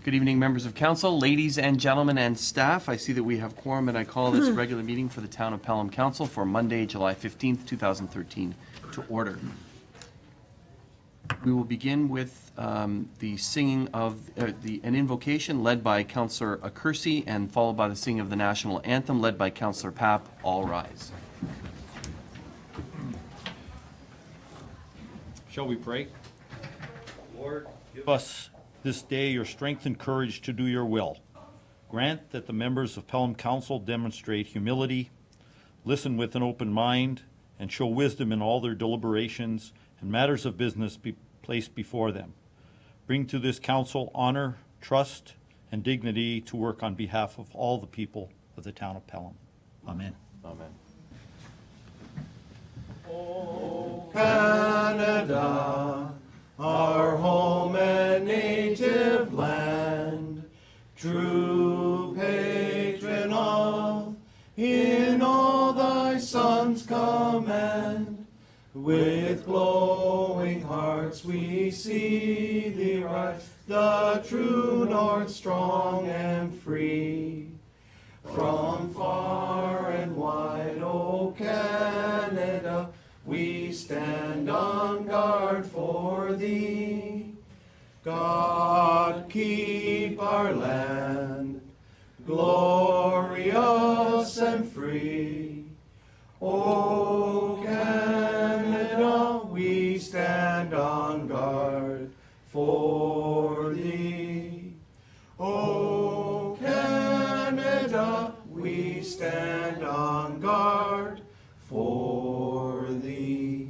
Good evening, members of council, ladies and gentlemen and staff. I see that we have quorum, and I call this regular meeting for the Town of Pelham Council for Monday, July 15th, 2013 to order. We will begin with the singing of an invocation led by Councillor Accursi and followed by the singing of the national anthem led by Councillor Papp. All rise. Shall we pray? Lord, give us this day your strength and courage to do your will. Grant that the members of Pelham Council demonstrate humility, listen with an open mind, and show wisdom in all their deliberations and matters of business be placed before them. Bring to this council honor, trust, and dignity to work on behalf of all the people of the town of Pelham. Amen. Amen. O Canada, our home and native land, true patron of, in all thy Son's command, with glowing hearts we see thee rise, the true north strong and free. From far and wide, O Canada, we stand on guard for thee. God, keep our land glorious and free. O Canada, we stand on guard for thee. O Canada, we stand on guard for thee.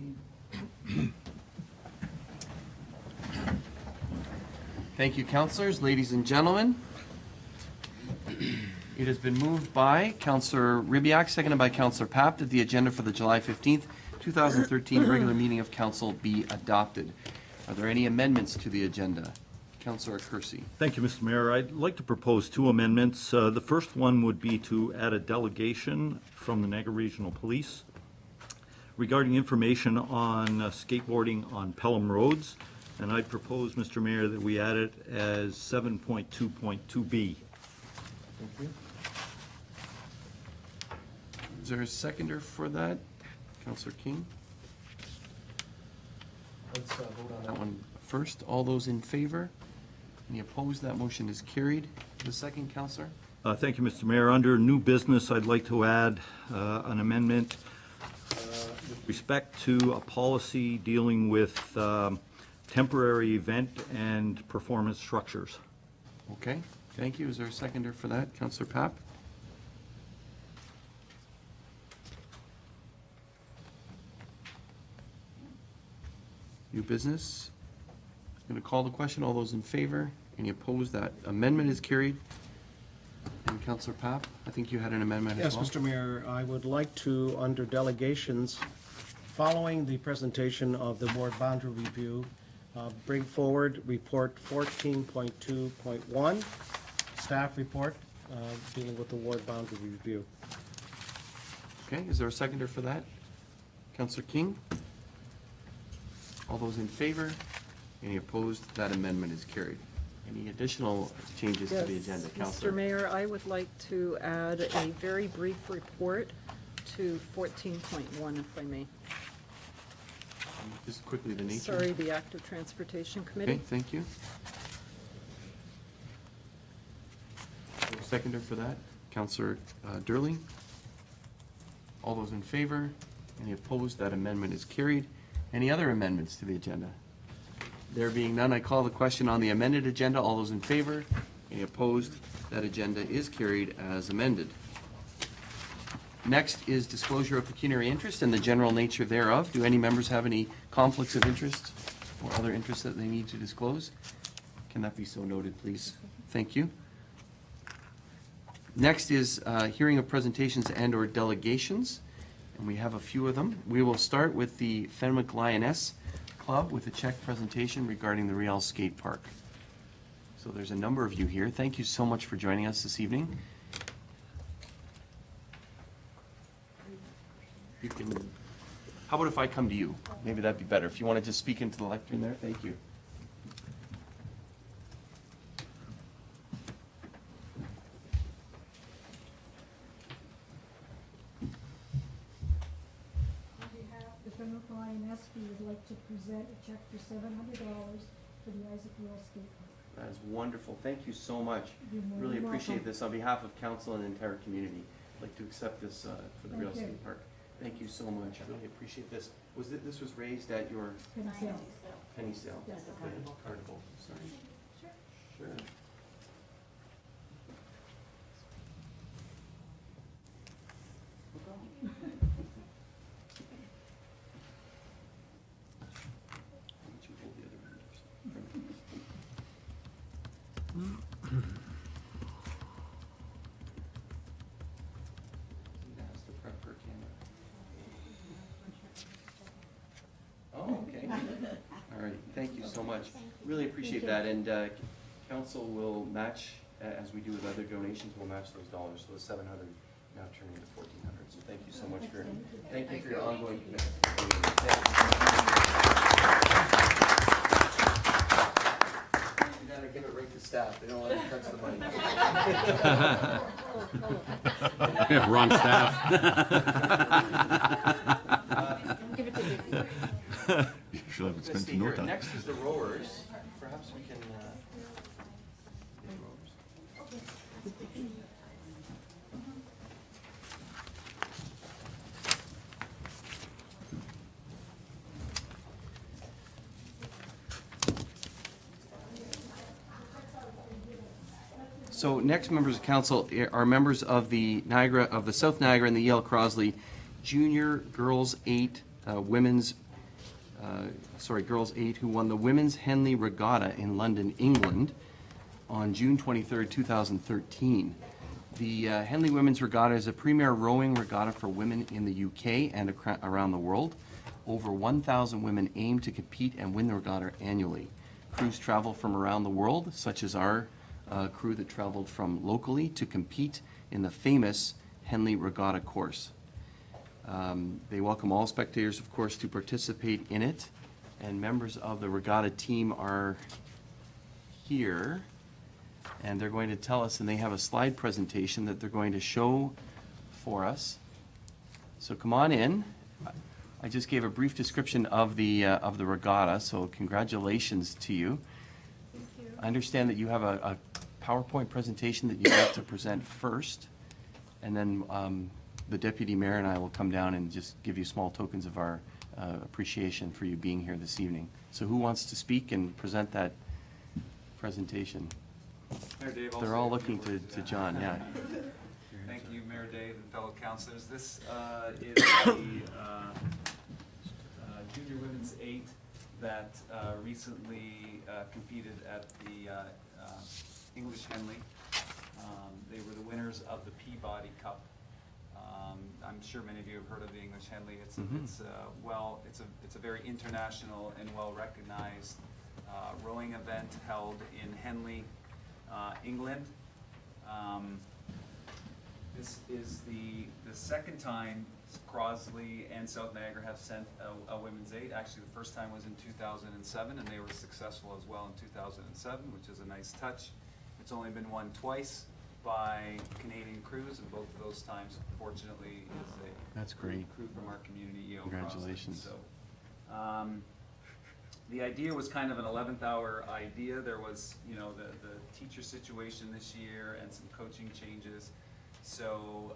Thank you, councillors. Ladies and gentlemen, it has been moved by Councillor Ribbiak, seconded by Councillor Papp, that the agenda for the July 15th, 2013 regular meeting of council be adopted. Are there any amendments to the agenda? Councillor Accursi. Thank you, Mr. Mayor. I'd like to propose two amendments. The first one would be to add a delegation from the Niagara Regional Police regarding information on skateboarding on Pelham roads. And I'd propose, Mr. Mayor, that we add it as 7.2.2B. Thank you. Is there a seconder for that? Councillor King? Let's vote on that one first. All those in favor? Any opposed? That motion is carried. The second, Councillor? Thank you, Mr. Mayor. Under new business, I'd like to add an amendment with respect to a policy dealing with temporary event and performance structures. Okay, thank you. Is there a seconder for that? Councillor Papp? New business? I'm going to call the question. All those in favor? Any opposed? That amendment is carried. And Councillor Papp, I think you had an amendment as well. Yes, Mr. Mayor, I would like to, under delegations, following the presentation of the ward boundary review, bring forward report 14.2.1, staff report dealing with the ward boundary review. Okay, is there a seconder for that? Councillor King? All those in favor? Any opposed? That amendment is carried. Any additional changes to the agenda, Councillor? Mr. Mayor, I would like to add a very brief report to 14.1, if I may. Just quickly, the nature. Sorry, the Active Transportation Committee. Okay, thank you. Seconder for that, Councillor Durling. All those in favor? Any opposed? That amendment is carried. Any other amendments to the agenda? There being none, I call the question on the amended agenda. All those in favor? Any opposed? That agenda is carried as amended. Next is disclosure of pecuniary interest and the general nature thereof. Do any members have any conflicts of interest or other interests that they need to disclose? Can that be so noted, please? Thank you. Next is hearing of presentations and/or delegations, and we have a few of them. We will start with the Fenwick Lioness Club with a check presentation regarding the Riel Skate Park. So there's a number of you here. Thank you so much for joining us this evening. You can, how about if I come to you? Maybe that'd be better. If you want to just speak into the lectern there, thank you. INSP would like to present a check for $700 for the Isaac Royal Skate Park. That is wonderful. Thank you so much. You're more Really than appreciate welcome. this on behalf of council and the entire community. I'd like to accept this for the Real Thank you. Skate Park. Thank you so much. Really appreciate this. This was raised at your Can I sell? penny sale? Yes. Okay, Carnival, sorry. Sure. Why don't you hold the other end That's the prep for camera. Oh, okay. All right, thank you so much. Really appreciate that, and council will match, as we do with other donations, we'll match those dollars, so the 700 now turning into 1,400. So thank you so much for, thank you for your ongoing commitment. You gotta give it right to staff, they don't let them touch the money. Wrong staff. Give it to Vicki. You should have Let's spent see no here, time. next is the rowers. Perhaps we can, the rowers. So next members of council are members of the Niagara, of the South Niagara and the E.L. Crosley Junior Girls 8 Girls 8 who won the Women's Henley Regatta in London, England on June 23rd, 2013. The Henley Women's Regatta is a premier rowing regatta for women in the UK and around the world. Over 1,000 women aim to compete and win the regatta annually. Crews travel from around the world, such as our crew that traveled from locally to compete in the famous Henley Regatta course. They welcome all spectators, of course, to participate in it, and members of the regatta team are here, and they're going to tell us, and they have a slide presentation that they're going to show for us. So come on in. I just gave a brief description of the regatta, so congratulations to you. Thank you. I understand that you have a PowerPoint presentation that you'd like to present first, and then the deputy mayor and I will come down and just give you small tokens of our appreciation for you being here this evening. So who wants to speak and present that presentation? Mayor Dave, They're all looking to John, yeah. Thank you, Mayor Dave and fellow councilors. This is the Junior Women's 8 that recently competed at the English Henley. They were the winners of the Peabody Cup. I'm sure many of you have heard of the English Henley. It's a very international and well-recognized rowing event held in Henley, England. This is the second time Crosley and South Niagara have sent a women's 8. Actually, the first time was in 2007, and they were successful as well in 2007, which is a nice touch. It's only been won twice by Canadian crews, and both of those times, fortunately, is a That's great. crew from our community, E.O. Congratulations. Crosley. So, the idea was kind of an 11th hour idea. There was, the teacher situation this year and some coaching changes. So,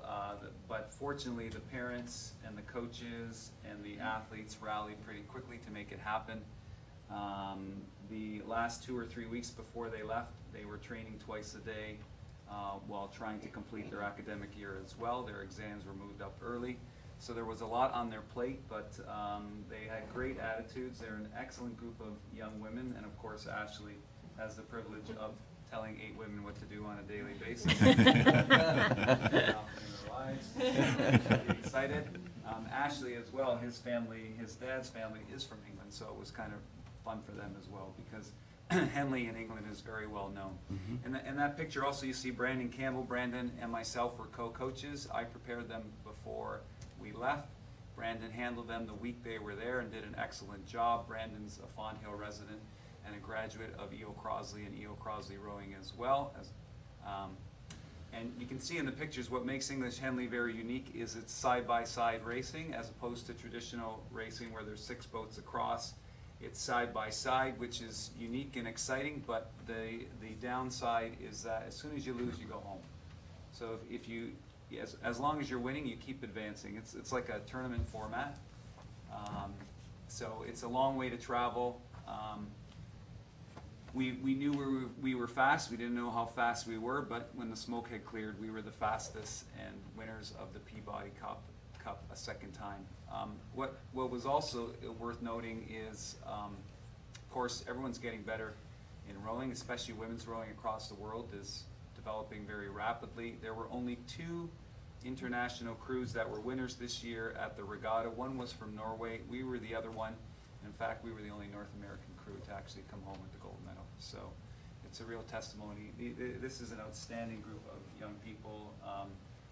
but fortunately, the parents and the coaches and the athletes rallied pretty quickly to make it happen. The last 2 or 3 weeks before they left, they were training twice a day while trying to complete their academic year as well. Their exams were moved up early. So there was a lot on their plate, but they had great attitudes. They're an excellent group of young women, and of course, Ashley has the privilege of telling 8 women what to do on a daily basis. Excited. Ashley as well, his dad's family is from England, so it was kind of fun for them as well, because Henley in England is very well known. In that picture also you see Brandon Campbell. Brandon and myself were co-coaches. I prepared them before we left. Brandon handled them the week they were there and did an excellent job. Brandon's a Fawn Hill resident and a graduate of E.O. Crosley and E.O. Crosley Rowing as well. And you can see in the pictures, what makes English Henley very unique is it's side-by-side racing, as opposed to traditional racing where there's 6 boats across. It's side-by-side, which is unique and exciting, but the downside is that as soon as you lose, you go home. So if you, as long as you're winning, you keep advancing. It's like a tournament format. So it's a long way to travel. We knew we were fast. We didn't know how fast we were, but when the smoke had cleared, we were the fastest and winners of the Peabody Cup a second time. What was also worth noting is, of course, everyone's getting better in rowing, especially women's rowing across the world is developing very rapidly. There were only 2 international crews that were winners this year at the regatta. One was from Norway. We were the other one. In fact, we were the only North American crew to actually come home with the gold medal. So it's a real testimony. This is an outstanding group of young people.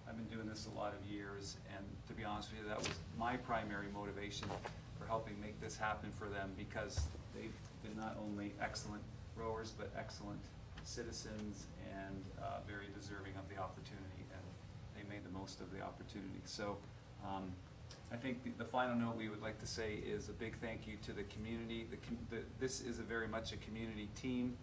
I've been doing this a lot of years, and to be honest with you, that was my primary motivation for helping make this happen for them, because they've been not only excellent rowers, but excellent citizens and very deserving of the opportunity, and they made the most of the opportunity. So I think the final note we would like to say is a big thank you to the community. This is very much a community team.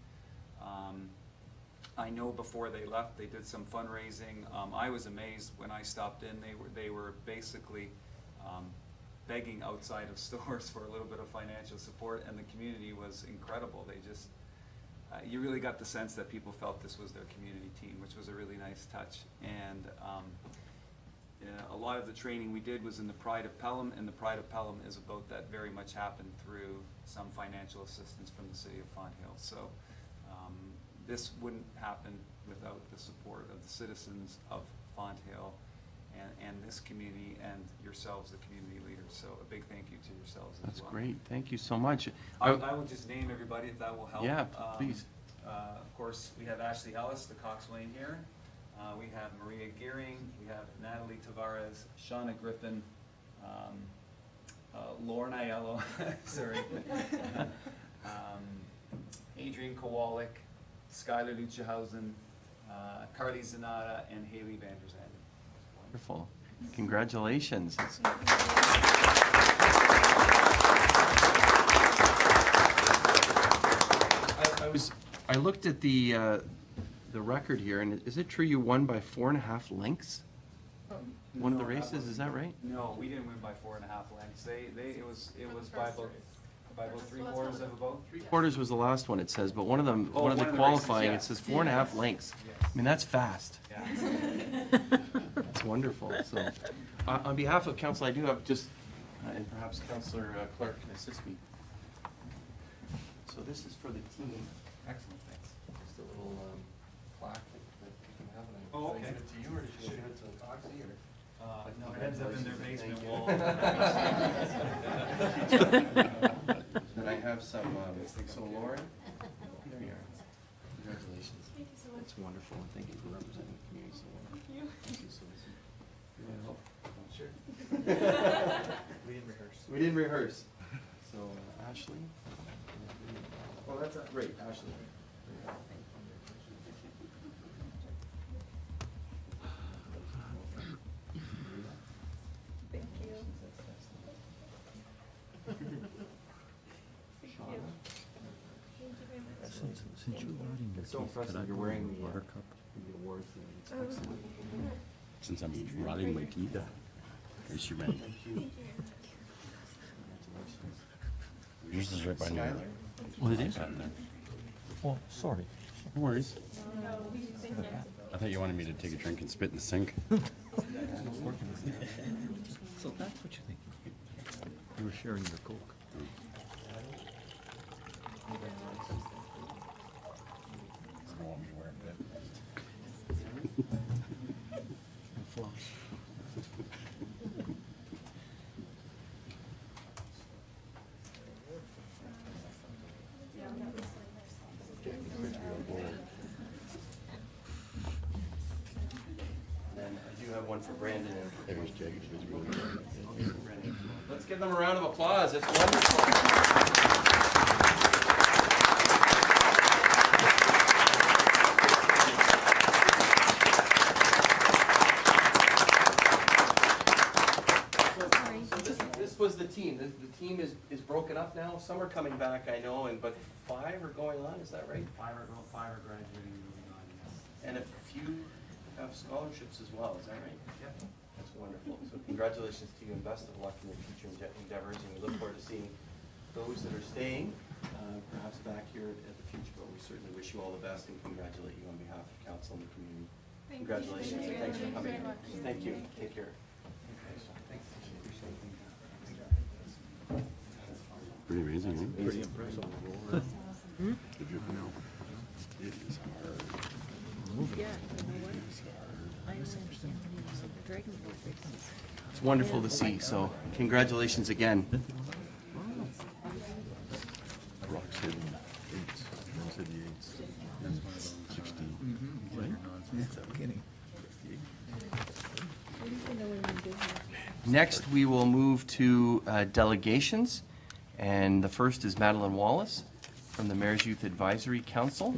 I know before they left, they did some fundraising. I was amazed when I stopped in. They were basically begging outside of stores for a little bit of financial support, and the community was incredible. They just, you really got the sense that people felt this was their community team, which was a really nice touch. And a lot of the training we did was in the Pride of Pelham, and the Pride of Pelham is a boat that very much happened through some financial assistance from the city of Fonthill. So this wouldn't happen without the support of the citizens of Fonthill and this community and yourselves, the community leaders. So a big thank you to yourselves as well. That's great. Thank you so much. I will just name everybody if that will help. Yeah, please. Of course, we have Ashley Ellis, the coxswain here. We have Maria Gearing, we have Natalie Tavares, Shauna Griffin, Lauren Aiello, sorry, Adrian Kowalik, Skylar Luchehausen, Carly Zanata, and Haley Van der Zanden. Wonderful. Congratulations. I looked at the record here, and is it true you won by 4.5 lengths? One of the races, is that right? No, we didn't win by 4.5 lengths. It was by about 3/4 of a boat. 3/4 was the last one, it says, but one of them, Oh, one of the one of the qualifying, it races, says yes. 4.5 lengths. Yes. I mean, that's fast. Yeah. That's wonderful. So, on behalf of council, I do have just, and perhaps Councillor Clark can assist me. So this is for the team. Excellent, thanks. Just a little plaque that you can have. And Oh, Should I okay. give it to you, or should I give it to Foxy, or? No, it ends up in their basement wall. Then I have some, so Lauren, there you are. Congratulations. Thank you so much. That's wonderful, and thank you for representing the community so well. Thank you. Thank you so much. You want to help? Sure. We didn't rehearse. We didn't rehearse. So Ashley? Oh, that's great, Ashley. Thank you. Since you're riding It's so impressive you're wearing the awards. It's excellent. Since I'm riding my teeth, raise your man. Yours is right by me. Well, it is? Out there. Oh, sorry. No worries. I thought you wanted me to take a drink and spit in the sink. So that's what you think. You were sharing your Coke. I don't want me to wear a bit. And floss. And I do have one for Brandon. There's Jake. It's really good. Let's give them a round of applause. It's wonderful. was the team. The team is broken up now. Some are coming back, I know, but 5 are going on, is that right? 5 are graduating and moving on, yes. And a few have scholarships as well, is that right? Yep. That's wonderful. So congratulations to you and best of luck in your future endeavors. And we look forward to seeing those that are staying, perhaps back here at the future. But we certainly wish you all the best and congratulate you on behalf of council and the community. Congratulations and thanks for coming. Thank you. Take care. Pretty amazing, eh? Pretty impressive. If you know, it is hard. Yeah, you know what? I understand the Dragon Boat race. It's wonderful to see. So congratulations again. Rock's hitting 8s. Rock's hitting 8s. 16. Next, we will move to delegations. And the first is Madeline Wallace from the Mayor's Youth Advisory Council.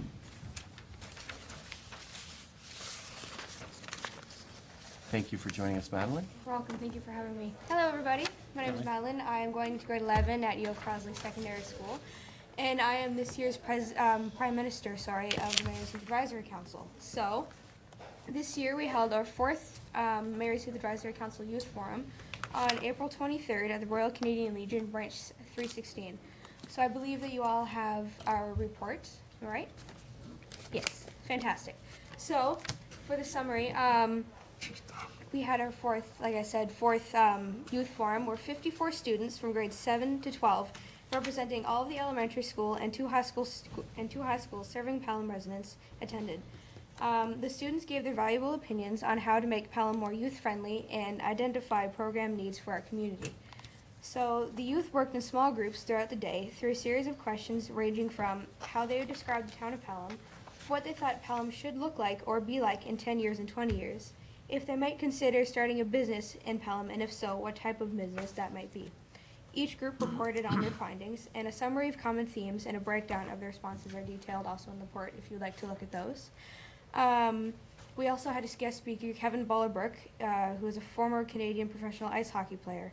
Thank you for joining us, Madeline. You're welcome. Thank you for having me. Hello, everybody. My name is Madeline. I am going to grade 11 at U.F. Crosley Secondary School, and I am this year's Prime Minister, of the Mayor's Youth Advisory Council. So, this year we held our 4th Mayor's Youth Advisory Council Youth Forum on April 23rd at the Royal Canadian Legion, Branch 316. So I believe that you all have our report, right? Yes, fantastic. So, for the summary, we had our 4th, like I said, 4th youth forum where 54 students from grades 7 to 12, representing all of the elementary school and two high schools serving Pelham residents, attended. The students gave their valuable opinions on how to make Pelham more youth-friendly and identify program needs for our community. So the youth worked in small groups throughout the day through a series of questions ranging from how they would describe the town of Pelham, what they thought Pelham should look like or be like in 10 years and 20 years, if they might consider starting a business in Pelham, and if so, what type of business that might be. Each group reported on their findings, and a summary of common themes and a breakdown of their responses are detailed also in the report if you'd like to look at those. We also had a guest speaker, Kevin Bullerbrook, who is a former Canadian professional ice hockey player.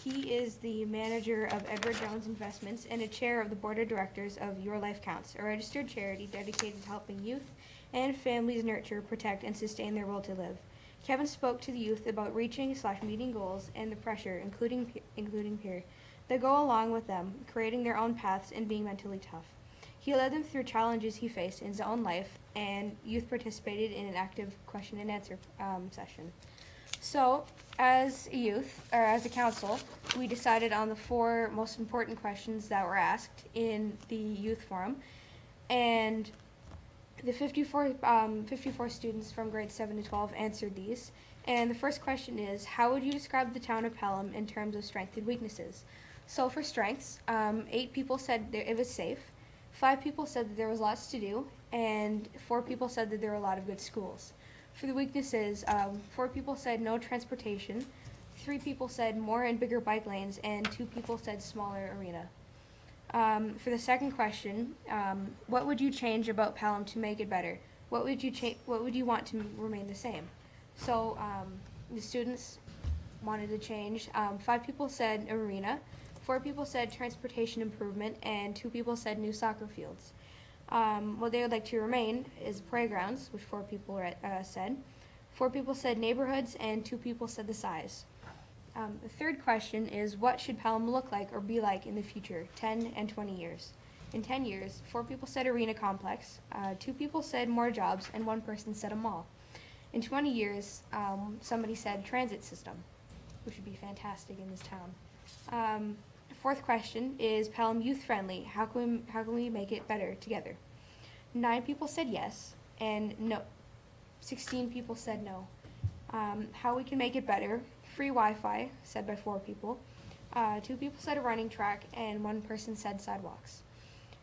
He is the manager of Edward Jones Investments and a chair of the board of directors of Your Life Counts, a registered charity dedicated to helping youth and families nurture, protect, and sustain their will to live. Kevin spoke to the youth about reaching/meeting goals and the pressure, including peer, that go along with them, creating their own paths and being mentally tough. He led them through challenges he faced in his own life, and youth participated in an active question and answer session. So, as a youth, or as a council, we decided on the 4 most important questions that were asked in the youth forum, and the 54 students from grades 7 to 12 answered these. And the first question is, how would you describe the town of Pelham in terms of strengths and weaknesses? So for strengths, 8 people said that it was safe, 5 people said that there was lots to do, and 4 people said that there were a lot of good schools. For the weaknesses, 4 people said no transportation, 3 people said more and bigger bike lanes, and 2 people said smaller arena. For the second question, what would you change about Pelham to make it better? What would you want to remain the same? So the students wanted to change. 5 people said arena, 4 people said transportation improvement, and 2 people said new soccer fields. What they would like to remain is playgrounds, which 4 people said. 4 people said neighborhoods, and 2 people said the size. The third question is, what should Pelham look like or be like in the future, 10 and 20 years? In 10 years, 4 people said arena complex, 2 people said more jobs, and 1 person said a mall. In 20 years, somebody said transit system, which would be fantastic in this town. Fourth question is Pelham youth friendly. How can we make it better together? 9 people said yes, and no. 16 people said no. How we can make it better. Free Wi-Fi, said by 4 people. 2 people said a running track, and 1 person said sidewalks.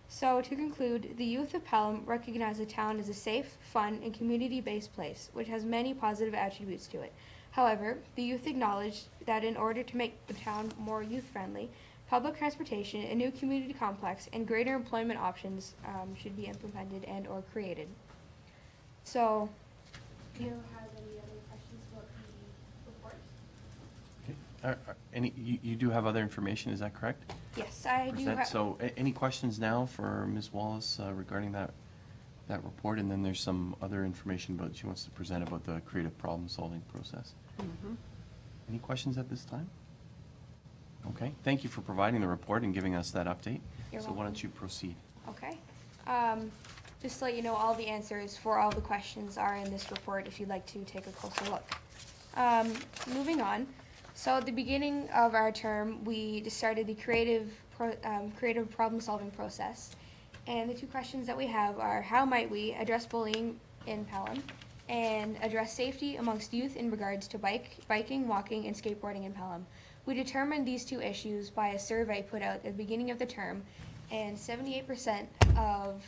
So to conclude, the youth of Pelham recognize the town as a safe, fun, and community-based place, which has many positive attributes to it. However, the youth acknowledge that in order to make the town more youth-friendly, public transportation, a new community complex, and greater employment options should be implemented and or created. So, do you have any other questions about the report? You do have other information, is that correct? Yes, I do Present. have. So, any questions now for Ms. Wallace regarding that report? And then there's some other information about, she wants to present about the creative problem-solving process. Any questions at this time? Okay, thank you for providing the report and giving us that update. You're So why welcome. don't you proceed? Okay. Just to let you know, all the answers for all the questions are in this report if you'd like to take a closer look. Moving on. So at the beginning of our term, we just started the creative problem-solving process. And the two questions that we have are, how might we address bullying in Pelham and address safety amongst youth in regards to biking, walking, and skateboarding in Pelham? We determined these two issues by a survey put out at the beginning of the term, and 78% of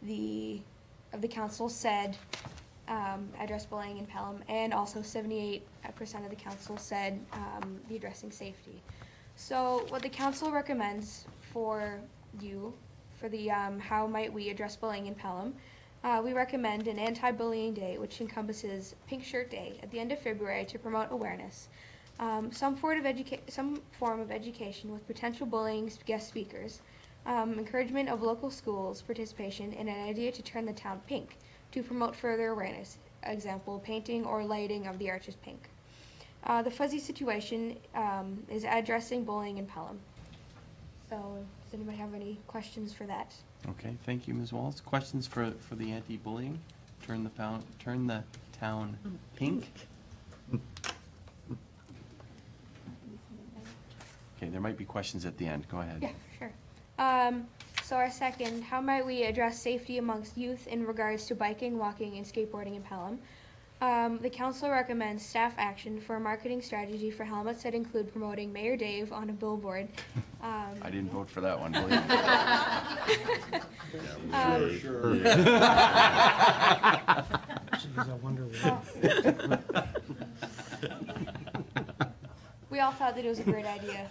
the council said address bullying in Pelham, and also 78% of the council said the addressing safety. So what the council recommends for you, for the how might we address bullying in Pelham, we recommend an anti-bullying day, which encompasses Pink Shirt Day at the end of February to promote awareness. Some form of education with potential bullying guest speakers, encouragement of local schools' participation, and an idea to turn the town pink to promote further awareness. Example, painting or lighting of the arches pink. The fuzzy situation is addressing bullying in Pelham. So, does anybody have any questions for that? Okay, thank you, Ms. Wallace. Questions for the anti-bullying? Turn the town pink? Okay, there might be questions at the end. Go ahead. Yeah, sure. So our second, how might we address safety amongst youth in regards to biking, walking, and skateboarding in Pelham? The council recommends staff action for a marketing strategy for helmets that include promoting Mayor Dave on a billboard. I didn't vote for that one, believe me. Sure. Jeez, I wonder why. We all thought that it was a great idea.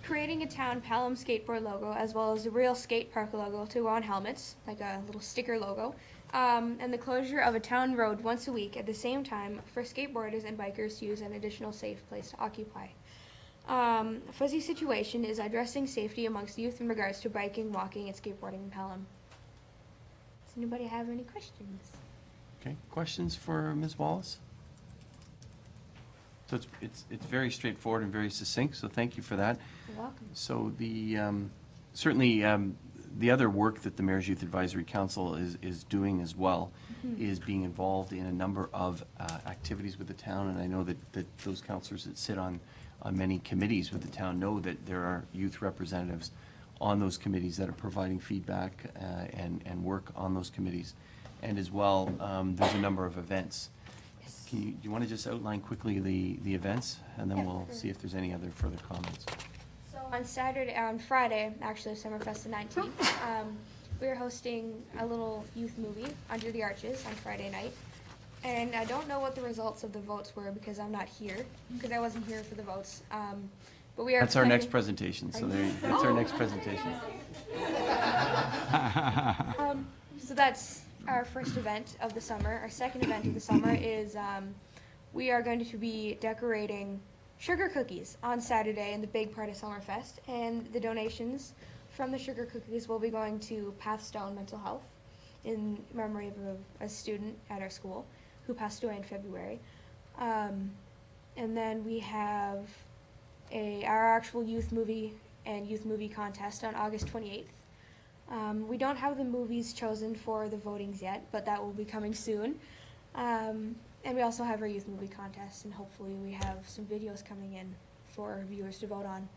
Creating a town Pelham skateboard logo, as well as a real skate park logo to go on helmets, like a little sticker logo, and the closure of a town road once a week at the same time for skateboarders and bikers to use an additional safe place to occupy. Fuzzy situation is addressing safety amongst youth in regards to biking, walking, and skateboarding in Pelham. Does anybody have any questions? Okay, questions for Ms. Wallace? So it's very straightforward and very succinct, so thank you for that. You're welcome. So certainly the other work that the Mayor's Youth Advisory Council is doing as well is being involved in a number of activities with the town, and I know that those councillors that sit on many committees with the town know that there are youth representatives on those committees that are providing feedback and work on those committees. And as well, there's a number of events. Yes. Do you want to just outline quickly the events, and then Yeah, we'll sure. see if there's any other further comments. So on Friday, actually Summerfest the 19th, we are hosting a little youth movie, Under the Arches, on Friday night. And I don't know what the results of the votes were because I'm not here, because I wasn't here for the votes. But we are. That's our next planning- presentation, so that's our next presentation. So that's our first event of the summer. Our second event of the summer is we are going to be decorating sugar cookies on Saturday in the big part of Summerfest, and the donations from the sugar cookies will be going to Pathstone Mental Health in memory of a student at our school who passed away in February. And then we have our actual youth movie contest on August 28th. We don't have the movies chosen for the votings yet, but that will be coming soon. And we also have our youth movie contest, and hopefully we have some videos coming in for our viewers to vote on.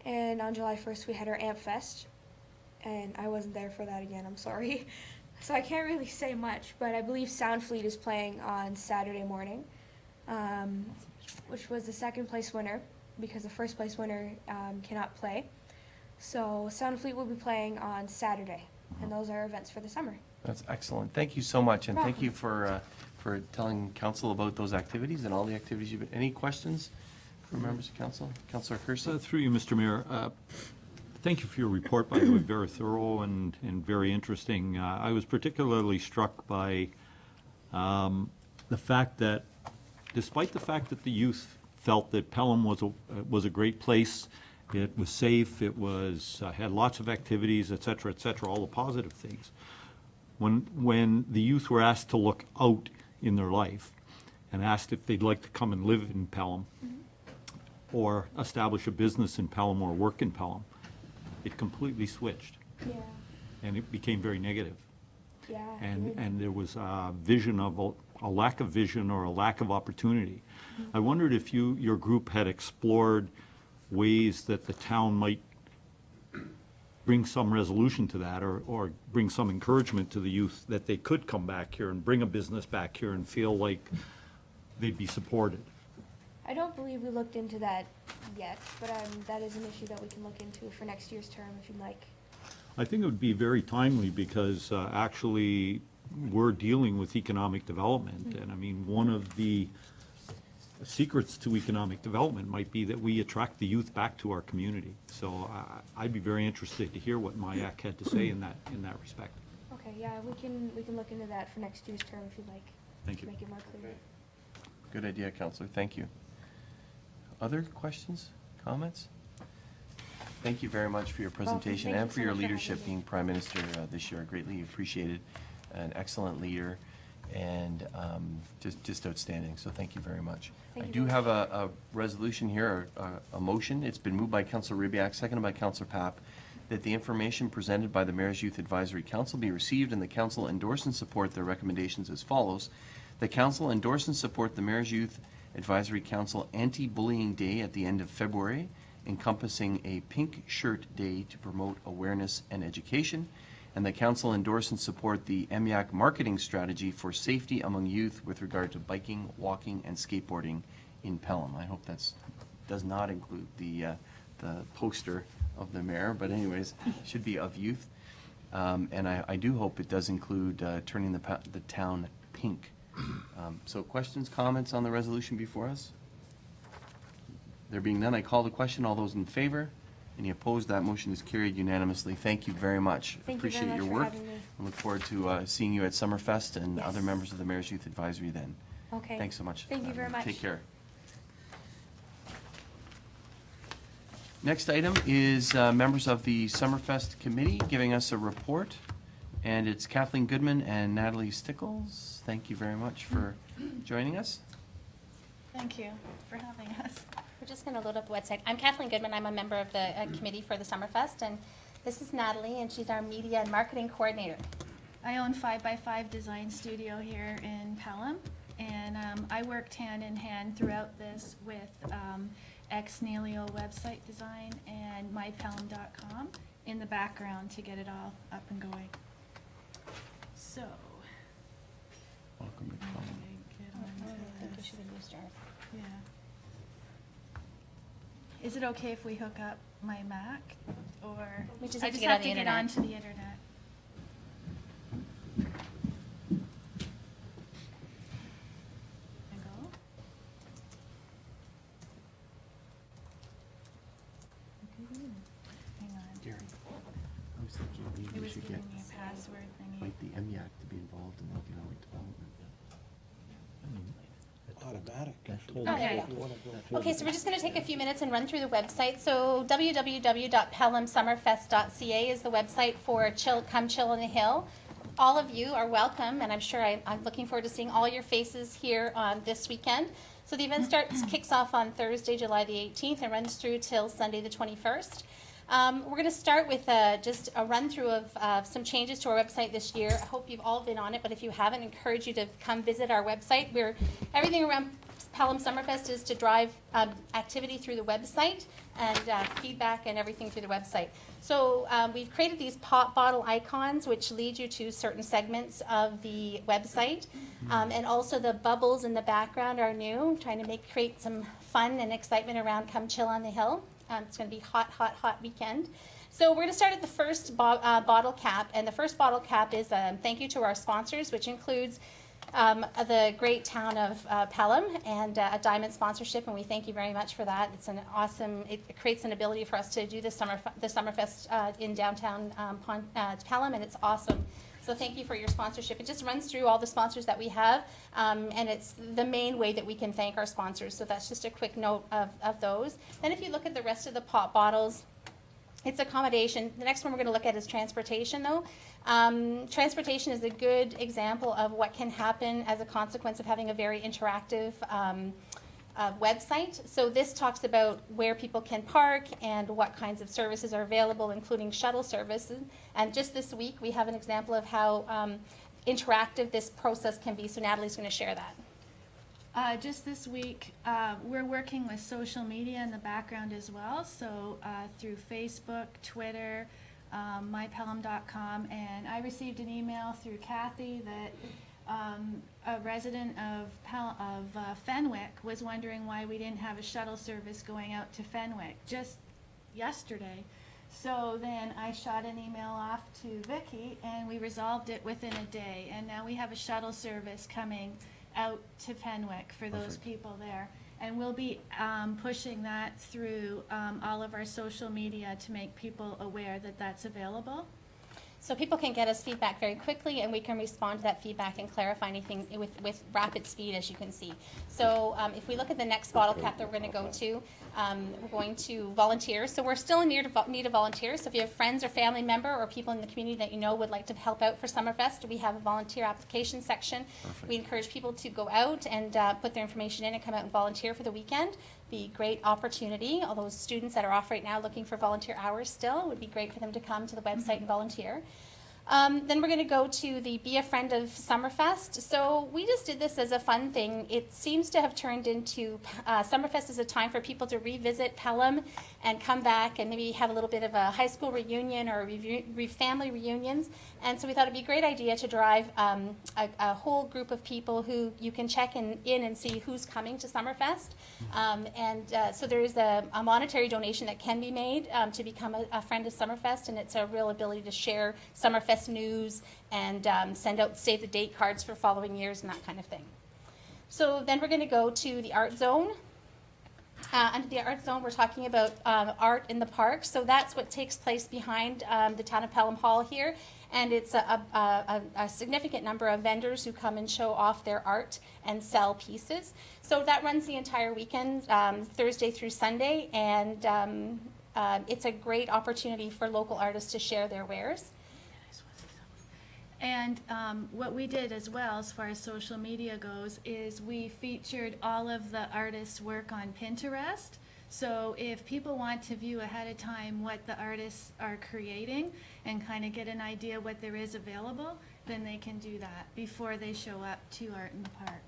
And on July 1st, we had our AMP Fest, and I wasn't there for that again, I'm sorry. So I can't really say much, but I believe Soundfleet is playing on Saturday morning, which was the second place winner, because the first place winner cannot play. So Soundfleet will be playing on Saturday, and those are events for the summer. That's excellent. Thank you so much, and thank you for telling council about those activities and all the activities you've been. Any questions from members of council? Councillor Kersey? Through you, Mr. Mayor, thank you for your report, by the way, very thorough and very interesting. I was particularly struck by The fact that, despite the fact that the youth felt that Pelham was a great place, it was safe, it was, had lots of activities, et cetera, all the positive things. When the youth were asked to look out in their life and asked if they'd like to come and live in Pelham or establish a business in Pelham or work in Pelham, it completely switched. Yeah. And it became very negative. Yeah. And there was a vision of a lack of vision or a lack of opportunity. I wondered if your group had explored ways that the town might bring some resolution to that, or bring some encouragement to the youth that they could come back here and bring a business back here and feel like they'd be supported. I don't believe we looked into that yet, but that is an issue that we can look into for next year's term if you'd like. I think it would be very timely because actually we're dealing with economic development. And I mean, one of the secrets to economic development might be that we attract the youth back to our community. So I'd be very interested to hear what MIAC had to say in that respect. Okay, yeah, we can look into that for next year's term if you'd like. Thank you. Make it more clear. Good idea, Counselor. Thank you. Other questions, comments? Thank you very much for your presentation thank you and so for your much for having leadership me. being Prime Minister this year. Greatly appreciated. An excellent leader and just outstanding. So thank you very much. Thank I you do very have a resolution here, a motion. It's been moved by Councillor Ribbiak, seconded by Councillor Papp, that the information presented by the Mayor's Youth Advisory Council be received and the Council endorse and support their recommendations as follows. The Council endorse and support the Mayor's Youth Advisory Council Anti-Bullying Day at the end of February, encompassing a pink shirt day to promote awareness and education. And the council endorse and support the MEAC marketing strategy for safety among youth with regard to biking, walking, and skateboarding in Pelham. I hope does not include the poster of the mayor, but anyways, should be of youth. And I do hope it does include turning the town pink. So questions, comments on the resolution before us? There being none, I call the question. All those in favor? Any opposed? That motion is carried unanimously. Thank you very much. Thank you Appreciate very much your for work. having me. I look forward to seeing you at Summerfest and Yes. other members of the Mayor's Youth Advisory then. Okay. Thanks so much. Thank you very much. Take care. Next item is members of the Summerfest Committee giving us a report. And it's Kathleen Goodman and Natalie Stickles. Thank you very much for joining us. Thank you for having us. We're just going to load up the website. I'm Kathleen Goodman. I'm a member of the committee for the Summerfest, and this is Natalie, and she's our media and marketing coordinator. I own 5x5 Design Studio here in Pelham, and I worked hand in hand throughout this with ex-Nalio website design and mypelham.com in the background to get it all up and going. So, Welcome to I'm Pelham. gonna get on I think to you should have used ours. yeah. Is it okay if we hook up my Mac, or We just I have to just get have on to the get internet. onto the internet? And go. Hang on. Gary, I was thinking maybe It we was should giving get me a password thingy. like the MEAC to be involved in economic development. Automatic. Okay. Okay, so we're just going to take a few minutes and run through the website. So www.pelhamsummerfest.ca is the website for Come Chill on the Hill. All of you are welcome, and I'm sure I'm looking forward to seeing all your faces here on this weekend. So the event kicks off on Thursday, July the 18th, and runs through till Sunday the 21st. We're going to start with just a run-through of some changes to our website this year. I hope you've all been on it, but if you haven't, I encourage you to come visit our website. Everything around Pelham Summerfest is to drive activity through the website and feedback and everything through the website. So we've created these pop bottle icons which lead you to certain segments of the website. And also the bubbles in the background are new, trying to create some fun and excitement around Come Chill on the Hill. It's going to be hot, hot, hot weekend. So we're going to start at the first bottle cap, and the first bottle cap is thank you to our sponsors, which includes the great town of Pelham and a diamond sponsorship, and we thank you very much for that. It's an awesome, it creates an ability for us to do the Summerfest in downtown Pelham, and it's awesome. So thank you for your sponsorship. It just runs through all the sponsors that we have, and it's the main way that we can thank our sponsors. So that's just a quick note of those. Then if you look at the rest of the pop bottles, it's accommodation. The next one we're going to look at is transportation, though. Transportation is a good example of what can happen as a consequence of having a very interactive website. So this talks about where people can park and what kinds of services are available, including shuttle services. And just this week, we have an example of how interactive this process can be. So Natalie's going to share that. Just this week, we're working with social media in the background as well. So through Facebook, Twitter, mypelham.com, and I received an email through Kathy that a resident of Fenwick was wondering why we didn't have a shuttle service going out to Fenwick just yesterday. So then I shot an email off to Vicky, and we resolved it within a day. And now we have a shuttle service coming out to Fenwick for those people there. And we'll be pushing that through all of our social media to make people aware that that's available. So people can get us feedback very quickly, and we can respond to that feedback and clarify anything with rapid speed, as you can see. So if we look at the next bottle cap that we're going to go to, we're going to volunteers. So we're still in need of volunteers. So if you have friends or family member or people in the community that you know would like to help out for Summerfest, we have a volunteer application section. We encourage people to go out and put their information in and come out and volunteer for the weekend. Be a great opportunity. All those students that are off right now looking for volunteer hours still, it would be great for them to come to the website and volunteer. Then we're going to go to the Be a Friend of Summerfest. So we just did this as a fun thing. It seems to have turned into, Summerfest is a time for people to revisit Pelham and come back and maybe have a little bit of a high school reunion or family reunions. And so we thought it'd be a great idea to drive a whole group of people who you can check in and see who's coming to Summerfest. So there is a monetary donation that can be made to become a friend of Summerfest, and it's a real ability to share Summerfest news and send out save the date cards for following years and that kind of thing. So then we're going to go to the art zone. Under the art zone, we're talking about art in the park. So that's what takes place behind the Town of Pelham Hall here. And it's a significant number of vendors who come and show off their art and sell pieces. So that runs the entire weekend, Thursday through Sunday. And it's a great opportunity for local artists to share their wares. And what we did as well, as far as social media goes, is we featured all of the artists' work on Pinterest. So if people want to view ahead of time what the artists are creating and kind of get an idea what there is available, then they can do that before they show up to Art in the Park.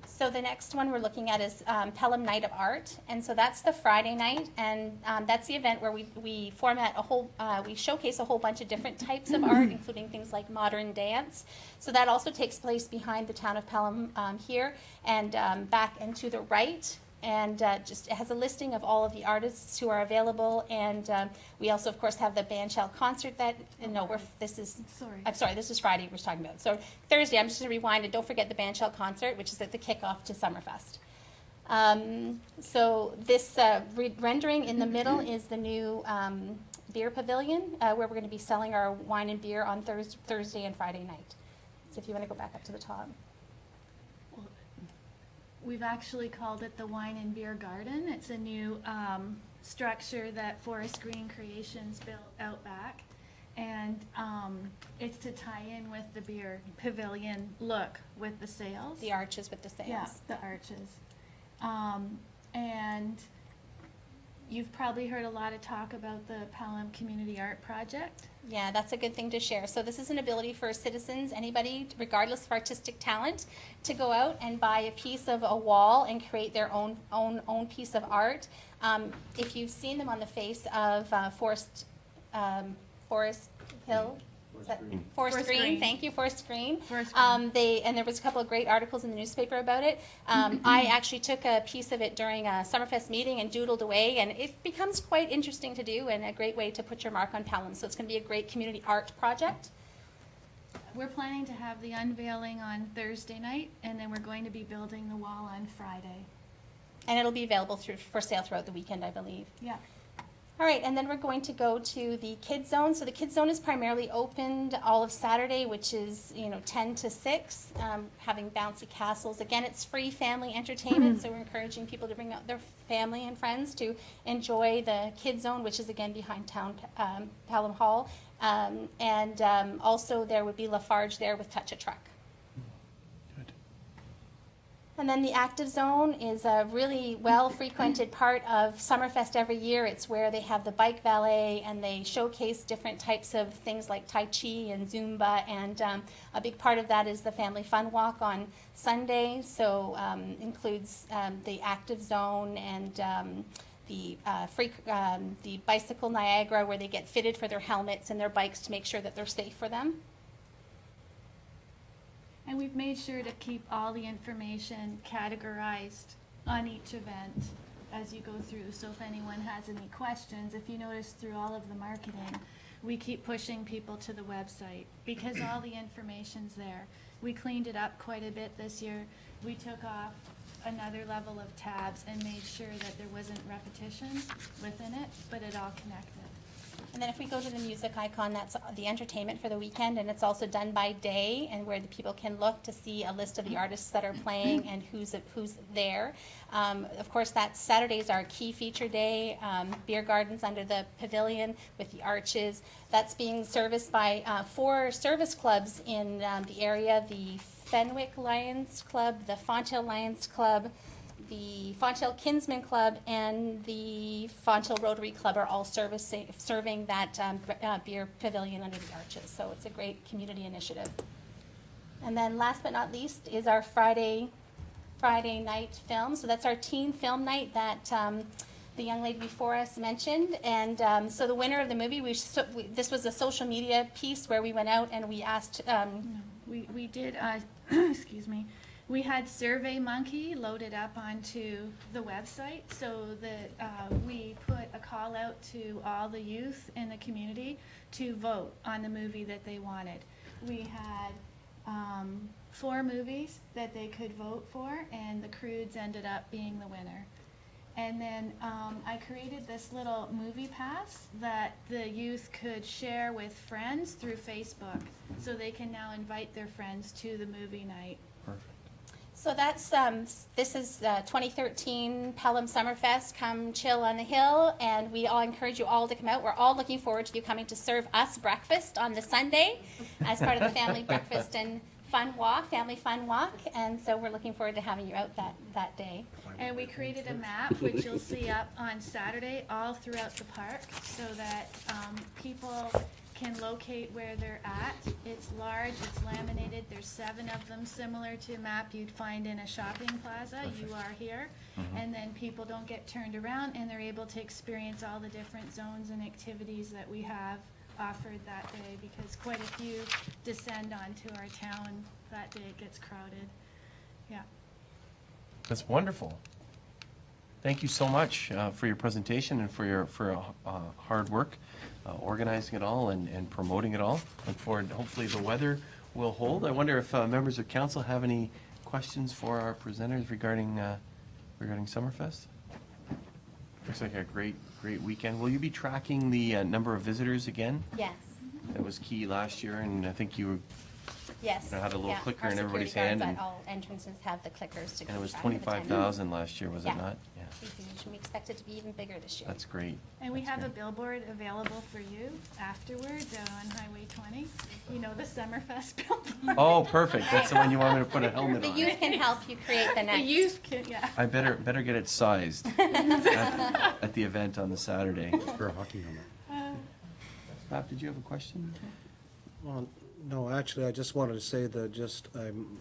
So the next one we're looking at is Pelham Night of Art, and so that's the Friday night, and that's the event where we format a whole, we showcase a whole bunch of different types of art, including things like modern dance. So that also takes place behind the Town of Pelham here, and back and to the right. And just it has a listing of all of the artists who are available, and we also, of course, have the bandshell concert that. This is Friday we're talking about. So Thursday, I'm just going to rewind and don't forget the bandshell concert, which is at the kickoff to Summerfest. So this rendering in the middle is the new beer pavilion, where we're going to be selling our wine and beer on Thursday and Friday night. So if you want to go back up to the top. We've actually called it the Wine and Beer Garden. It's a new structure that Forest Green Creations built out back. And it's to tie in with the beer pavilion look with the sails. The arches with the sails. Yeah, the arches. And you've probably heard a lot of talk about the Pelham Community Art Project. Yeah, that's a good thing to share. So this is an ability for citizens, anybody, regardless of artistic talent, to go out and buy a piece of a wall and create their own piece of art. If you've seen them on the face of Forest Hill, Forest Green. Thank you, Forest Green. And there was a couple of great articles in the newspaper about it. I actually took a piece of it during a Summerfest meeting and doodled away, and it becomes quite interesting to do and a great way to put your mark on Pelham. So it's going to be a great community art project. We're planning to have the unveiling on Thursday night, and then we're going to be building the wall on Friday. And it'll be available for sale throughout the weekend, I believe. Yeah. All right, and then we're going to go to the Kids Zone. So the Kids Zone is primarily opened all of Saturday, which is, 10 to 6, having bouncy castles. Again, it's free family entertainment, so we're encouraging people to bring out their family and friends to enjoy the Kids Zone, which is again behind town Pelham Hall. Also there would be Lafarge there with Touch a Truck. And then the Active Zone is a really well-frequented part of Summerfest every year. It's where they have the bike valet and they showcase different types of things like Tai Chi and Zumba. And a big part of that is the Family Fun Walk on Sunday. So includes the Active Zone and the Bicycle Niagara, where they get fitted for their helmets and their bikes to make sure that they're safe for them. And we've made sure to keep all the information categorized on each event as you go through. So if anyone has any questions, if you notice through all of the marketing, we keep pushing people to the website because all the information's there. We cleaned it up quite a bit this year. We took off another level of tabs and made sure that there wasn't repetition within it, but it all connected. And then if we go to the music icon, that's the entertainment for the weekend, and it's also done by day, and where the people can look to see a list of the artists that are playing and who's there. Of course, that Saturday's our key feature day. Beer gardens under the pavilion with the arches. That's being serviced by 4 service clubs in the area: the Fenwick Lions Club, the Fonthill Lions Club, the Fonthill Kinsman Club, and the Fonthill Rotary Club are all serving that beer pavilion under the arches. So it's a great community initiative. And then last but not least is our Friday night film. So that's our teen film night that the young lady before us mentioned. And so the winner of the movie, this was a social media piece where we went out and we asked... We did, excuse me, we had SurveyMonkey loaded up onto the website so that we put a call out to all the youth in the community to vote on the movie that they wanted. We had 4 movies that they could vote for, and The Croods ended up being the winner. And then I created this little movie pass that the youth could share with friends through Facebook, so they can now invite their friends to the movie night. Perfect. So that's, this is 2013 Pelham Summerfest. Come chill on the hill, and we all encourage you all to come out. We're all looking forward to you coming to serve us breakfast on the Sunday as part of the family breakfast and family fun walk, and so we're looking forward to having you out that day. And we created a map, which you'll see up on Saturday, all throughout the park, so that people can locate where they're at. It's large, it's laminated, there's 7 of them, similar to a map you'd find in a shopping plaza. You are here, and then people don't get turned around, and they're able to experience all the different zones and activities that we have offered that day, because quite a few descend onto our town that day. It gets crowded. Yeah. That's wonderful. Thank you so much for your presentation and for your hard work organizing it all and promoting it all. Look forward, hopefully the weather will hold. I wonder if members of council have any questions for our presenters regarding Summerfest? Looks like a great weekend. Will you be tracking the number of visitors again? Yes. That was key last year, and I think you Yes. had a little Yeah. clicker Our in everybody's security hand. guards And, at all entrances have the clickers to and it was keep track of attendance. 25,000 last year, was Yeah. it not? Yeah. Huge. We expect it to be even bigger this year. That's great. And we That's have a great. billboard available for you afterwards out on Highway 20. You know, the Summerfest billboard. Oh, perfect. That's the one you want me to put a helmet The on. youth can help you create the The next. youth can, yeah. I better get it sized at the event on the Saturday. For a hockey helmet. Bob, did you have a question? Well, no, actually, I just wanted to say that I'm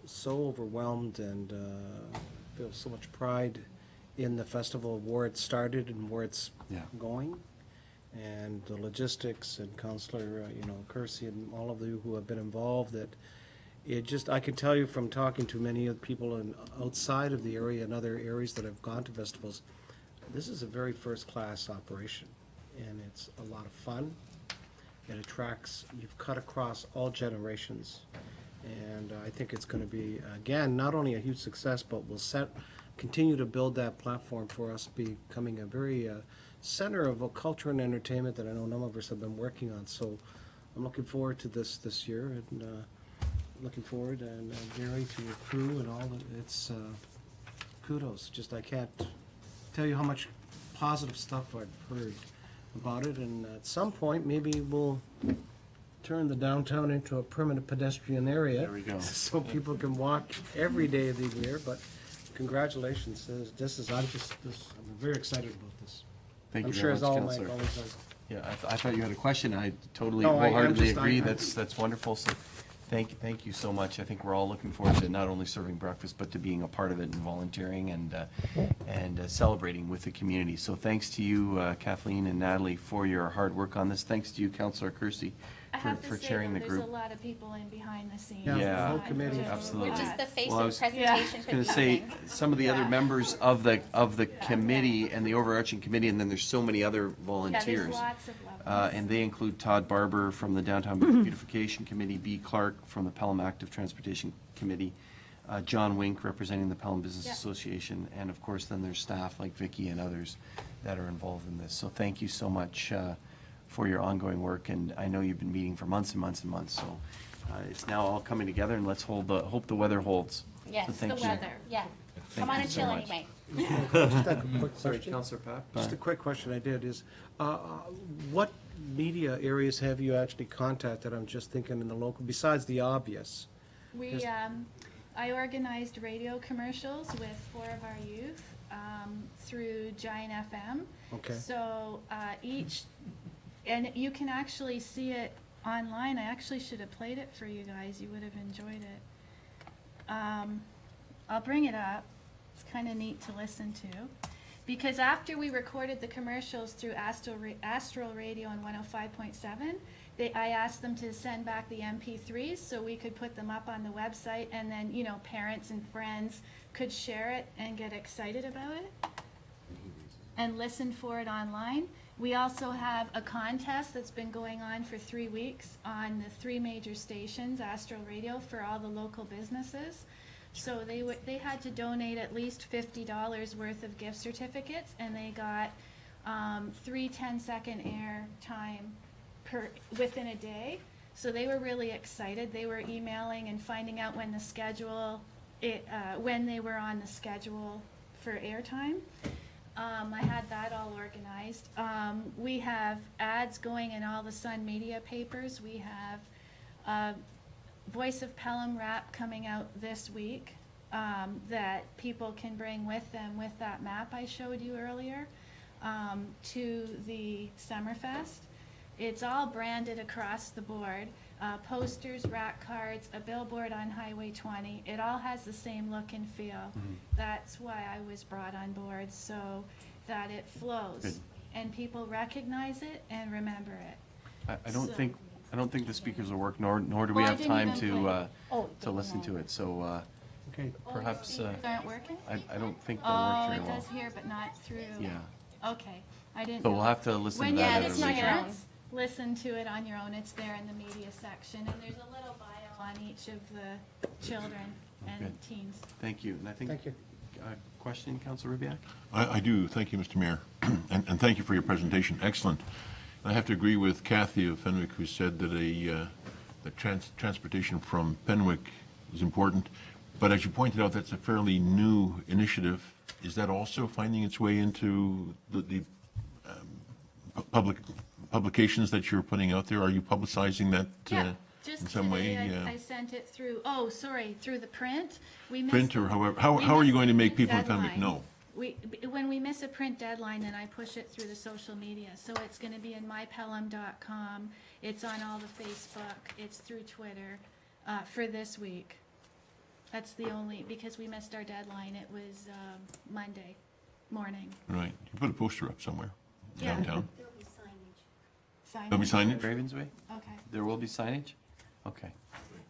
so overwhelmed and feel so much pride in the festival, where it started and where it's Yeah. going. And the logistics and Councillor, Kersey and all of you who have been involved, that I can tell you from talking to many of the people outside of the area and other areas that have gone to festivals, this is a very first-class operation, and it's a lot of fun. It attracts, you've cut across all generations, and I think it's going to be, again, not only a huge success, but will continue to build that platform for us becoming a very center of culture and entertainment that I know a number of us have been working on. So I'm looking forward to this year, and looking forward, and Gary, to your crew and all. It's kudos. Just I can't tell you how much positive stuff I've heard about it, and at some point, maybe we'll turn the downtown into a permanent pedestrian area. There we go. So people can walk every day of the year, but congratulations. I'm very excited about this. Thank I'm you sure very as much, all Councillor. always does. Yeah, I thought you had a question. I totally No, I'm wholeheartedly just- agree. I- That's wonderful. So thank you so much. I think we're all looking forward to not only serving breakfast, but to being a part of it and volunteering and celebrating with the community. So thanks to you, Kathleen and Natalie, for your hard work on this. Thanks to you, Councillor Kersey, I have to for say, chairing though, the there's a group. lot of people in behind the scenes. Yeah, the whole committee. Absolutely. We're just the face Well, I of was presentation I was for going the to say, evening. some of the other members of the committee and the overarching committee, and then there's so many other Yeah, volunteers. there's lots of levels. And they include Todd Barber from the Downtown Beautification Committee, B. Clark from the Pelham Active Transportation Committee, John Wink representing the Pelham Business Yeah. Association, and of course, then there's staff like Vicky and others that are involved in this. So thank you so much for your ongoing work, and I know you've been meeting for months and months and months, so it's now all coming together, and let's hope the weather holds. So Yes, the thank you. weather, yeah. Thank Come on you and so chill much. anyway. Just a quick Sorry, question. Councillor Pap? Just a quick question I did is, what media areas have you actually contacted? I'm just thinking in the local, besides the obvious. We, I organized radio commercials with 4 of our youth through Giant FM. Okay. So and you can actually see it online. I actually should have played it for you guys. You would have enjoyed it. I'll bring it up. It's kind of neat to listen to. Because after we recorded the commercials through Astral Radio on 105.7, I asked them to send back the MP3s so we could put them up on the website, and then, parents and friends could share it and get excited about it and listen for it online. We also have a contest that's been going on for 3 weeks on the 3 major stations, Astral Radio, for all the local businesses. So they had to donate at least $50 worth of gift certificates, and they got 3 10-second air time within a day. So they were really excited. They were emailing and finding out when when they were on the schedule for airtime. I had that all organized. We have ads going in all the Sun Media papers. We have Voice of Pelham wrap coming out this week that people can bring with them with that map I showed you earlier to the Summerfest. It's all branded across the board. Posters, rack cards, a billboard on Highway 20. It all has the same look and feel. That's why I was brought on board, so that it flows. Good. And people recognize it and remember it. I don't So- think the speakers will work, nor do we Well, I have didn't time even to Oh, listen to it. So Okay. perhaps Speakers aren't working? I don't think they'll Oh, work it very well. does here, but not through. Yeah. Okay, I didn't So know. we'll have to listen to When that you at a get a later. chance, listen to it on your own. It's there in the media section, and there's a little bio on each of the children and Good. teens. Thank you. And I think, Thank you. question, Councillor Ribbiak? I do. Thank you, Mr. Mayor. And thank you for your presentation. Excellent. I have to agree with Kathy of Fenwick, who said that transportation from Fenwick is important. But as you pointed out, that's a fairly new initiative. Is that also finding its way into the publications that you're putting out there? Are you publicizing that Yeah, in just some way? today I sent it through, through the print. We missed Print or the- however, we how are missed you going to the make print people in Fenwick deadline. know? When we miss a print deadline, then I push it through the social media. So it's gonna be in mypelham.com, it's on all the Facebook, it's through Twitter, for this week. That's the only, because we missed our deadline, it was, Monday morning. Right. You put a poster up somewhere Yeah. downtown. Signage. There'll be signage? Ravensway? Okay. There will be signage? Okay.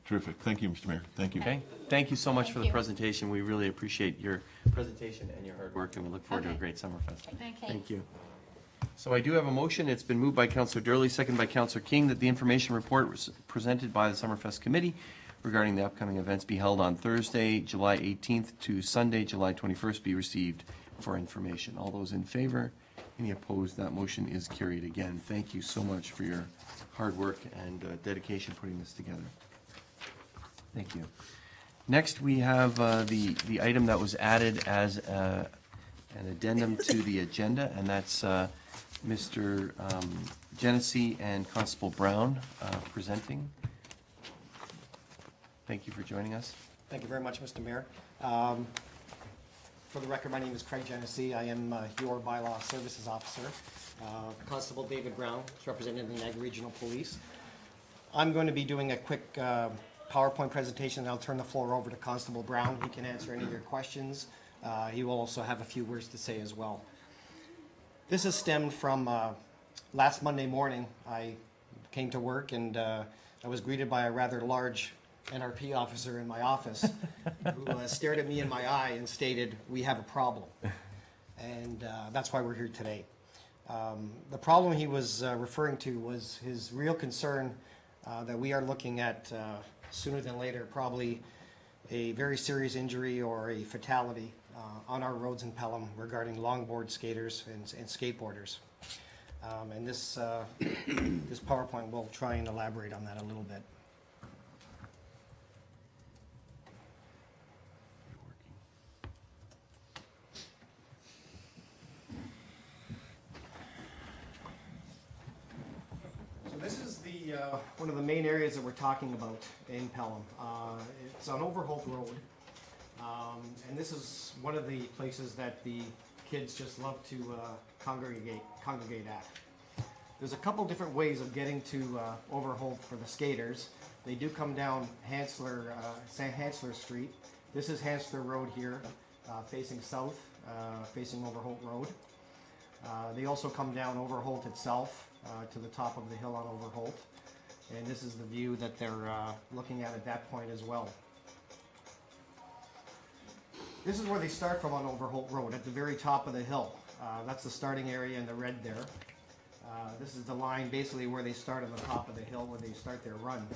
Terrific. Thank you, Mr. Mayor. Thank you. Okay. Thank you so much for the you. presentation. We really appreciate your presentation and your hard work, and we look forward to a Okay. great Summerfest. Thank you. Thank you. So I do have a motion. It's been moved by Councillor Durley, seconded by Councillor King, that the information report was presented by the Summerfest Committee regarding the upcoming events be held on Thursday, July 18th to Sunday, July 21st, be received for information. All those in favor? Any opposed? That motion is carried. Again, thank you so much for your hard work and dedication putting this together. Thank you. Next, we have the item that was added as an addendum to the agenda, and that's Mr. Genesee and Constable Brown presenting. Thank you for joining us. Thank you very much, Mr. Mayor. For the record, my name is Craig Genesee. I am your bylaw services officer. Constable David Brown is representing the Niagara Regional Police. I'm going to be doing a quick PowerPoint presentation, and I'll turn the floor over to Constable Brown. He can answer any of your questions. He will also have a few words to say as well. This is stemmed from last Monday morning. I came to work and I was greeted by a rather large NRP officer in my office who stared at me in my eye and stated, "We have a problem." And that's why we're here today. The problem he was referring to was his real concern that we are looking at sooner than later, probably a very serious injury or a fatality on our roads in Pelham regarding longboard skaters and skateboarders. And this PowerPoint will try and elaborate on that a little bit. This is one of the main areas that we're talking about in Pelham. It's on Overholt Road, and this is one of the places that the kids just love to congregate at. There's a couple different ways of getting to Overholt for the skaters. They do come down Hansler Street. This is Hansler Road here, facing south, facing Overholt Road. They also come down Overholt itself to the top of the hill on Overholt. And this is the view that they're looking at that point as well. This is where they start from on Overholt Road, at the very top of the hill. That's the starting area in the red there. This is the line basically where they start on the top of the hill, where they start their run.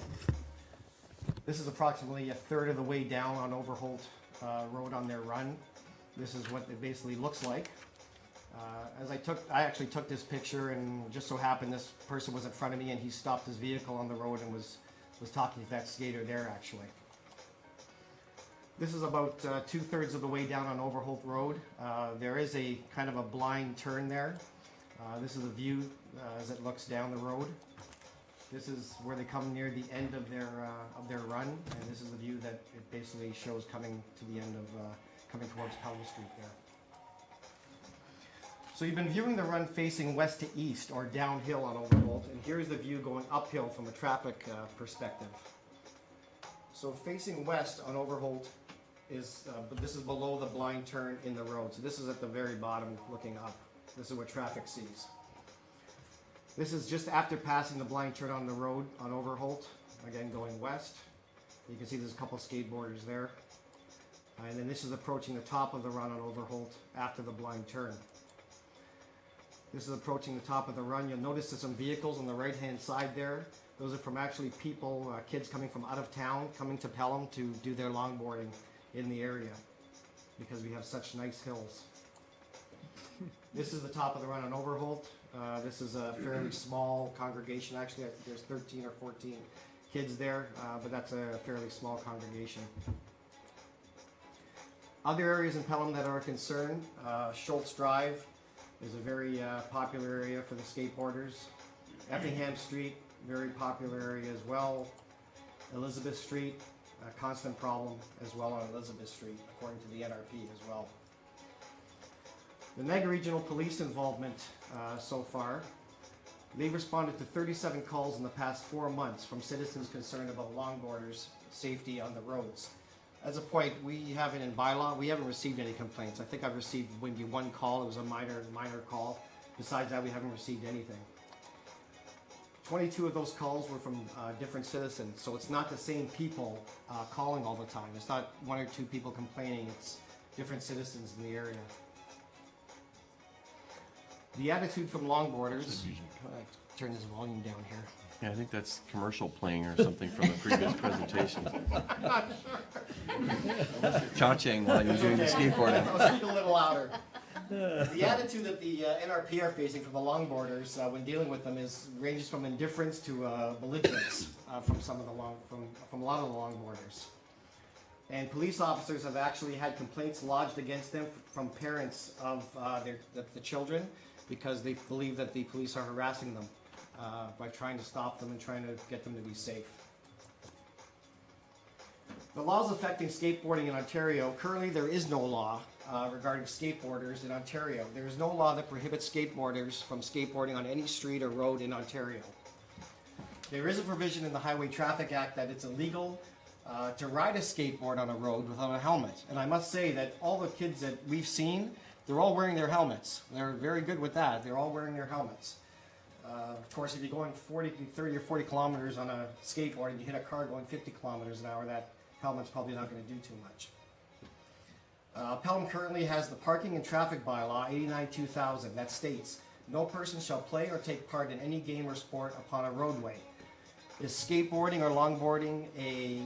This is approximately a third of the way down on Overholt Road on their run. This is what it basically looks like. I actually took this picture, and just so happened this person was in front of me, and he stopped his vehicle on the road and was talking to that skater there actually. This is about 2/3 of the way down on Overholt Road. There is a kind of a blind turn there. This is the view as it looks down the road. This is where they come near the end of their run, and this is the view that it basically shows coming to the end of coming towards Pelham Street there. So you've been viewing the run facing west to east or downhill on Overholt, and here's the view going uphill from a traffic perspective. So facing west on Overholt is, this is below the blind turn in the road. So this is at the very bottom looking up. This is what traffic sees. This is just after passing the blind turn on the road on Overholt, again going west. You can see there's a couple skateboarders there. And then this is approaching the top of the run on Overholt after the blind turn. This is approaching the top of the run. You'll notice there's some vehicles on the right-hand side there. Those are from actually people, kids coming from out of town, coming to Pelham to do their longboarding in the area because we have such nice hills. This is the top of the run on Overholt. This is a fairly small congregation. Actually, I think there's 13 or 14 kids there, but that's a fairly small congregation. Other areas in Pelham that are a concern, Schultz Drive is a very popular area for the skateboarders. Effingham Street, very popular area as well. Elizabeth Street, a constant problem as well on Elizabeth Street, according to the NRP as well. The Niagara Regional Police involvement so far, they've responded to 37 calls in the past 4 months from citizens concerned about longboarders' safety on the roads. As a point, we haven't in bylaw, we haven't received any complaints. I think I've received maybe one call. It was a minor call. Besides that, we haven't received anything. 22 of those calls were from different citizens, so it's not the same people calling all the time. It's not 1 or 2 people complaining. It's different citizens in the area. The attitude from longboarders. Turn this volume down here. Yeah, I think that's commercial playing or something from the previous presentation. I'm not sure. Cha-ching while you're doing the skateboarding. I'll speak a little louder. The attitude that the NRP are facing from the longboarders when dealing with them ranges from indifference to belligerence from a lot of the longboarders. And police officers have actually had complaints lodged against them from parents of the children because they believe that the police are harassing them by trying to stop them and trying to get them to be safe. The laws affecting skateboarding in Ontario, currently there is no law regarding skateboarders in Ontario. There is no law that prohibits skateboarders from skateboarding on any street or road in Ontario. There is a provision in the Highway Traffic Act that it's illegal to ride a skateboard on a road without a helmet. And I must say that all the kids that we've seen, they're all wearing their helmets. They're very good with that. They're all wearing their helmets. Of course, if you're going 30 or 40 kilometers on a skateboard and you hit a car going 50 kilometers an hour, that helmet's probably not going to do too much. Pelham currently has the Parking and Traffic Bylaw 89-2000 that states, no person shall play or take part in any game or sport upon a roadway. Is skateboarding or longboarding a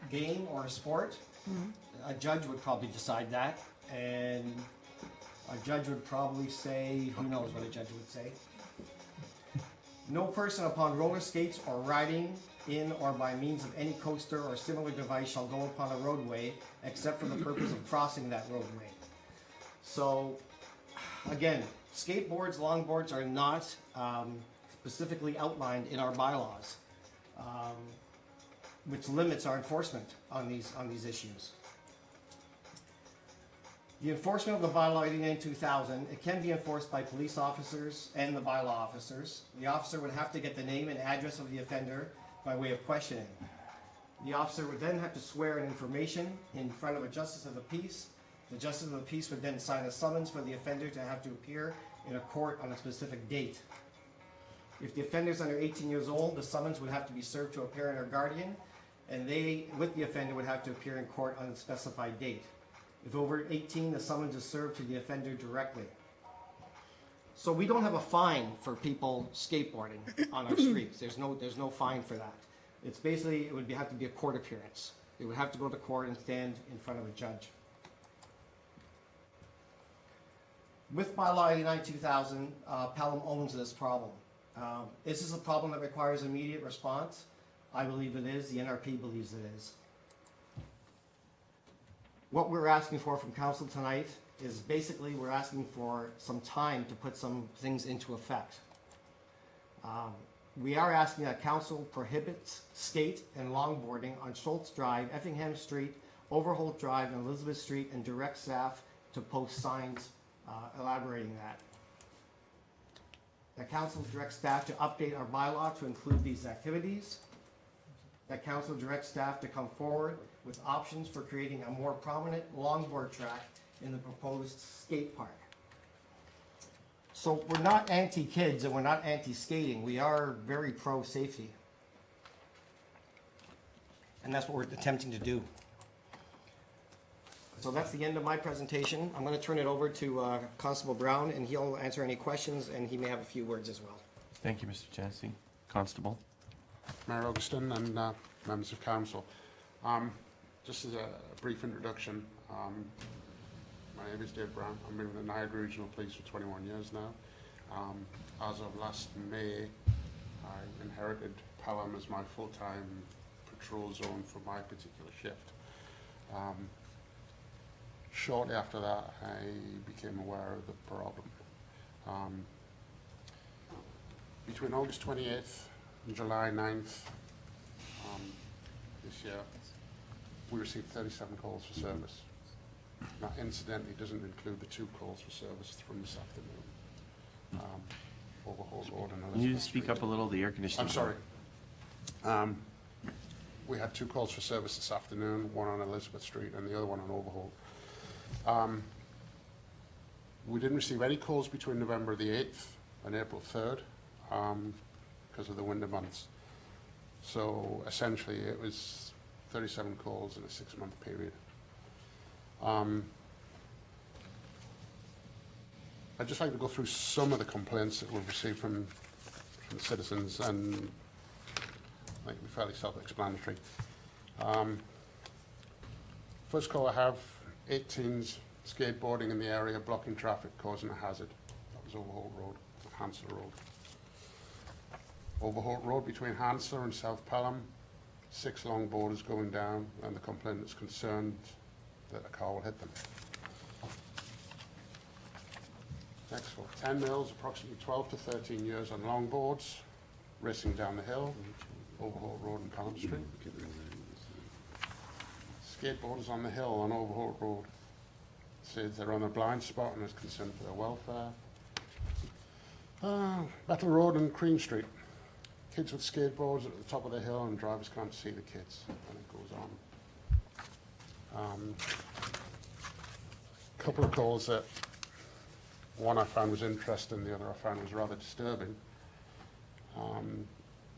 game or a sport? A judge would probably decide that, and a judge would probably say, who knows what a judge would say. No person upon roller skates or riding in or by means of any coaster or similar device shall go upon a roadway except for the purpose of crossing that roadway. So, again, skateboards, longboards are not specifically outlined in our bylaws, which limits our enforcement on these issues. The enforcement of the bylaw 89-2000, it can be enforced by police officers and the bylaw officers. The officer would have to get the name and address of the offender by way of questioning. The officer would then have to swear an information in front of a justice of the peace. The justice of the peace would then sign a summons for the offender to have to appear in a court on a specific date. If the offender is under 18 years old, the summons would have to be served to a parent or guardian, and they, with the offender, would have to appear in court on a specified date. If over 18, the summons is served to the offender directly. So we don't have a fine for people skateboarding on our streets. There's no fine for that. It's basically, it would have to be a court appearance. They would have to go to court and stand in front of a judge. With bylaw 89-2000, Pelham owns this problem. Is this a problem that requires immediate response? I believe it is. The NRP believes it is. What we're asking for from council tonight is basically we're asking for some time to put some things into effect. We are asking that council prohibits skate and longboarding on Schultz Drive, Effingham Street, Overholt Drive, and Elizabeth Street, and direct staff to post signs elaborating that. That council directs staff to update our bylaw to include these activities. That council directs staff to come forward with options for creating a more prominent longboard track in the proposed skate park. So we're not anti-kids and we're not anti-skating. We are very pro-safety. And that's what we're attempting to do. So that's the end of my presentation. I'm going to turn it over to Constable Brown, and he'll answer any questions, and he may have a few words as well. Thank you, Mr. Chancey. Constable. Mayor Augustin and members of council. Just as a brief introduction, my name is Dave Brown. I've been with the Niagara Regional Police for 21 years now. As of last May, I inherited Pelham as my full-time patrol zone for my particular shift. Shortly after that, I became aware of the problem. Between August 28th and July 9th this year, we received 37 calls for service. That incidentally doesn't include the 2 calls for service from this afternoon. Overhaul Road and Elizabeth Can you just speak Street. up a little, the air conditioning? I'm sorry. We had 2 calls for service this afternoon, one on Elizabeth Street and the other one on Overhaul. We didn't receive any calls between November the 8th and April 3rd because of the winter months. So essentially it was 37 calls in a 6-month period. I'd just like to go through some of the complaints that we've received from citizens, and I think they're fairly self-explanatory. First call I have, 8 teens skateboarding in the area, blocking traffic, causing a hazard. That was Overholt Road, Hansler Road. Overholt Road between Hansler and South Pelham, 6 longboarders going down, and the complainant is concerned that a car will hit them. Next one, 10 males, approximately 12 to 13 years on longboards, racing down the hill, Overholt Road and Pelham Street. Skateboarders on the hill on Overholt Road. Says they're on a blind spot and is concerned for their welfare. Battle Road and Cream Street. Kids with skateboards at the top of the hill and drivers can't see the kids. And it goes on. Couple of calls that one I found was interesting, the other I found was rather disturbing.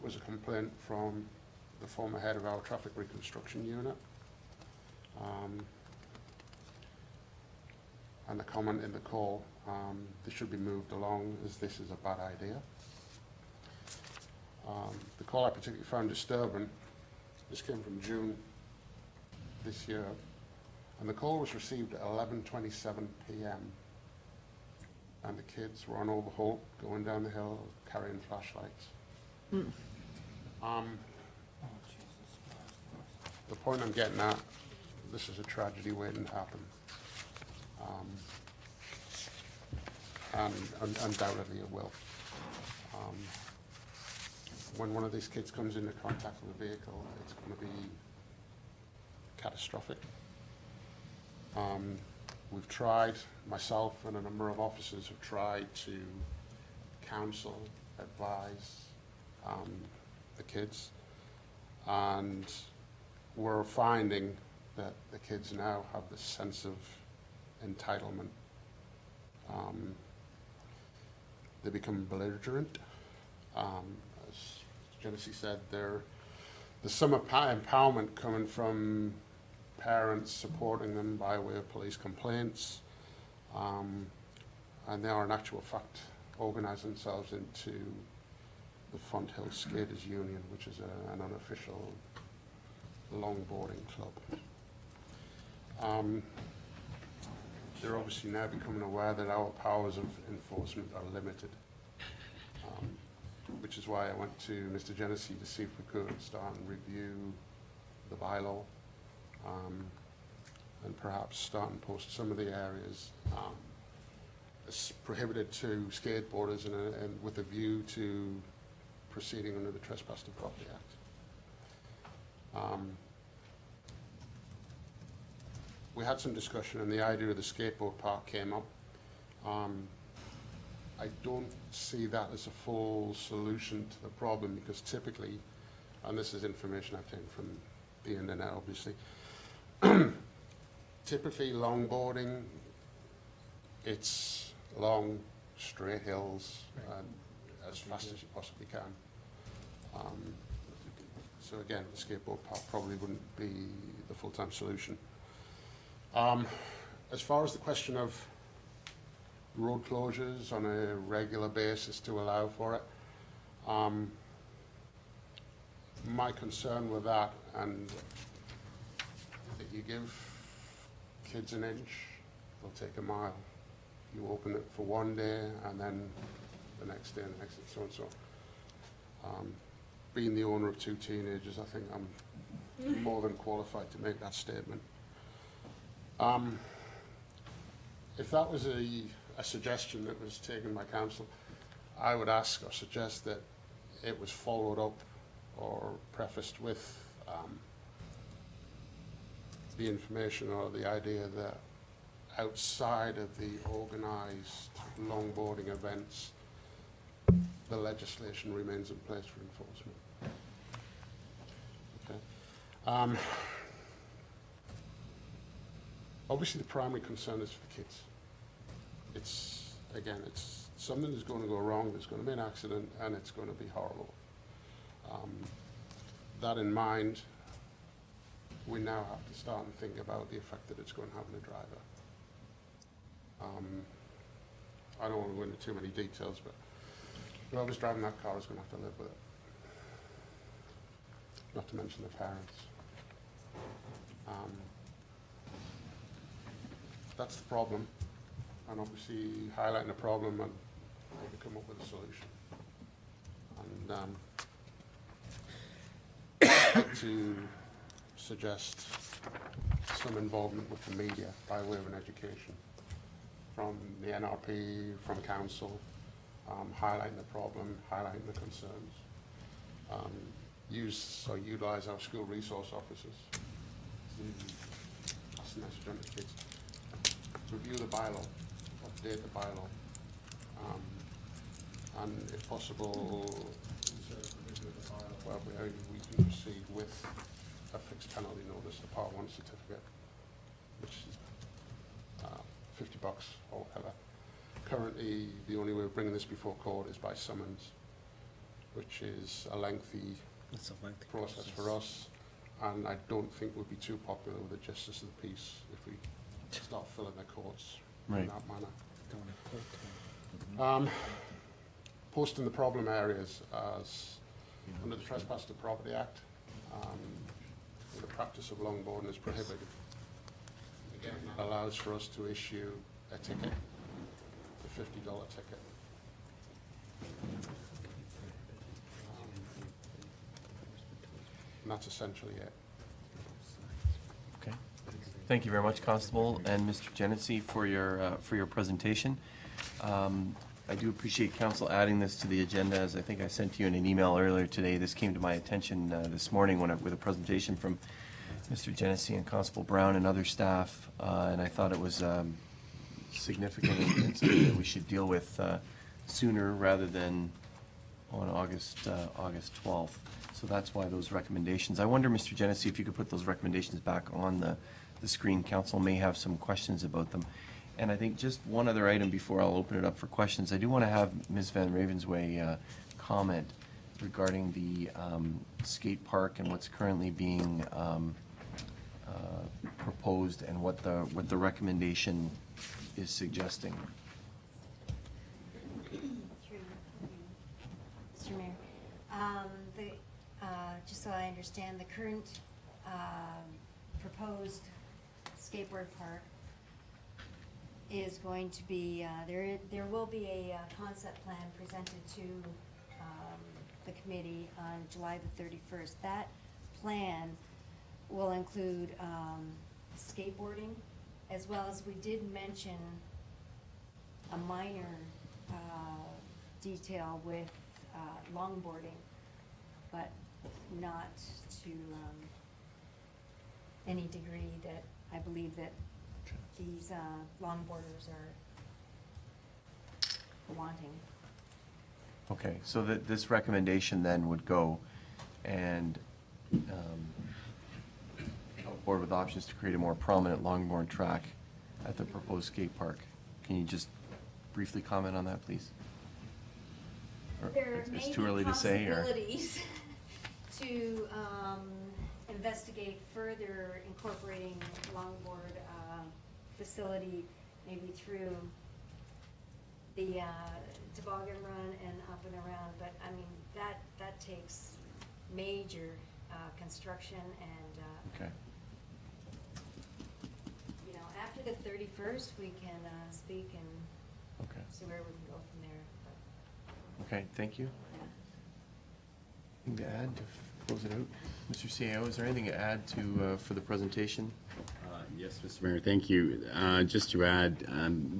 Was a complaint from the former head of our traffic reconstruction unit. And the comment in the call, this should be moved along as this is a bad idea. The call I particularly found disturbing, this came from June this year, and the call was received at 11:27 p.m. and the kids were on Overholt going down the hill carrying flashlights. The point I'm getting at, this is a tragedy waiting to happen. And undoubtedly it will. When one of these kids comes into contact with a vehicle, it's going to be catastrophic. We've tried, myself and a number of officers have tried to counsel, advise the kids, and we're finding that the kids now have this sense of entitlement. They become belligerent. As Genesee said, there's some empowerment coming from parents supporting them by way of police complaints, and they are in actual fact organising themselves into the Fonthill Skaters Union, which is an unofficial longboarding club. They're obviously now becoming aware that our powers of enforcement are limited, which is why I went to Mr. Genesee to see if we could start and review the bylaw, and perhaps start and post some of the areas as prohibited to skateboarders and with a view to proceeding under the Trespass to Property Act. We had some discussion and the idea of the skateboard park came up. I don't see that as a full solution to the problem because typically, and this is information I've taken from the internet obviously, typically longboarding, it's long, straight hills and as fast as you possibly can. So again, the skateboard park probably wouldn't be the full-time solution. As far as the question of road closures on a regular basis to allow for it, my concern with that, and that you give kids an inch, they'll take a mile. You open it for one day and then the next day and the next day, so and so. Being the owner of 2 teenagers, I think I'm more than qualified to make that statement. If that was a suggestion that was taken by council, I would ask or suggest that it was followed up or prefaced with the information or the idea that outside of the organised longboarding events, the legislation remains in place for enforcement. Okay. Obviously, the primary concern is for the kids. It's, again, it's something that's going to go wrong, there's going to be an accident, and it's going to be horrible. That in mind, we now have to start and think about the effect that it's going to have on the driver. I don't want to go into too many details, but whoever's driving that car is going to have to live with it. Not to mention the parents. that's the problem, and obviously highlighting the problem and maybe come up with a solution. And I'd like to suggest some involvement with the media by way of an education from the NRP, from council, highlighting the problem, highlighting the concerns. Utilize our school resource officers. That's the message on the kids. Review the bylaw, update the bylaw, and if possible, well, we can proceed with a fixed penalty notice, a Part 1 certificate, which is $50 or whatever. Currently, the only way of bringing this before court is by summons, which is a lengthy process for us, and I don't think would be too popular with the Justice of the Peace if we start filling the courts in that manner. Posting the problem areas as under the Trespass to Property Act, the practice of longboarding is prohibited. Again, that allows for us to issue a ticket, a $50 ticket. And that's essentially it. Okay. Thank you very much, Constable and Mr. Genesi, for your presentation. I do appreciate council adding this to the agenda, as I think I sent you in an email earlier today. This came to my attention this morning with a presentation from Mr. Genesi and Constable Brown and other staff, and I thought it was significant and something that we should deal with sooner rather than on August 12th. So that's why those recommendations. I wonder, Mr. Genesi, if you could put those recommendations back on the screen. Council may have some questions about them. And I think just one other item before I'll open it up for questions. I do want to have Ms. Van Ravensway comment regarding the skate park and what's currently being proposed and what the recommendation is suggesting. Mr. Mayor, just so I understand, the current proposed skateboard park is going to be, there will be a concept plan presented to the committee on July the 31st. That plan will include skateboarding, as well as we did mention a minor detail with longboarding, but not to any degree that I believe that these longboarders are wanting. Okay, so that this recommendation then would go and board with options to create a more prominent longboard track at the proposed skate park. Can you just briefly comment on that, please? Or There may it's be too early to say, or? possibilities to investigate further incorporating longboard facility, maybe through the toboggan run and up and around, but I mean, that takes major construction and, Okay. you know, after the 31st, we can speak and Okay. see where we can go from there. But, Okay, thank you. yeah. Anything to add to close it out? Mr. CAO, is there anything to add to, for the presentation? Yes, Mr. Mayor, thank you. Just to add,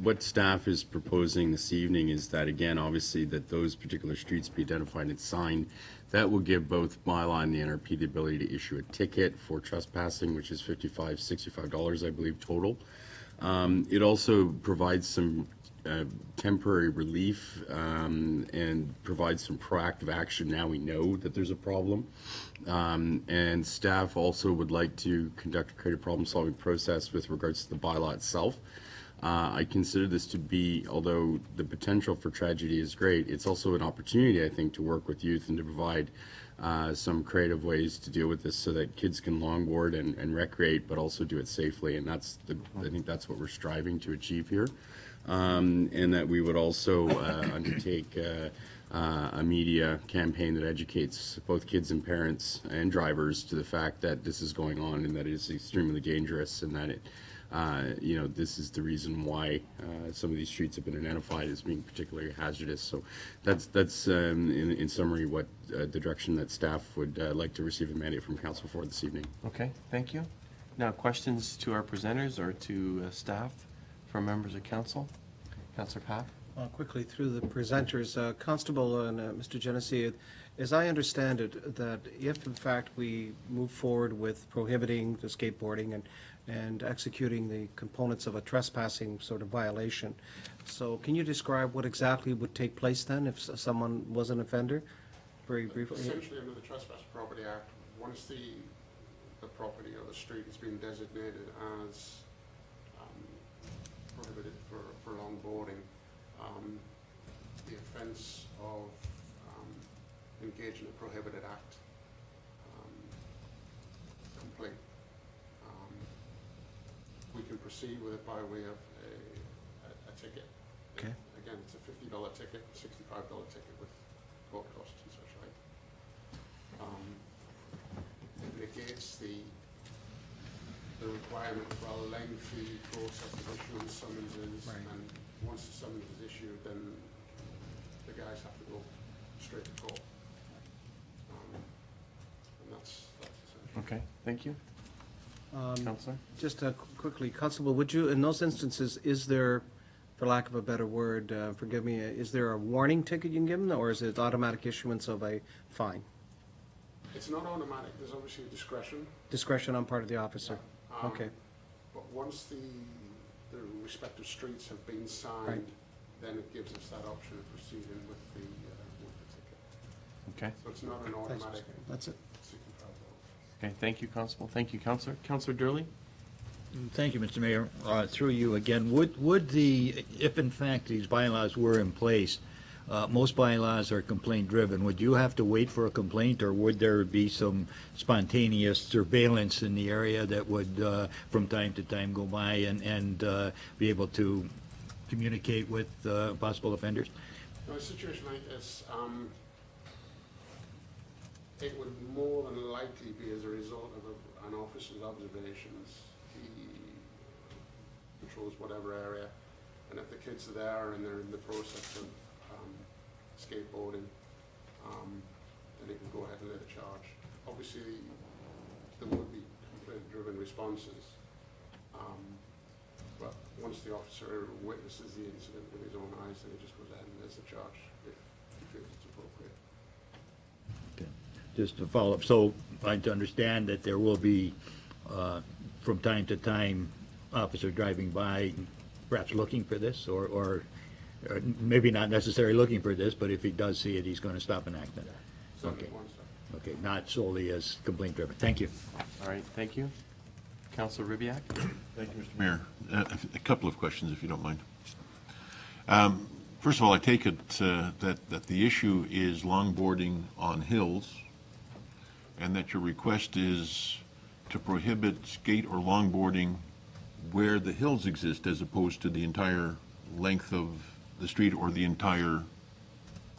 what staff is proposing this evening is that, again, obviously, that those particular streets be identified and signed. That will give both bylaw and the NRP the ability to issue a ticket for trespassing, which is $55, $65, I believe, total. It also provides some temporary relief and provides some proactive action. Now we know that there's a problem. And staff also would like to conduct a creative problem-solving process with regards to the bylaw itself. I consider this to be, although the potential for tragedy is great, it's also an opportunity, I think, to work with youth and to provide some creative ways to deal with this so that kids can longboard and recreate, but also do it safely. And that's I think that's what we're striving to achieve here. And that we would also undertake a media campaign that educates both kids and parents and drivers to the fact that this is going on and that it is extremely dangerous and that it this is the reason why some of these streets have been identified as being particularly hazardous. So that's in summary what the direction that staff would like to receive a mandate from council for this evening. Okay, thank you. Now, questions to our presenters or to staff from members of council? Councillor Papp? Quickly through the presenters, Constable and Mr. Genesee, as I understand it, that if in fact we move forward with prohibiting the skateboarding and executing the components of a trespassing sort of violation, so can you describe what exactly would take place then if someone was an offender? Very briefly. Essentially, under the Trespass Property Act, once the property or the street has been designated as prohibited for longboarding, the offence of engaging in a prohibited act complete. We can proceed with it by way of a ticket. Okay. Again, it's a $50 ticket, $65 ticket with court costs and such like. It negates the requirement for a lengthy process of issuing summonses, and once the summons is issued, then the guys have to go straight to court. And that's essential. Okay, thank you. Councillor? Just quickly, Constable, would you, in those instances, is there, for lack of a better word, forgive me, is there a warning ticket you can give them, or is it automatic issuance of a fine? It's not automatic, there's obviously a discretion. Discretion on part of the officer? Okay. But once the respective streets have been signed, Right. then it gives us that option of proceeding with the ticket. Okay. So it's not an automatic. That's it. Okay, thank you, Constable. Thank you, Councillor. Councillor Durley? Thank you, Mr. Mayor. Through you again, would the, if in fact these bylaws were in place, most bylaws are complaint-driven. Would you have to wait for a complaint, or would there be some spontaneous surveillance in the area that would, from time to time, go by and be able to communicate with possible offenders? Now, a situation like this, it would more than likely be as a result of an officer's observations. He patrols whatever area, and if the kids are there and they're in the process of skateboarding, then he can go ahead and lay the charge. Obviously, there would be complaint-driven responses, but once the officer witnesses the incident with his own eyes, then he just goes ahead and lays the charge if he feels it's appropriate. Okay. Just to follow up, so I understand that there will be, from time to time, officer driving by, perhaps looking for this, or maybe not necessarily looking for this, but if he does see it, he's going to stop and act on it. Okay. Okay, not solely as complaint driven. Thank you. All right, thank you. Councillor Ribbiak? Thank you, Mr. Mayor. A couple of questions, if you don't mind. First of all, I take it that the issue is longboarding on hills, and that your request is to prohibit skate or longboarding where the hills exist, as opposed to the entire length of the street or the entire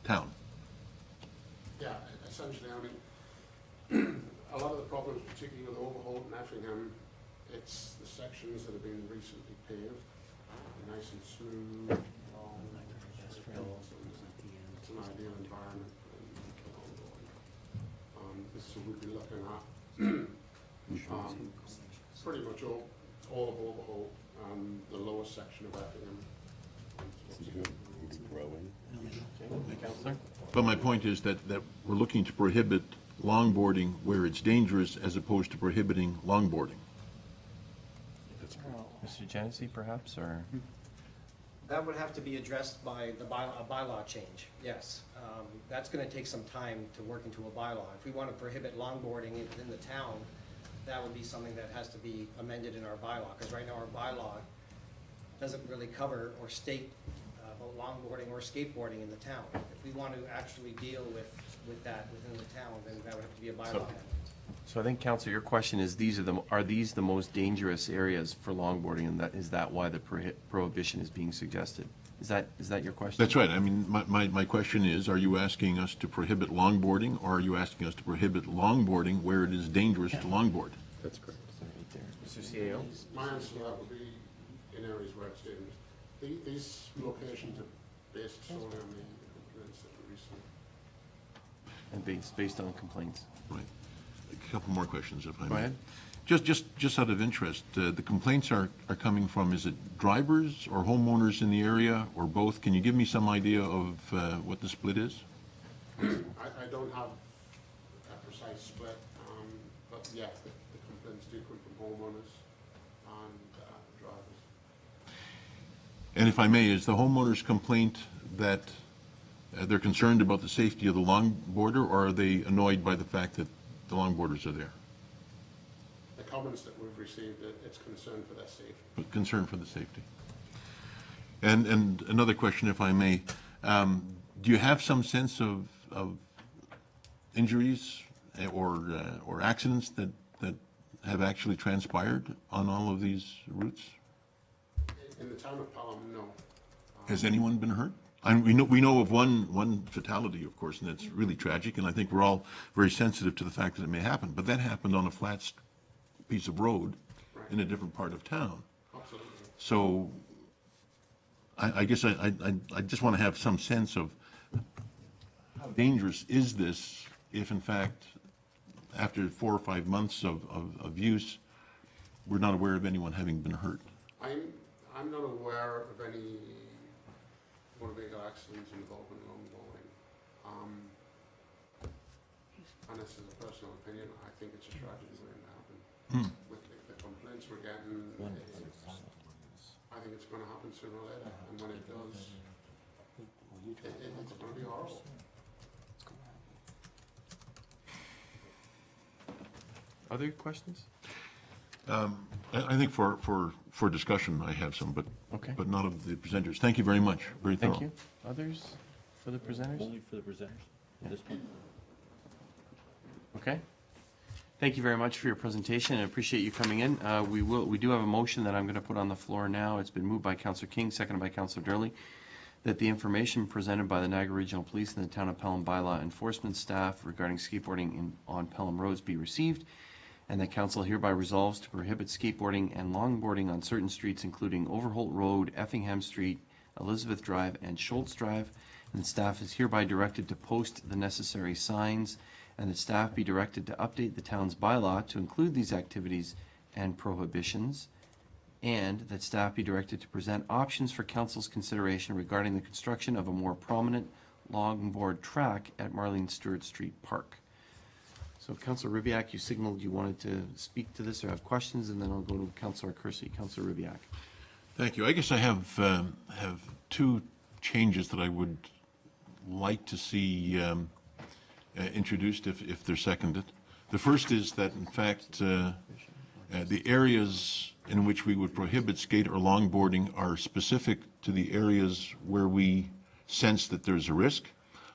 town. Yeah, essentially, I mean, a lot of the problems, particularly with Overholt and Effingham, it's the sections that have been recently paved, nice and smooth, long, it's an ideal environment. So we'd be looking at pretty much all of Overholt, the lower section of Effingham. But my point is that we're looking to prohibit longboarding where it's dangerous, as opposed to prohibiting longboarding. Mr. Genesee, perhaps, or? That would have to be addressed by the bylaw change, yes. That's going to take some time to work into a bylaw. If we want to prohibit longboarding in the town, that would be something that has to be amended in our bylaw, because right now our bylaw doesn't really cover or state about longboarding or skateboarding in the town. If we want to actually deal with that within the town, then that would have to be a bylaw amendment. So I think, Councillor, your question is, are these the most dangerous areas for longboarding, and is that why the prohibition is being suggested? Is that your question? That's right. I mean, my question is, are you asking us to prohibit longboarding, or are you asking us to prohibit longboarding where it is dangerous to longboard? That's correct. Mr. Counselor CAO? My answer to that would be in areas where it's dangerous. These locations are based solely on the complaints that we received. And based on complaints. Right. A couple more questions, if I may. Go ahead. Just out of interest, the complaints are coming from, is it drivers or homeowners in the area, or both? Can you give me some idea of what the split is? I don't have a precise split, but yeah, the complaints do come from homeowners and drivers. And if I may, is the homeowner's complaint that they're concerned about the safety of the longboarder, or are they annoyed by the fact that the longboarders are there? The comments that we've received, it's concern for their safety. Concern for the safety. And another question, if I may. Do you have some sense of injuries or accidents that have actually transpired on all of these routes? In the town of Pelham, no. Has anyone been hurt? We know of one fatality, of course, and that's really tragic, and I think we're all very sensitive to the fact that it may happen. But that happened on a flat piece of road in a different part of town. Absolutely. So I guess I just want to have some sense of how dangerous is this if, in fact, after 4 or 5 months of use, we're not aware of anyone having been hurt. I'm not aware of any motor vehicle accidents involving longboarding. And this is a personal opinion, I think it's a tragedy waiting to happen. With the complaints we're getting, I think it's going to happen sooner or later, and when it does, it's going to be horrible. Other questions? I think for discussion, I have some, Okay. but not of the presenters. Thank you very much. Very thorough. Thank you. Others for the presenters? Only for the presenters at this point. Okay. Thank you very much for your presentation. I appreciate you coming in. We do have a motion that I'm going to put on the floor now. It's been moved by Councillor King, seconded by Councillor Durley, that the information presented by the Niagara Regional Police and the Town of Pelham bylaw enforcement staff regarding skateboarding on Pelham roads be received, and that council hereby resolves to prohibit skateboarding and longboarding on certain streets, including Overholt Road, Effingham Street, Elizabeth Drive, and Schultz Drive, and staff is hereby directed to post the necessary signs, and that staff be directed to update the town's bylaw to include these activities and prohibitions, and that staff be directed to present options for council's consideration regarding the construction of a more prominent longboard track at Marlene Stewart Street Park. So Councillor Rivyak, you signaled you wanted to speak to this or have questions, and then I'll go to Councillor Kersey. Councillor Rivyak. Thank you. I guess I have two changes that I would like to see introduced if they're seconded. The first is that, in fact, the areas in which we would prohibit skate or longboarding are specific to the areas where we sense that there's a risk.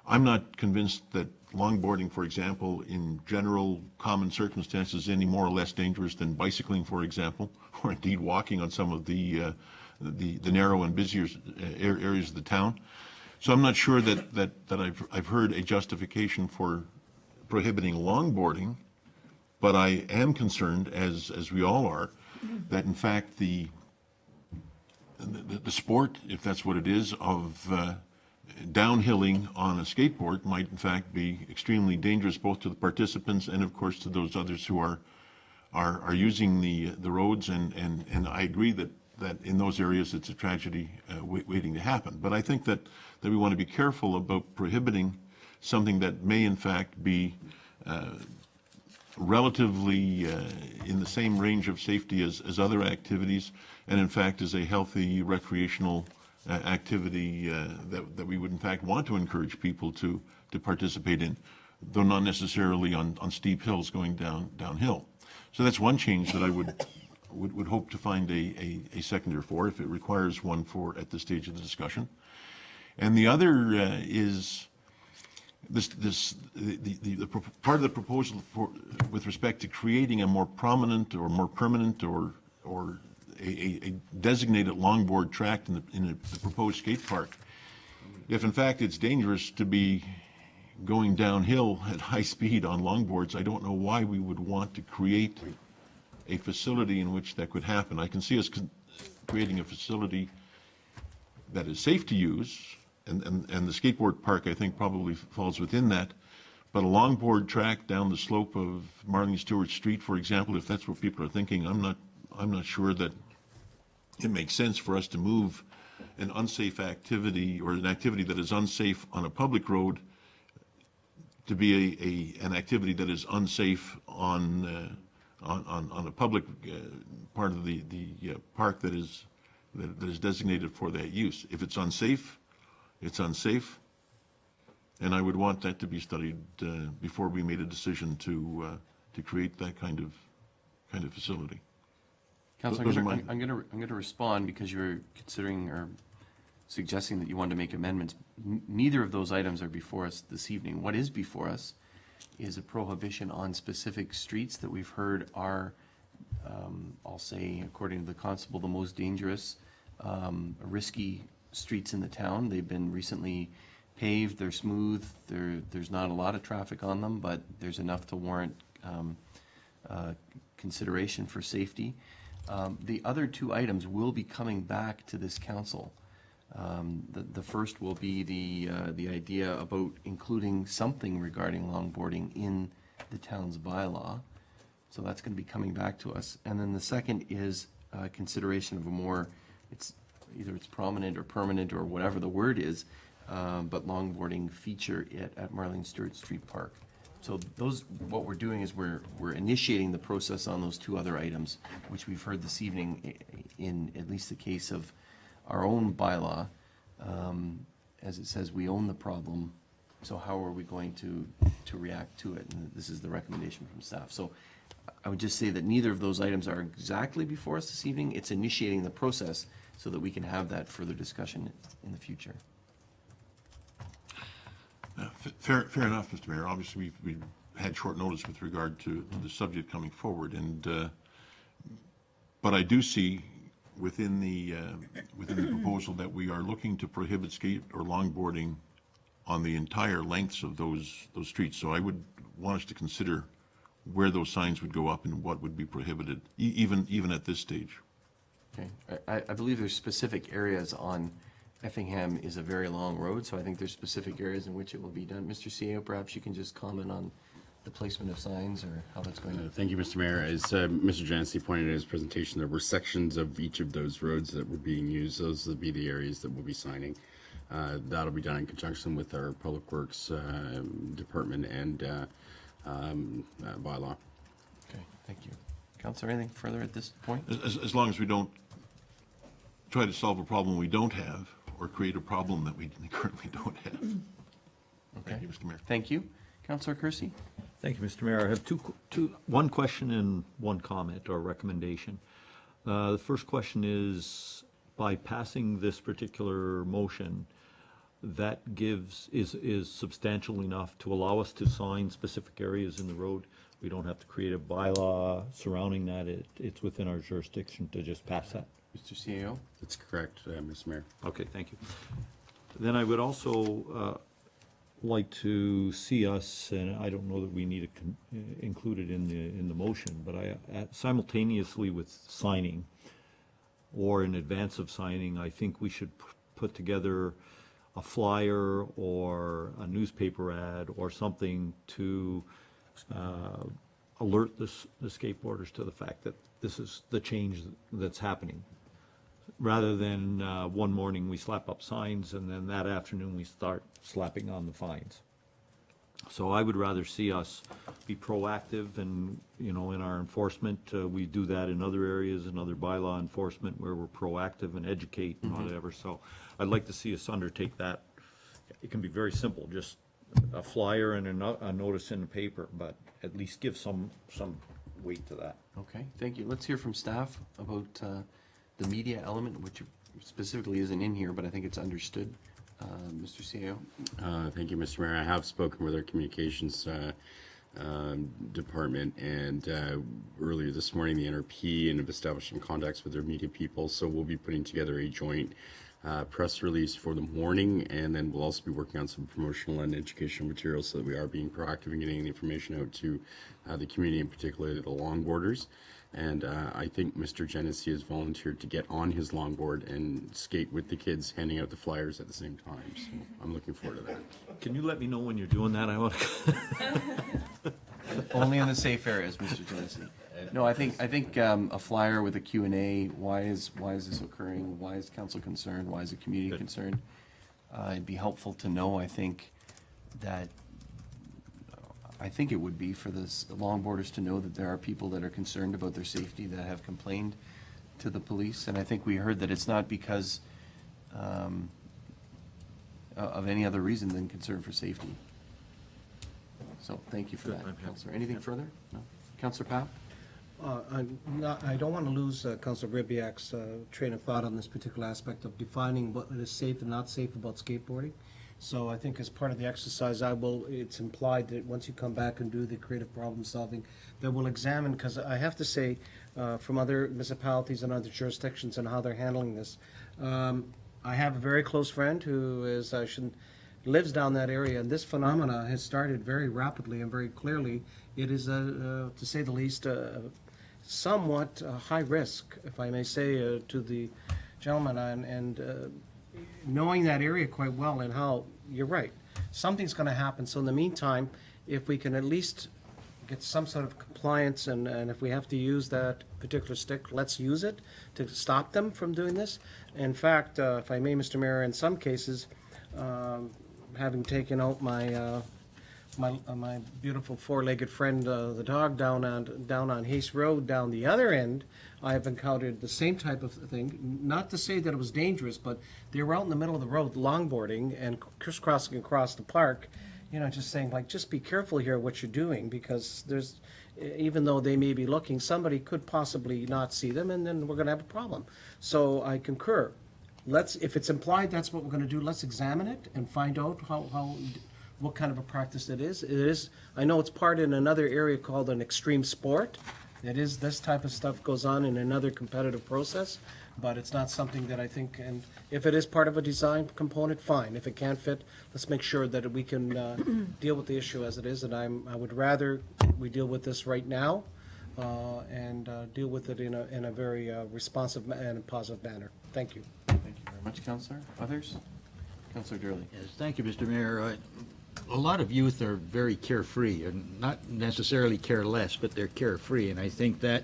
I'm not convinced that longboarding, for example, in general common circumstances, is any more or less dangerous than bicycling, for example, or indeed walking on some of the narrow and busier areas of the town. So I'm not sure that I've heard a justification for prohibiting longboarding, but I am concerned, as we all are, that in fact the sport, if that's what it is, of downhilling on a skateboard might in fact be extremely dangerous both to the participants and of course to those others who are using the roads, and I agree that in those areas it's a tragedy waiting to happen. But I think that we want to be careful about prohibiting something that may in fact be relatively in the same range of safety as other activities, and in fact is a healthy recreational activity that we would in fact want to encourage people to participate in, though not necessarily on steep hills going downhill. So that's one change that I would hope to find a seconder for, if it requires one for at this stage of the discussion. And the other is the part of the proposal with respect to creating a more prominent or more permanent or a designated longboard track in the proposed skate park. If in fact it's dangerous to be going downhill at high speed on longboards, I don't know why we would want to create a facility in which that could happen. I can see us creating a facility that is safe to use, and the skateboard park, I think, probably falls within that. But a longboard track down the slope of Marlene Stewart Street, for example, if that's what people are thinking, I'm not sure that it makes sense for us to move an unsafe activity or an activity that is unsafe on a public road to be an activity that is unsafe on a public part of the park that is designated for that use. If it's unsafe, it's unsafe, and I would want that to be studied before we made a decision to create that kind of facility. Councillor, Those are I'm going to respond because you're considering or suggesting that you want to make amendments. Neither of those items are before us this evening. What is before us is a prohibition on specific streets that we've heard are, I'll say, according to the constable, the most dangerous, risky streets in the town. They've been recently paved, they're smooth, there's not a lot of traffic on them, but there's enough to warrant consideration for safety. The other two items will be coming back to this council. The first will be the idea about including something regarding longboarding in the town's bylaw. So that's going to be coming back to us. And then the second is consideration of a more, it's prominent or permanent or whatever the word is, but longboarding feature at Marlene Stewart Street Park. So what we're doing is we're initiating the process on those two other items, which we've heard this evening in at least the case of our own bylaw. As it says, we own the problem, so how are we going to react to it? And this is the recommendation from staff. So I would just say that neither of those items are exactly before us this evening. It's initiating the process so that we can have that further discussion in the future. Fair enough, Mr. Mayor. Obviously, we've had short notice with regard to the subject coming forward, and but I do see within the proposal that we are looking to prohibit skate or longboarding on the entire lengths of those streets. So I would want us to consider where those signs would go up and what would be prohibited, even at this stage. Okay. I believe there's specific areas on Effingham is a very long road, so I think there's specific areas in which it will be done. Mr. CEO, perhaps you can just comment on the placement of signs or how that's going to... Thank you, Mr. Mayor. As Mr. Jancy pointed in his presentation, there were sections of each of those roads that were being used. Those would be the areas that we'll be signing. That'll be done in conjunction with our Public Works Department and bylaw. Okay, thank you. Councillor, anything further at this point? As long as we don't try to solve a problem we don't have or create a problem that we currently don't have. Okay. Thank you, Mr. Mayor. Thank you. Councillor Kersey? Thank you, Mr. Mayor. I have one question and one comment or recommendation. The first question is, by passing this particular motion, that is substantial enough to allow us to sign specific areas in the road. We don't have to create a bylaw surrounding that. It's within our jurisdiction to just pass that. Mr. CEO? That's correct, Mr. Mayor. Okay, thank you. Then I would also like to see us, and I don't know that we need to include it in the motion, but simultaneously with signing or in advance of signing, I think we should put together a flyer or a newspaper ad or something to alert the skateboarders to the fact that this is the change that's happening. Rather than one morning we slap up signs and then that afternoon we start slapping on the fines. So I would rather see us be proactive and, in our enforcement. We do that in other areas, in other bylaw enforcement where we're proactive and educate and whatever. So I'd like to see us undertake that. It can be very simple, just a flyer and a notice in the paper, but at least give some weight to that. Okay, thank you. Let's hear from staff about the media element, which specifically isn't in here, but I think it's understood. Mr. CEO? Thank you, Mr. Mayor. I have spoken with our communications department, and earlier this morning the NRP and have established some contacts with their media people, so we'll be putting together a joint press release for the morning, and then we'll also be working on some promotional and educational materials so that we are being proactive in getting the information out to the community, and particularly the longboarders. And I think Mr. Genesee has volunteered to get on his longboard and skate with the kids, handing out the flyers at the same time. So I'm looking forward to that. Can you let me know when you're doing that? I want to. Only in the safe areas, Mr. Genesee. No, I think a flyer with a Q&A, why is this occurring? Why is council concerned? Why is the community concerned? It'd be helpful to know, I think it would be for the longboarders to know that there are people that are concerned about their safety that have complained to the police. And I think we heard that it's not because of any other reason than concern for safety. So thank you for that, Councillor. Anything further? No? Councillor Papp? I don't want to lose Councillor Ribbiak's train of thought on this particular aspect of defining what is safe and not safe about skateboarding. So I think as part of the exercise, it's implied that once you come back and do the creative problem solving, that we'll examine, because I have to say, from other municipalities and other jurisdictions and how they're handling this, I have a very close friend who lives down that area, and this phenomena has started very rapidly and very clearly. It is, to say the least, somewhat high risk, if I may say, to the gentleman, and knowing that area quite well and how, you're right, something's going to happen. So in the meantime, if we can at least get some sort of compliance, and if we have to use that particular stick, let's use it to stop them from doing this. In fact, if I may, Mr. Mayor, in some cases, having taken out my my beautiful four-legged friend, the dog, down on Hayes Road, down the other end, I have encountered the same type of thing. Not to say that it was dangerous, but they were out in the middle of the road longboarding and crisscrossing across the park, just saying, like, just be careful here what you're doing, because there's, even though they may be looking, somebody could possibly not see them, and then we're going to have a problem. So I concur. If it's implied that's what we're going to do, let's examine it and find out what kind of a practice it is. It is, I know it's part in another area called an extreme sport. It is, this type of stuff goes on in another competitive process, but it's not something that I think, and if it is part of a design component, fine. If it can't fit, let's make sure that we can deal with the issue as it is, and I would rather we deal with this right now and deal with it in a very responsive and positive manner. Thank you. Thank you very much, Councillor. Others? Councillor Durley. Yes, thank you, Mr. Mayor. A lot of youth are very carefree, and not necessarily careless, but they're carefree, and I think that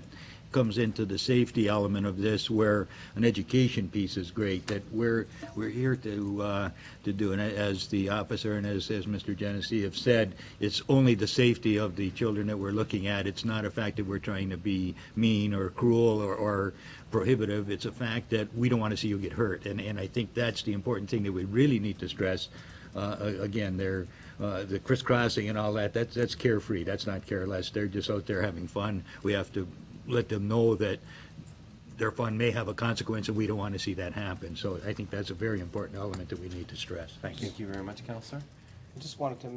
comes into the safety element of this, where an education piece is great, that we're here to do, and as the officer and as Mr. Genesee have said, it's only the safety of the children that we're looking at. It's not a fact that we're trying to be mean or cruel or prohibitive. It's a fact that we don't want to see you get hurt, and I think that's the important thing that we really need to stress. Again, the crisscrossing and all that, that's carefree. That's not careless. They're just out there having fun. We have to let them know that their fun may have a consequence, and we don't want to see that happen. So I think that's a very important element that we need to stress. Thank you. Thank you very much, Councillor. I just wanted to,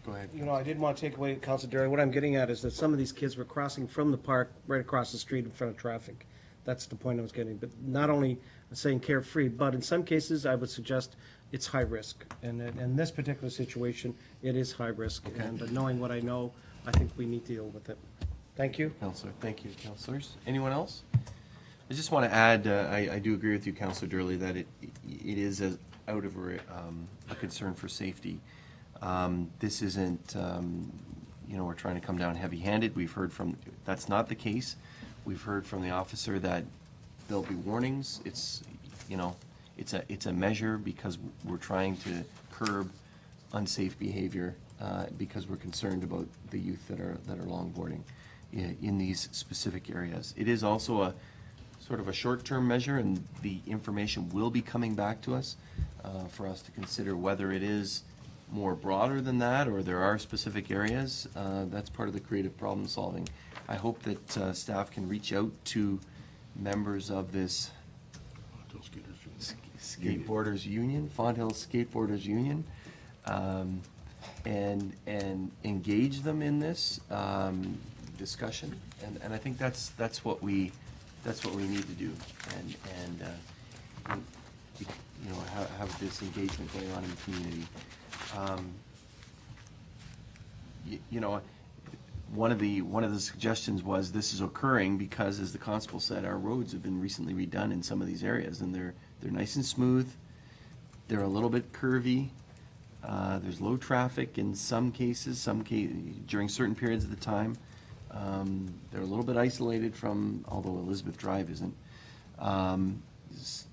Go ahead. I didn't want to take away Councilor Derry. What I'm getting at is that some of these kids were crossing from the park right across the street in front of traffic. That's the point I was getting. But not only saying carefree, but in some cases, I would suggest it's high risk. And in this particular situation, it is high risk. Okay. And knowing what I know, I think we need to deal with it. Thank you. Councillor, thank you, councillors. Anyone else? I just want to add, I do agree with you, Councillor Durley, that it is out of a concern for safety. This isn't, we're trying to come down heavy-handed. We've heard that's not the case. We've heard from the officer that there'll be warnings. It's a measure because we're trying to curb unsafe behavior because we're concerned about the youth that are longboarding in these specific areas. It is also a sort of a short-term measure, and the information will be coming back to us for us to consider whether it is more broader than that or there are specific areas. That's part of the creative problem solving. I hope that staff can reach out to members of this Skateboarders Union, Fond Hills Skateboarders Union, and engage them in this discussion. And I think that's what we need to do, and have this engagement going on in the community. one of the suggestions was this is occurring because, as the constable said, our roads have been recently redone in some of these areas, and they're nice and smooth. They're a little bit curvy. There's low traffic in some cases, during certain periods of the time. They're a little bit isolated from, although Elizabeth Drive isn't.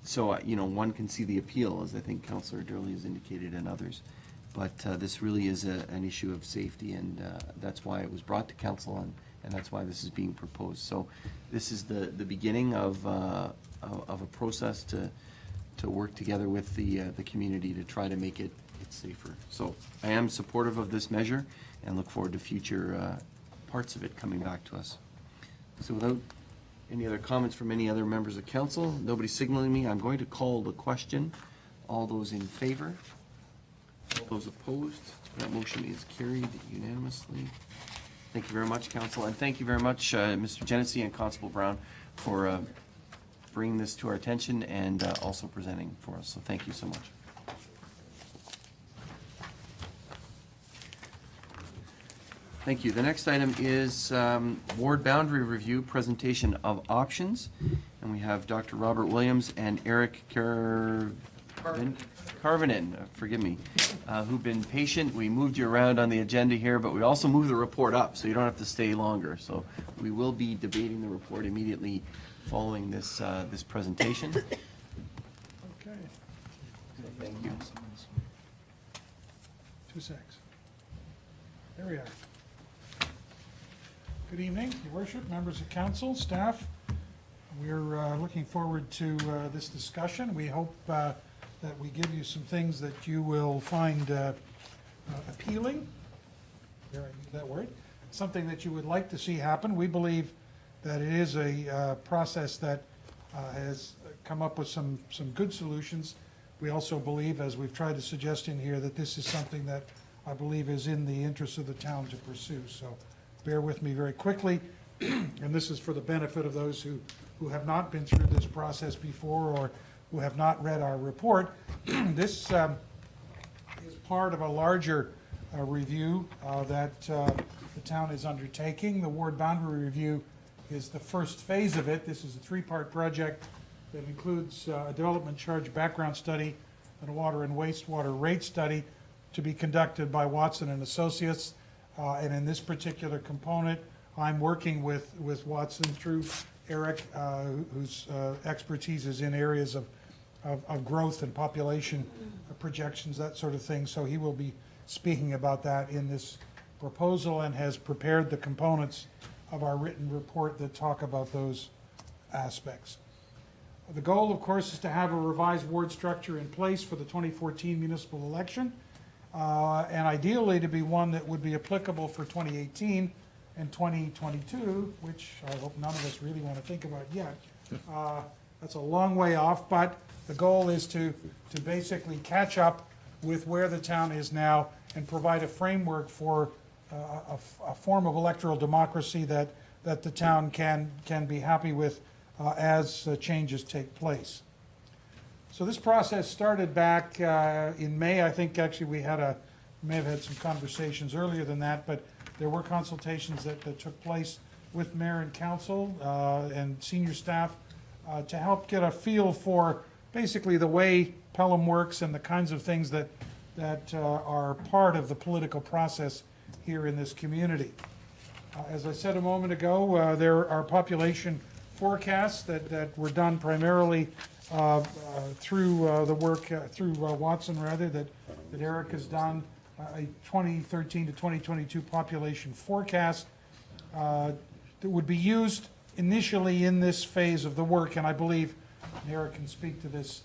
So, one can see the appeal, as I think Councillor Durley has indicated, and others. But this really is an issue of safety, and that's why it was brought to council, and that's why this is being proposed. So this is the beginning of a process to work together with the community to try to make it safer. So I am supportive of this measure and look forward to future parts of it coming back to us. So without any other comments from any other members of council, nobody signaling me, I'm going to call the question. All those in favor? All those opposed? That motion is carried unanimously. Thank you very much, council, and thank you very much, Mr. Genesee and Constable Brown, for bringing this to our attention and also presenting for us. So thank you so much. Thank you. The next item is ward boundary review, presentation of options. And we have Dr. Robert Williams and Eric Carvinen, forgive me, who've been patient. We moved you around on the agenda here, but we also moved the report up, so you don't have to stay longer. So we will be debating the report immediately following this this presentation. Okay. Thank you. 2 secs. There we are. Good evening, Your Worship, members of council, staff. We're looking forward to this discussion. We hope that we give you some things that you will find appealing, dare I use that word, something that you would like to see happen. We believe that it is a process that has come up with some good solutions. We also believe, as we've tried to suggest in here, that this is something that I believe is in the interest of the town to pursue. So bear with me very quickly, and this is for the benefit of those who have not been through this process before or who have not read our report. This is part of a larger review that the town is undertaking. The ward boundary review is the first phase of it. This is a 3-part project that includes a development charge background study and a water and wastewater rate study to be conducted by Watson and Associates. And in this particular component, I'm working with Watson through Eric, whose expertise is in areas of growth and population projections, that sort of thing. So he will be speaking about that in this proposal and has prepared the components of our written report that talk about those aspects. The goal, of course, is to have a revised ward structure in place for the 2014 municipal election, and ideally to be one that would be applicable for 2018 and 2022, which I hope none of us really want to think about yet. That's a long way off, but the goal is to basically catch up with where the town is now and provide a framework for a form of electoral democracy that the town can be happy with as changes take place. So this process started back in May. I think actually we may have had some conversations earlier than that, but there were consultations that took place with mayor and council and senior staff to help get a feel for basically the way Pelham works and the kinds of things that are part of the political process here in this community. As I said a moment ago, there are population forecasts that were done primarily through the work through Watson, rather, that Eric has done, a 2013 to 2022 population forecast that would be used initially in this phase of the work, and I believe, and Eric can speak to this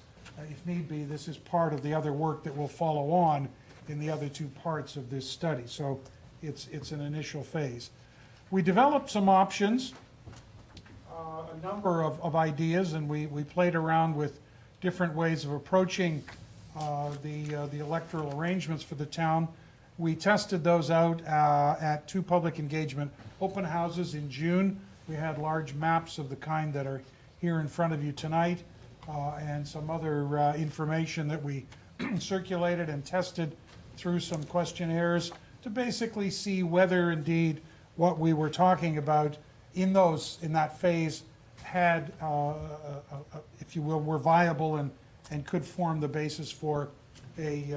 if need be, this is part of the other work that will follow on in the other 2 parts of this study. So it's an initial phase. We developed some options, a number of ideas, and we played around with different ways of approaching the electoral arrangements for the town. We tested those out at 2 public engagement open houses in June. We had large maps of the kind that are here in front of you tonight, and some other information that we circulated and tested through some questionnaires to basically see whether indeed what we were talking about in that phase had, if you will, were viable and could form the basis for a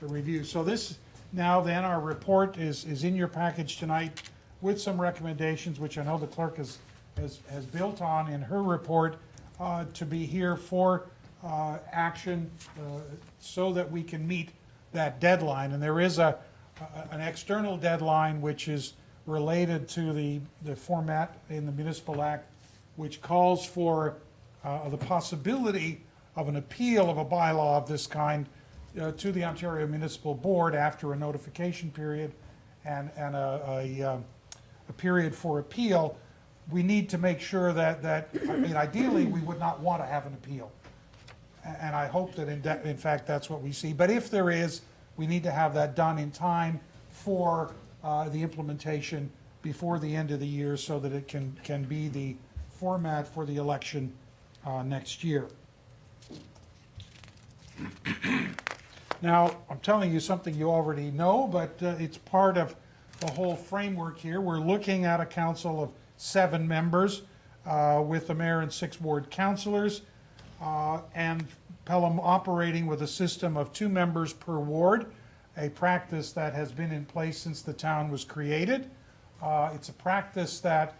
review. So this, now then, our report is in your package tonight with some recommendations, which I know the clerk has built on in her report, to be here for action so that we can meet that deadline. And there is an external deadline which is related to the format in the Municipal Act, which calls for the possibility of an appeal of a bylaw of this kind to the Ontario Municipal Board after a notification period and a period for appeal. We need to make sure that I mean, ideally, we would not want to have an appeal. And I hope that in fact that's what we see. But if there is, we need to have that done in time for the implementation before the end of the year so that it can be the format for the election next year. Now, I'm telling you something you already know, but it's part of the whole framework here. We're looking at a council of 7 members with the mayor and 6 ward councillors, and Pelham operating with a system of 2 members per ward, a practice that has been in place since the town was created. It's a practice that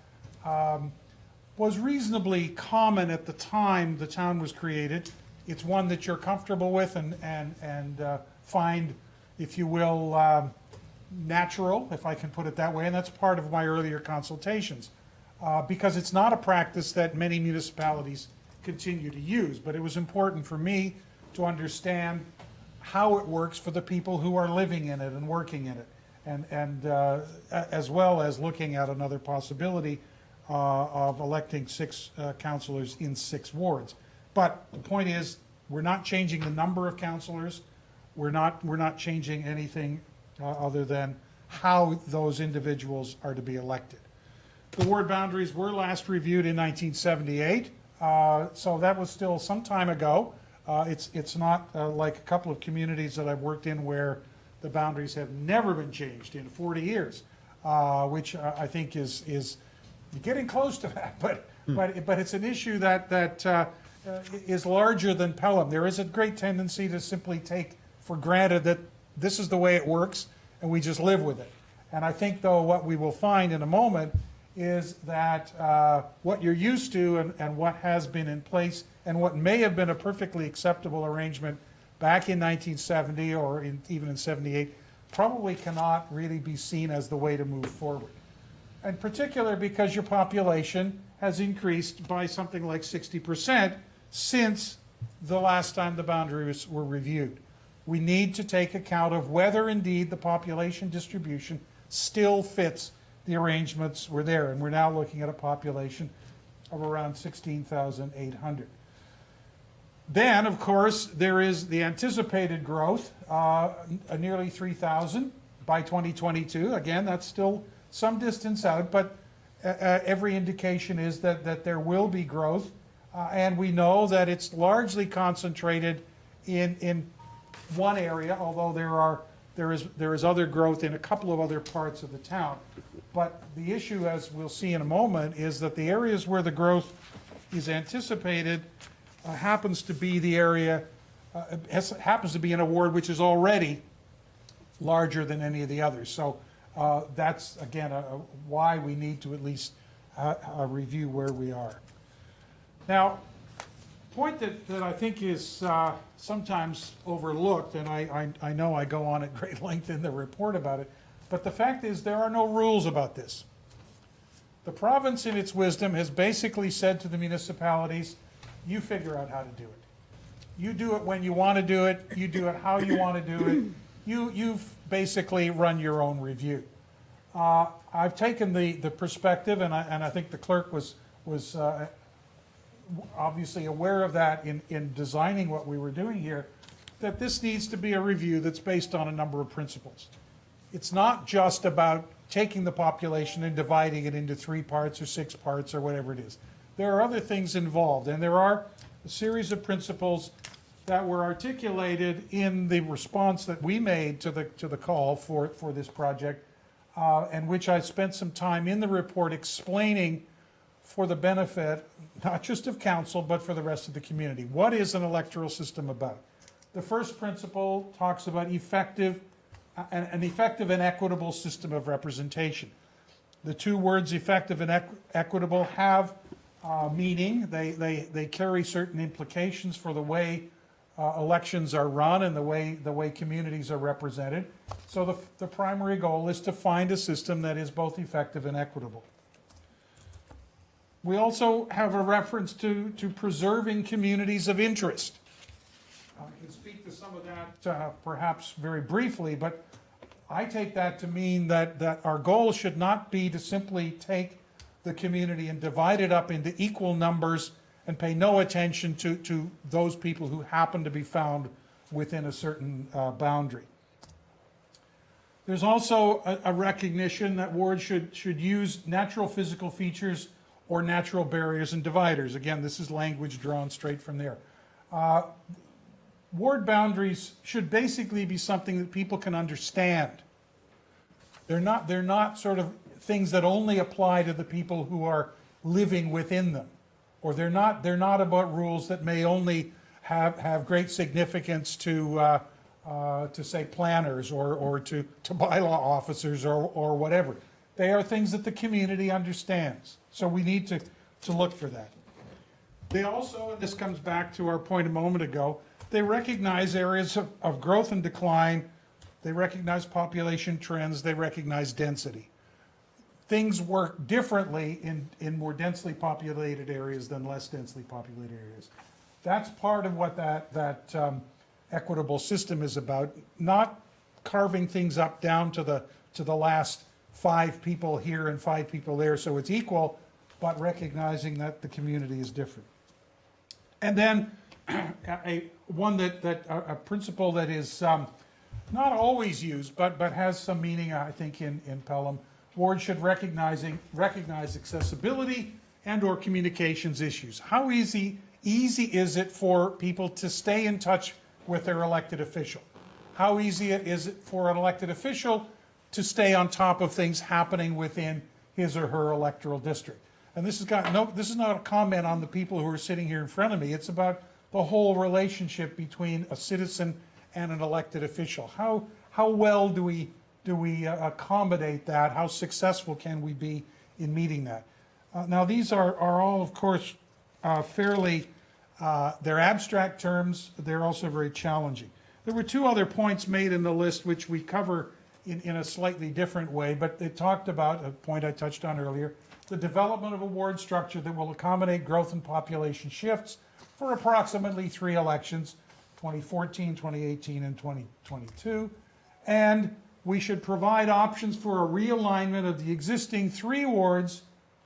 was reasonably common at the time the town was created. It's one that you're comfortable with and find, if you will, natural, if I can put it that way, and that's part of my earlier consultations. Because it's not a practice that many municipalities continue to use, but it was important for me to understand how it works for the people who are living in it and working in it, and as well as looking at another possibility of electing 6 councillors in 6 wards. But the point is, we're not changing the number of councillors. We're not changing anything other than how those individuals are to be elected. The ward boundaries were last reviewed in 1978, so that was still some time ago. It's not like a couple of communities that I've worked in where the boundaries have never been changed in 40 years, which I think is getting close to that. But it's an issue that is larger than Pelham. There is a great tendency to simply take for granted that this is the way it works and we just live with it. And I think, though, what we will find in a moment is that what you're used to and what has been in place and what may have been a perfectly acceptable arrangement back in 1970 or even in 78 probably cannot really be seen as the way to move forward. In particular because your population has increased by something like 60% since the last time the boundaries were reviewed. We need to take account of whether indeed the population distribution still fits the arrangements were there, and we're now looking at a population of around 16,800. Then, of course, there is the anticipated growth, nearly 3,000 by 2022. Again, that's still some distance out, but every indication is that there will be growth, and we know that it's largely concentrated in one area, although there is other growth in a couple of other parts of the town. But the issue, as we'll see in a moment, is that the areas where the growth is anticipated happens to be the area, happens to be in a ward which is already larger than any of the others. So that's, again, why we need to at least review where we are. Now, point that I think is sometimes overlooked, and I know I go on at great length in the report about it, but the fact is there are no rules about this. The province, in its wisdom, has basically said to the municipalities, you figure out how to do it. You do it when you want to do it. You do it how you want to do it. You've basically run your own review. I've taken the perspective, and I think the clerk was obviously aware of that in designing what we were doing here, that this needs to be a review that's based on a number of principles. It's not just about taking the population and dividing it into 3 parts or 6 parts or whatever it is. There are other things involved, and there are a series of principles that were articulated in the response that we made to the call for this project and which I spent some time in the report explaining for the benefit, not just of council, but for the rest of the community. What is an electoral system about? The first principle talks about an effective and equitable system of representation. The two words effective and equitable have meaning. They carry certain implications for the way elections are run and the way communities are represented. So the primary goal is to find a system that is both effective and equitable. We also have a reference to preserving communities of interest. I can speak to some of that perhaps very briefly, but I take that to mean that our goal should not be to simply take the community and divide it up into equal numbers and pay no attention to those people who happen to be found within a certain boundary. There's also a recognition that wards should use natural physical features or natural barriers and dividers. Again, this is language drawn straight from there. Ward boundaries should basically be something that people can understand. They're not sort of things that only apply to the people who are living within them, or they're not about rules that may only have great significance to say planners or to bylaw officers or whatever. They are things that the community understands. So we need to look for that. They also, and this comes back to our point a moment ago, they recognize areas of growth and decline. They recognize population trends. They recognize density. Things work differently in more densely populated areas than less densely populated areas. That's part of what that equitable system is about, not carving things up down to the last 5 people here and 5 people there so it's equal, but recognizing that the community is different. And then a principle that is not always used, but has some meaning, I think, in Pelham. Wards should recognize accessibility and or communications issues. How easy is it for people to stay in touch with their elected official? How easy is it for an elected official to stay on top of things happening within his or her electoral district? And this is not a comment on the people who are sitting here in front of me. It's about the whole relationship between a citizen and an elected official. How well do we accommodate that? How successful can we be in meeting that? Now these are all, of course, fairly, they're abstract terms. They're also very challenging. There were 2 other points made in the list which we cover in a slightly different way, but they talked about a point I touched on earlier, the development of a ward structure that will accommodate growth and population shifts for approximately 3 elections, 2014, 2018, and 2022. And we should provide options for a realignment of the existing 3 wards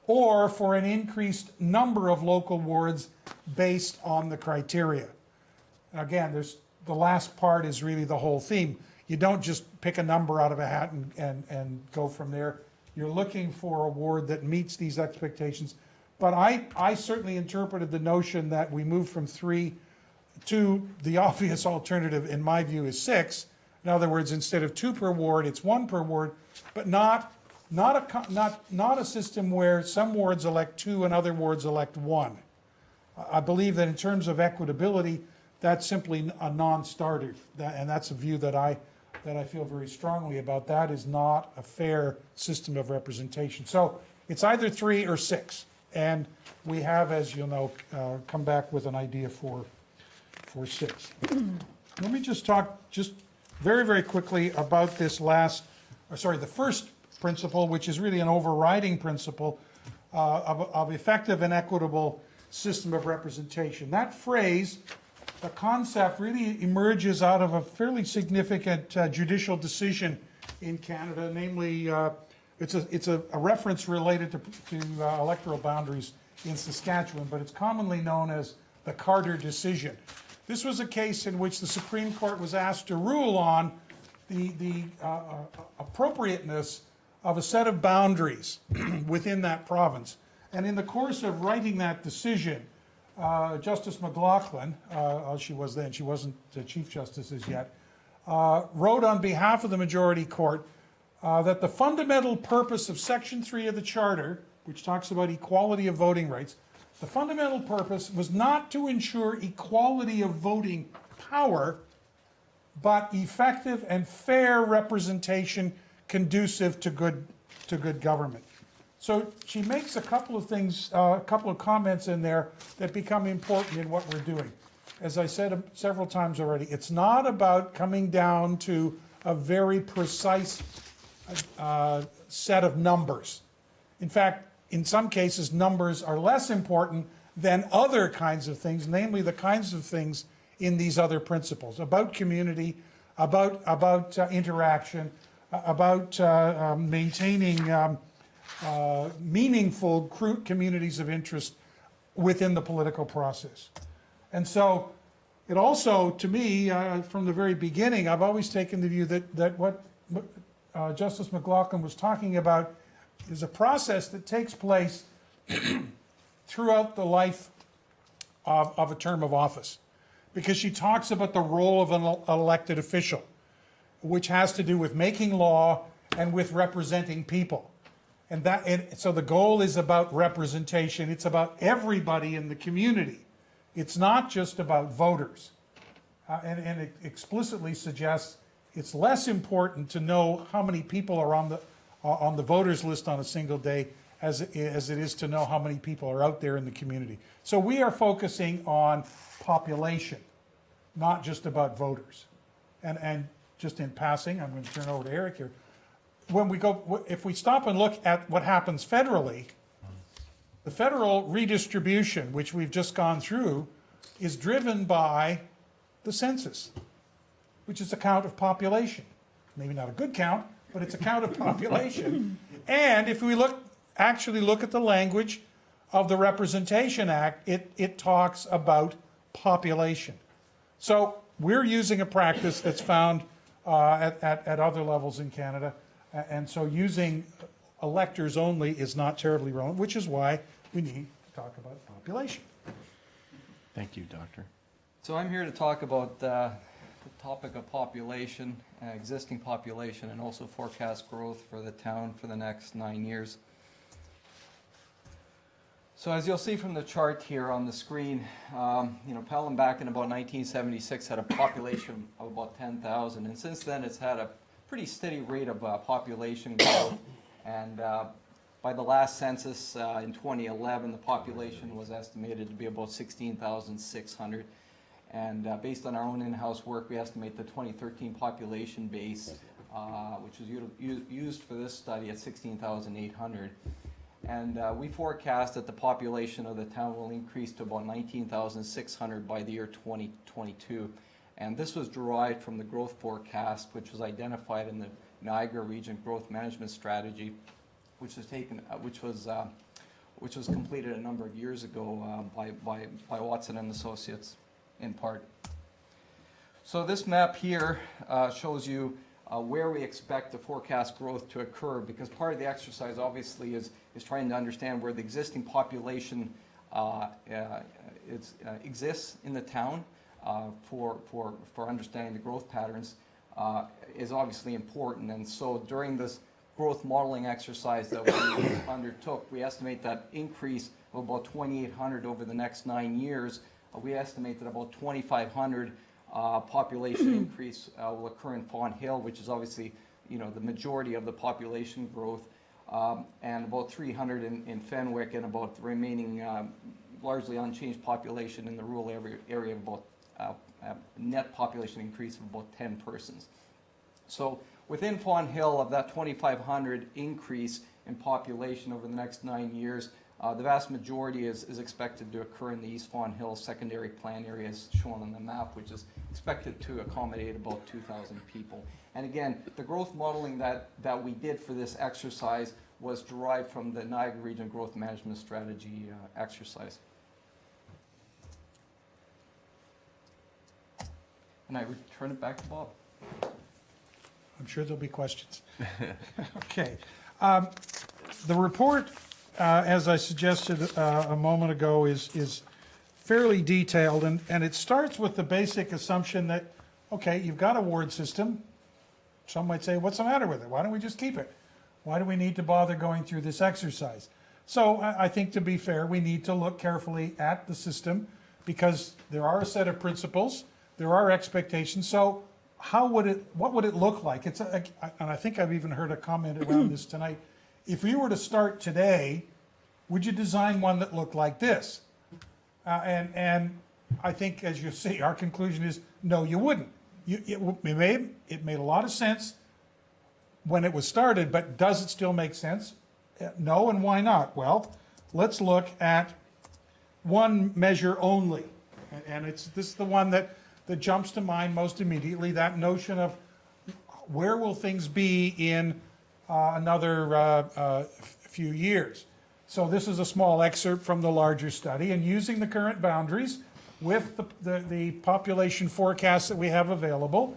or for an increased number of local wards based on the criteria. Again, the last part is really the whole theme. You don't just pick a number out of a hat and go from there. You're looking for a ward that meets these expectations. But I certainly interpreted the notion that we move from 3 to the obvious alternative, in my view, is 6. In other words, instead of 2 per ward, it's 1 per ward, but not a system where some wards elect 2 and other wards elect 1. I believe that in terms of equitability, that's simply a non-starter, and that's a view that I feel very strongly about. That is not a fair system of representation. So it's either 3 or 6, and we have, as you'll know, come back with an idea for 6. Let me just talk very, very quickly about this the first principle, which is really an overriding principle of effective and equitable system of representation. That phrase, the concept, really emerges out of a fairly significant judicial decision in Canada, namely it's a reference related to electoral boundaries in Saskatchewan, but it's commonly known as the Carter decision. This was a case in which the Supreme Court was asked to rule on the appropriateness of a set of boundaries within that province. And in the course of writing that decision, Justice McLaughlin, as she was then, she wasn't Chief Justice as yet, wrote on behalf of the majority court that the fundamental purpose of Section 3 of the Charter, which talks about equality of voting rights, the fundamental purpose was not to ensure equality of voting power, but effective and fair representation conducive to good government. So she makes a couple of things, a couple of comments in there that become important in what we're doing. As I said several times already, it's not about coming down to a very precise set of numbers. In fact, in some cases, numbers are less important than other kinds of things, namely the kinds of things in these other principles, about community, about interaction, about maintaining meaningful communities of interest within the political process. And so it also, to me, from the very beginning, I've always taken the view that what Justice McLaughlin was talking about is a process that takes place throughout the life of a term of office. Because she talks about the role of an elected official, which has to do with making law and with representing people. And so the goal is about representation. It's about everybody in the community. It's not just about voters. And it explicitly suggests it's less important to know how many people are on the voters list on a single day as it is to know how many people are out there in the community. So we are focusing on population, not just about voters. And just in passing, I'm going to turn over to Eric here. If we stop and look at what happens federally, the federal redistribution, which we've just gone through, is driven by the census, which is a count of population. Maybe not a good count, but it's a count of population. And if we actually look at the language of the Representation Act, it talks about population. So we're using a practice that's found at other levels in Canada. And so using electors only is not terribly relevant, which is why we need to talk about population. Thank you, Doctor. So I'm here to talk about the topic of population, existing population, and also forecast growth for the town for the next 9 years. So as you'll see from the chart here on the screen, Pelham back in about 1976 had a population of about 10,000, and since then it's had a pretty steady rate of population growth. And by the last census in 2011, the population was estimated to be about 16,600. And based on our own in-house work, we estimate the 2013 population base, which was used for this study, at 16,800. And we forecast that the population of the town will increase to about 19,600 by the year 2022. And this was derived from the growth forecast, which was identified in the Niagara Region Growth Management Strategy, which was completed a number of years ago by Watson and Associates, in part. So this map here shows you where we expect the forecast growth to occur, because part of the exercise obviously is trying to understand where the existing population exists in the town. For understanding the growth patterns is obviously important. And so during this growth modeling exercise that we undertook, we estimate that increase of about 2,800 over the next 9 years. We estimate that about 2,500 population increase will occur in Fawn Hill, which is obviously the majority of the population growth, and about 300 in Fenwick, and about the remaining largely unchanged population in the rural area of about net population increase of about 10 persons. So within Fawn Hill, of that 2,500 increase in population over the next 9 years, the vast majority is expected to occur in the East Fawn Hill secondary plan area, as shown on the map, which is expected to accommodate about 2,000 people. And again, the growth modeling that we did for this exercise was derived from the Niagara Region Growth Management Strategy exercise. And I return it back to Bob. I'm sure there'll be questions. Okay. The report, as I suggested a moment ago, is fairly detailed, and it starts with the basic assumption that, okay, you've got a ward system, some might say, what's the matter with it? Why don't we just keep it? Why do we need to bother going through this exercise? So I think, to be fair, we need to look carefully at the system, because there are a set of principles, there are expectations. So what would it look like? And I think I've even heard a comment around this tonight. If you were to start today, would you design one that looked like this? And I think, as you see, our conclusion is no, you wouldn't. It made a lot of sense when it was started, but does it still make sense? No, and why not? Well, let's look at one measure only. And this is the one that jumps to mind most immediately, that notion of where will things be in another few years. So this is a small excerpt from the larger study, and using the current boundaries with the population forecast that we have available,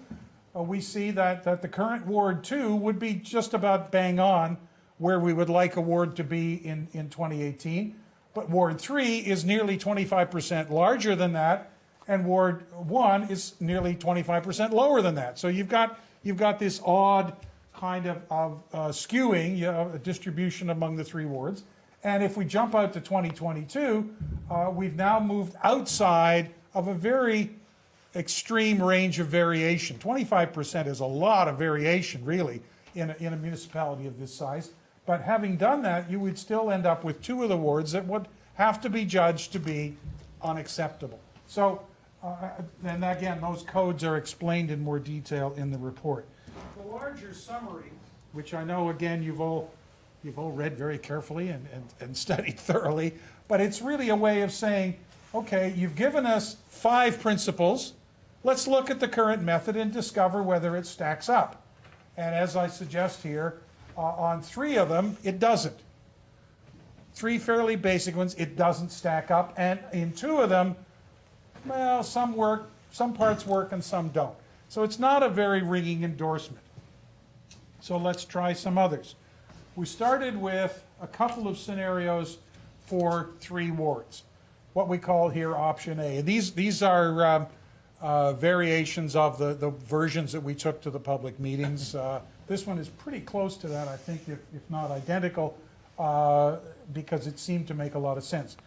we see that the current Ward 2 would be just about bang on where we would like a ward to be in 2018. But Ward 3 is nearly 25% larger than that, and Ward 1 is nearly 25% lower than that. So you've got this odd kind of skewing, a distribution among the three wards. And if we jump out to 2022, we've now moved outside of a very extreme range of variation. 25% is a lot of variation, really, in a municipality of this size. But having done that, you would still end up with two of the wards that would have to be judged to be unacceptable. So, and again, those codes are explained in more detail in the report. The larger summary, which I know, again, you've all read very carefully and studied thoroughly, but it's really a way of saying, okay, you've given us 5 principles. Let's look at the current method and discover whether it stacks up. And as I suggest here, on 3 of them, it doesn't. 3 fairly basic ones, it doesn't stack up. And in 2 of them, well, some work, some parts work and some don't. So it's not a very ringing endorsement. So let's try some others. We started with a couple of scenarios for 3 wards, what we call here option A. These are variations of the versions that we took to the public meetings. This one is pretty close to that, I think, if not identical, because it seemed to make a lot of sense.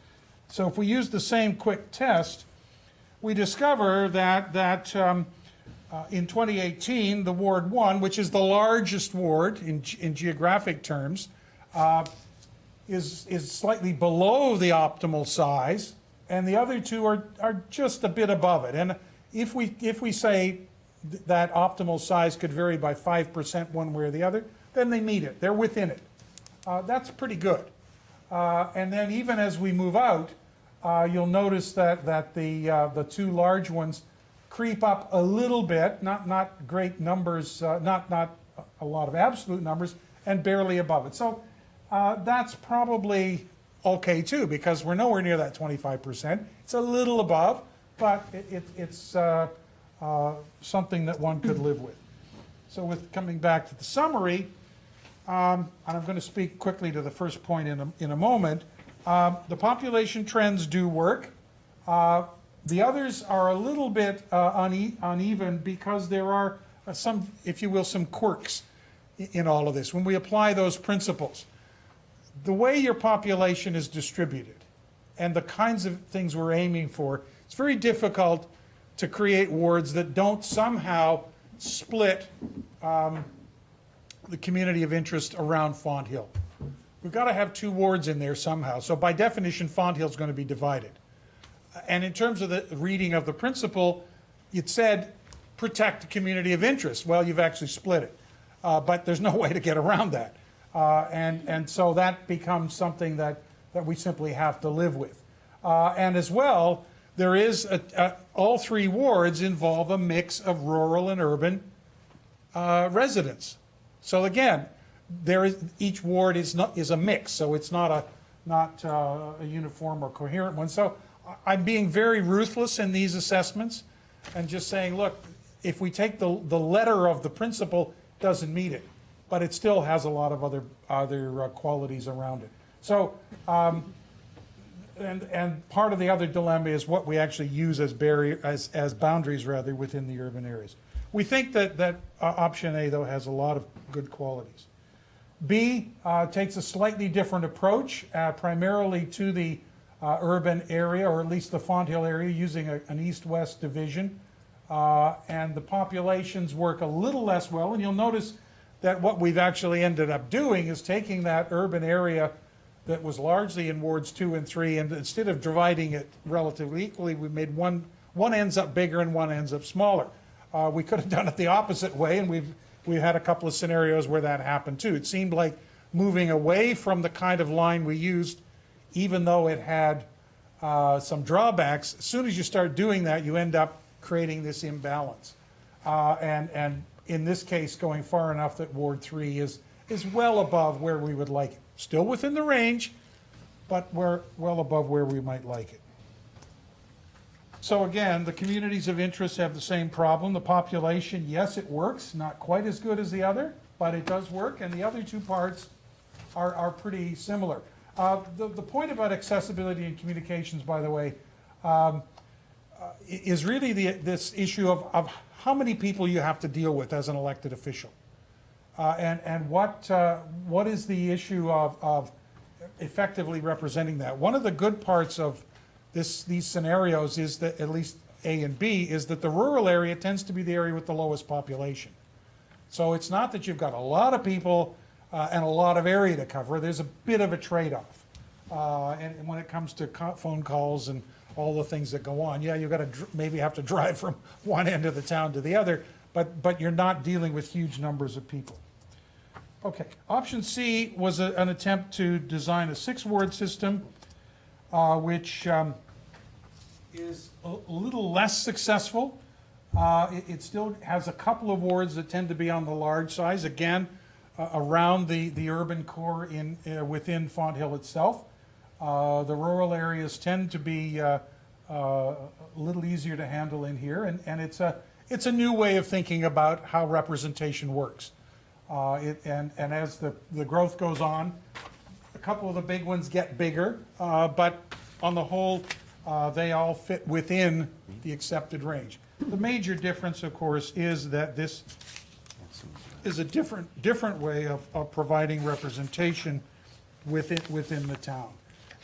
So if we use the same quick test, we discover that in 2018, the Ward 1, which is the largest ward in geographic terms, is slightly below the optimal size, and the other 2 are just a bit above it. And if we say that optimal size could vary by 5% one way or the other, then they meet it. They're within it. That's pretty good. And then even as we move out, you'll notice that the 2 large ones creep up a little bit, not great numbers, not a lot of absolute numbers, and barely above it. So that's probably okay too, because we're nowhere near that 25%. It's a little above, but it's something that one could live with. So with coming back to the summary, and I'm going to speak quickly to the first point in a moment, the population trends do work. The others are a little bit uneven because there are some, if you will, some quirks in all of this. When we apply those principles, the way your population is distributed and the kinds of things we're aiming for, it's very difficult to create wards that don't somehow split the community of interest around Fonthill. We've got to have 2 wards in there somehow. So by definition, Fonthill is going to be divided. And in terms of the reading of the principle, it said protect the community of interest. Well, you've actually split it. But there's no way to get around that. And so that becomes something that we simply have to live with. And as well, there is all 3 wards involve a mix of rural and urban residents. So again, each ward is a mix, so it's not a uniform or coherent one. So I'm being very ruthless in these assessments and just saying, look, if we take the letter of the principle, it doesn't meet it, but it still has a lot of other qualities around it. So, and part of the other dilemma is what we actually use as boundaries rather within the urban areas. we think that option A, though, has a lot of good qualities. B takes a slightly different approach, primarily to the urban area, or at least the Fonthill area, using an east-west division. And the populations work a little less well, and you'll notice that what we've actually ended up doing is taking that urban area that was largely in wards 2 and 3, and instead of dividing it relatively equally, we made one ends up bigger and one ends up smaller. We could have done it the opposite way, and we've had a couple of scenarios where that happened too. It seemed like moving away from the kind of line we used, even though it had some drawbacks, as soon as you start doing that, you end up creating this imbalance. And in this case, going far enough that Ward 3 is well above where we would like it. Still within the range, but we're well above where we might like it. So again, the communities of interest have the same problem. The population, yes, it works, not quite as good as the other, but it does work, and the other two parts are pretty similar. The point about accessibility and communications, by the way, is really this issue of how many people you have to deal with as an elected official. And what is the issue of effectively representing that? One of the good parts of these scenarios is that, at least A and B, is that the rural area tends to be the area with the lowest population. So it's not that you've got a lot of people and a lot of area to cover. There's a bit of a trade-off. And when it comes to phone calls and all the things that go on, yeah, you've got to maybe have to drive from one end of the town to the other, but you're not dealing with huge numbers of people. Okay, option C was an attempt to design a 6-ward system, which is a little less successful. It still has a couple of wards that tend to be on the large size, again, around the urban core within Fonthill itself. The rural areas tend to be a little easier to handle in here, and it's a new way of thinking about how representation works. And as the growth goes on, a couple of the big ones get bigger, but on the whole, they all fit within the accepted range. The major difference, of course, is that this is a different way of providing representation within the town.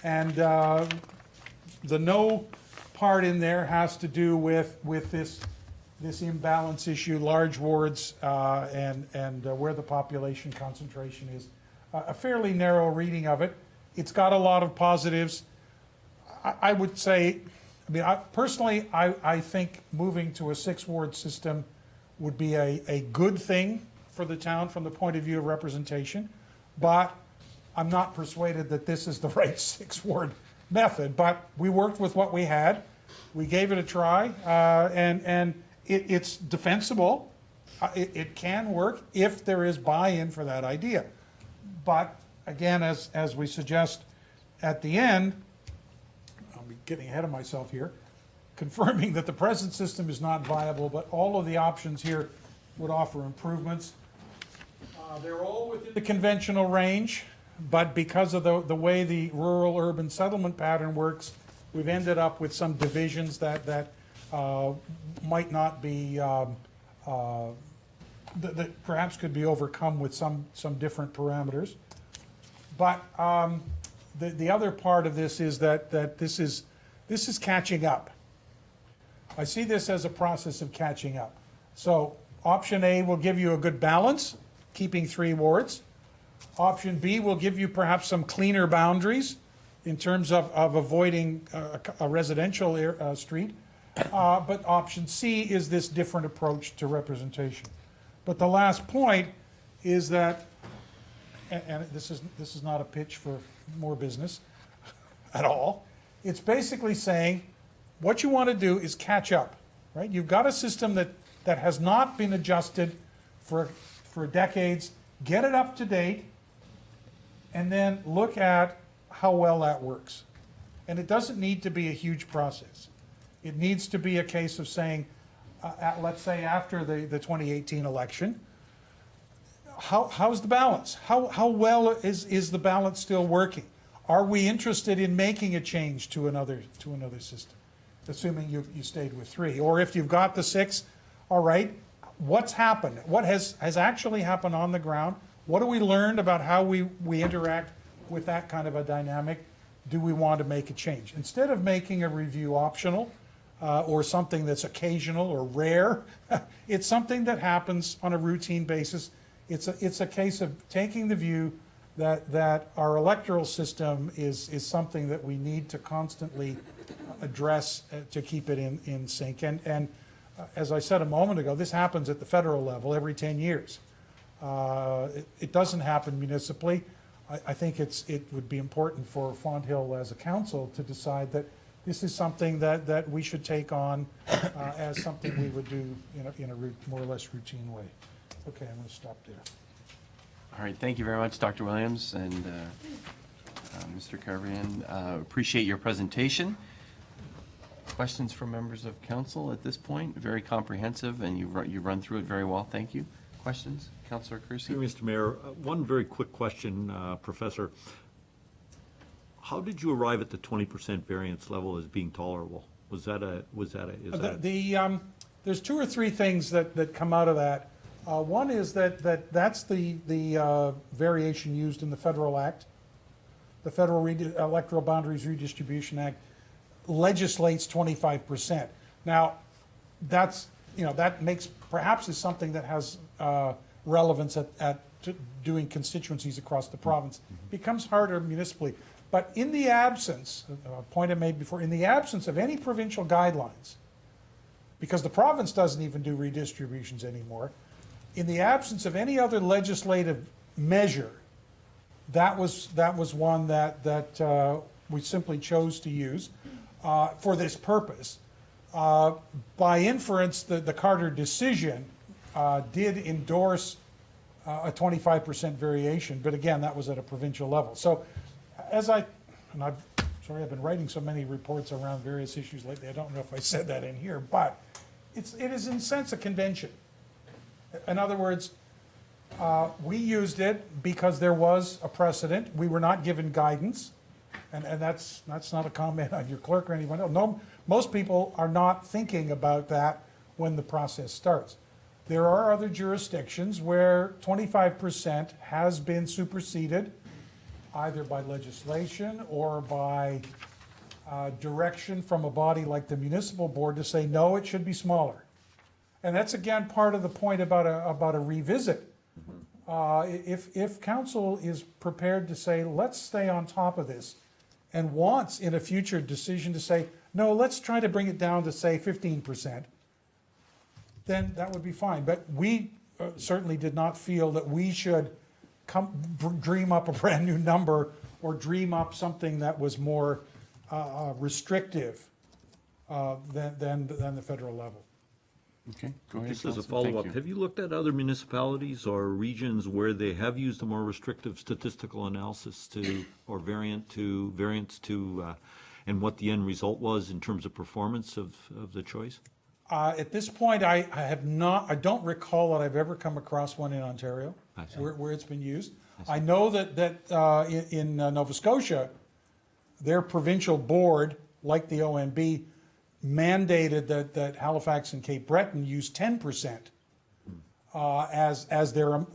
And the no part in there has to do with this imbalance issue, large wards, and where the population concentration is. A fairly narrow reading of it. It's got a lot of positives. I would say, personally, I think moving to a 6-ward system would be a good thing for the town from the point of view of representation, but I'm not persuaded that this is the right 6-ward method. But we worked with what we had. We gave it a try, and it's defensible. It can work if there is buy-in for that idea. But again, as we suggest at the end, I'll be getting ahead of myself here, confirming that the present system is not viable, but all of the options here would offer improvements. They're all within the conventional range, but because of the way the rural-urban settlement pattern works, we've ended up with some divisions that might not be, that perhaps could be overcome with some different parameters. But the other part of this is that this is catching up. I see this as a process of catching up. So option A will give you a good balance, keeping 3 wards. Option B will give you perhaps some cleaner boundaries in terms of avoiding a residential street. But option C is this different approach to representation. But the last point is that, and this is not a pitch for more business at all. It's basically saying what you want to do is catch up, right? You've got a system that has not been adjusted for decades. Get it up to date, and then look at how well that works. And it doesn't need to be a huge process. It needs to be a case of saying, let's say after the 2018 election, how's the balance? How well is the balance still working? Are we interested in making a change to another system, assuming you stayed with 3? Or if you've got the 6, all right, what's happened? What has actually happened on the ground? What do we learned about how we interact with that kind of a dynamic? Do we want to make a change? Instead of making a review optional or something that's occasional or rare, it's something that happens on a routine basis. It's a case of taking the view that our electoral system is something that we need to constantly address to keep it in sync. And as I said a moment ago, this happens at the federal level every 10 years. It doesn't happen municipally. I think it would be important for Fonthill as a council to decide that this is something that we should take on as something we would do in a more or less routine way. Okay, I'm going to stop there. All right, thank you very much, Dr. Williams and Mr. Carvian. Appreciate your presentation. Questions from members of council at this point? Very comprehensive, and you run through it very well. Thank you. Questions? Councillor Kersey? Mr. Mayor, one very quick question, Professor. How did you arrive at the 20% variance level as being tolerable? There's two or three things that come out of that. One is that's the variation used in the Federal Act. The Federal Electoral Boundaries Redistribution Act legislates 25%. Now, that makes perhaps is something that has relevance at doing constituencies across the province. Becomes harder municipally. But in the absence, a point I made before, in the absence of any provincial guidelines, because the province doesn't even do redistributions anymore, in the absence of any other legislative measure, that was one that we simply chose to use for this purpose. By inference, the Carter decision did endorse a 25% variation, but again, that was at a provincial level. So, I've been writing so many reports around various issues lately, I don't know if I said that in here, but it is in a sense a convention. In other words, we used it because there was a precedent. We were not given guidance, and that's not a comment on your clerk or anyone else. No, most people are not thinking about that when the process starts. There are other jurisdictions where 25% has been superseded, either by legislation or by direction from a body like the municipal board to say, no, it should be smaller. And that's, again, part of the point about a revisit. If council is prepared to say, let's stay on top of this, and wants in a future decision to say, no, let's try to bring it down to, say, 15%, then that would be fine. But we certainly did not feel that we should dream up a brand new number or dream up something that was more restrictive than the federal level. Okay, go ahead. Just as a Councilor. Thank follow-up, you. have you looked at other municipalities or regions where they have used a more restrictive statistical analysis or variance to, and what the end result was in terms of performance of the choice? At this point, I don't recall that I've ever come across one in Ontario where it's been used. I know that in Nova Scotia, their provincial board, like the OMB, mandated that Halifax and Cape Breton use 10% as their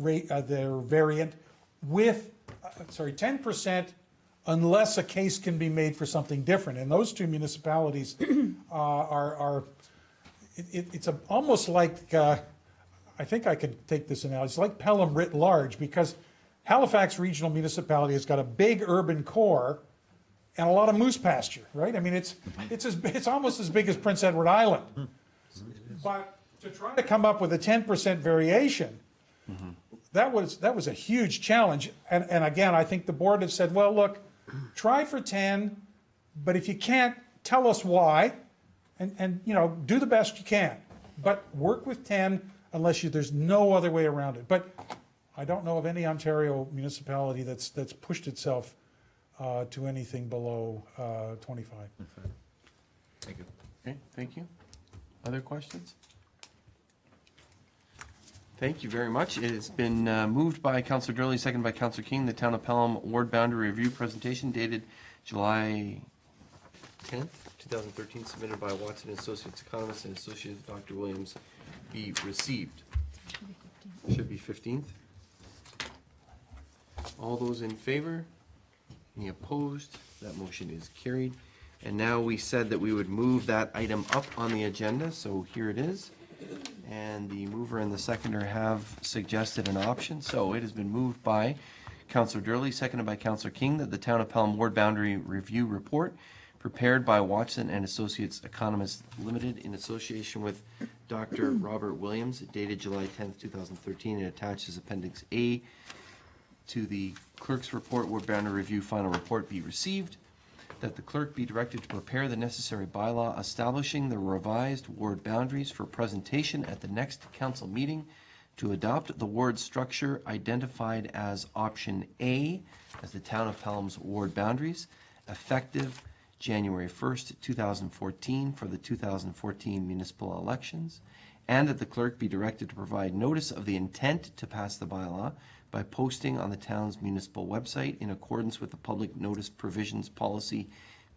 variant with, 10% unless a case can be made for something different. And those two municipalities it's almost like, I think I could take this analogy, it's like Pelham writ large, because Halifax Regional Municipality has got a big urban core and a lot of moose pasture, right? I mean, it's almost as big as Prince Edward Island. But to try to come up with a 10% variation, that was a huge challenge. And again, I think the board have said, well, look, try for 10, but if you can't, tell us why, and do the best you can. But work with 10 unless there's no other way around it. But I don't know of any Ontario municipality that's pushed itself to anything below 25. Thank you. Okay, thank you. Other questions? Thank you very much. It has been moved by Councillor Durley, seconded by Councillor King, the Town of Pelham Ward Boundary Review presentation dated July 10th, 2013, submitted by Watson Associates Economists and Associates Dr. Williams be received. Should be 15th. All those in favor? Any opposed? That motion is carried. And now we said that we would move that item up on the agenda, so here it is. And the mover and the seconder have suggested an option, so it has been moved by Councillor Durley, seconded by Councillor King, that the Town of Pelham Ward Boundary Review Report, prepared by Watson and Associates Economists Limited in association with Dr. Robert Williams, dated July 10th, 2013, and attached as Appendix A to the clerk's report, Ward Boundary Review Final Report, be received, that the clerk be directed to prepare the necessary bylaw establishing the revised ward boundaries for presentation at the next council meeting, to adopt the ward structure identified as option A as the Town of Pelham's ward boundaries, effective January 1st, 2014 for the 2014 municipal elections, and that the clerk be directed to provide notice of the intent to pass the bylaw by posting on the town's municipal website in accordance with the public notice provisions policy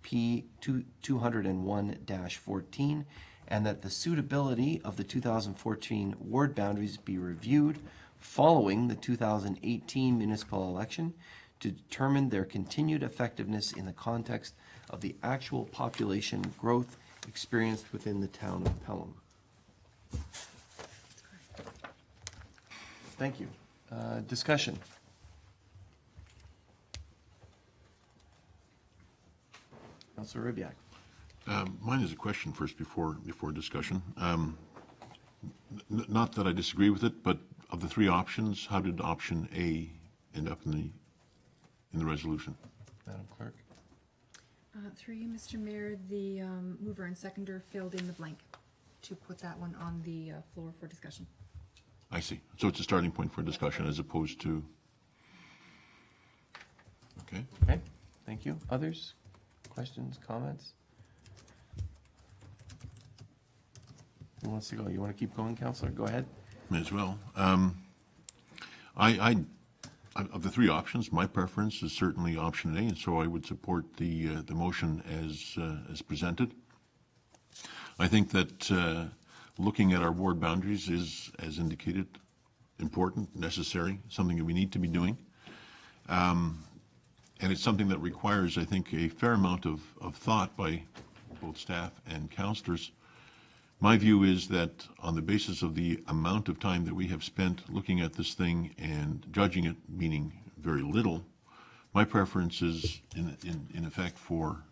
P 201-14, and that the suitability of the 2014 ward boundaries be reviewed following the 2018 municipal election to determine their continued effectiveness in the context of the actual population growth experienced within the town of Pelham. Thank you. Discussion. Councilor Ribbiak. Mine is a question first before discussion. Not that I disagree with it, but of the three options, how did option A end up in the resolution? Madam Clerk. Through you, Mr. Mayor, the mover and seconder filled in the blank to put that one on the floor for discussion. I see. So it's a starting point for discussion as opposed to... Okay. Okay, thank you. Others? Questions, comments? Who wants to go? You want to keep going, Councillor? Go ahead. May as well. Of the three options, my preference is certainly option A, and so I would support the motion as presented. I think that looking at our ward boundaries is, as indicated, important, necessary, something that we need to be doing. And it's something that requires, I think, a fair amount of thought by both staff and councillors. My view is that on the basis of the amount of time that we have spent looking at this thing and judging it, meaning very little, my preference is in effect for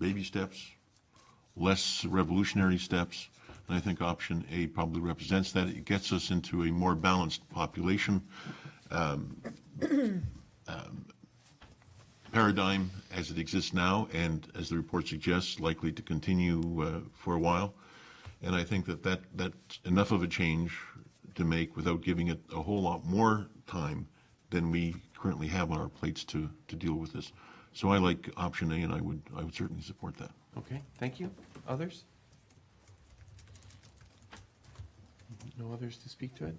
baby steps, less revolutionary steps. And I think option A probably represents that. It gets us into a more balanced population paradigm as it exists now, and as the report suggests, likely to continue for a while. And I think that's enough of a change to make without giving it a whole lot more time than we currently have on our plates to deal with this. So I like option A, and I would certainly support that. Okay, thank you. Others? No others to speak to it?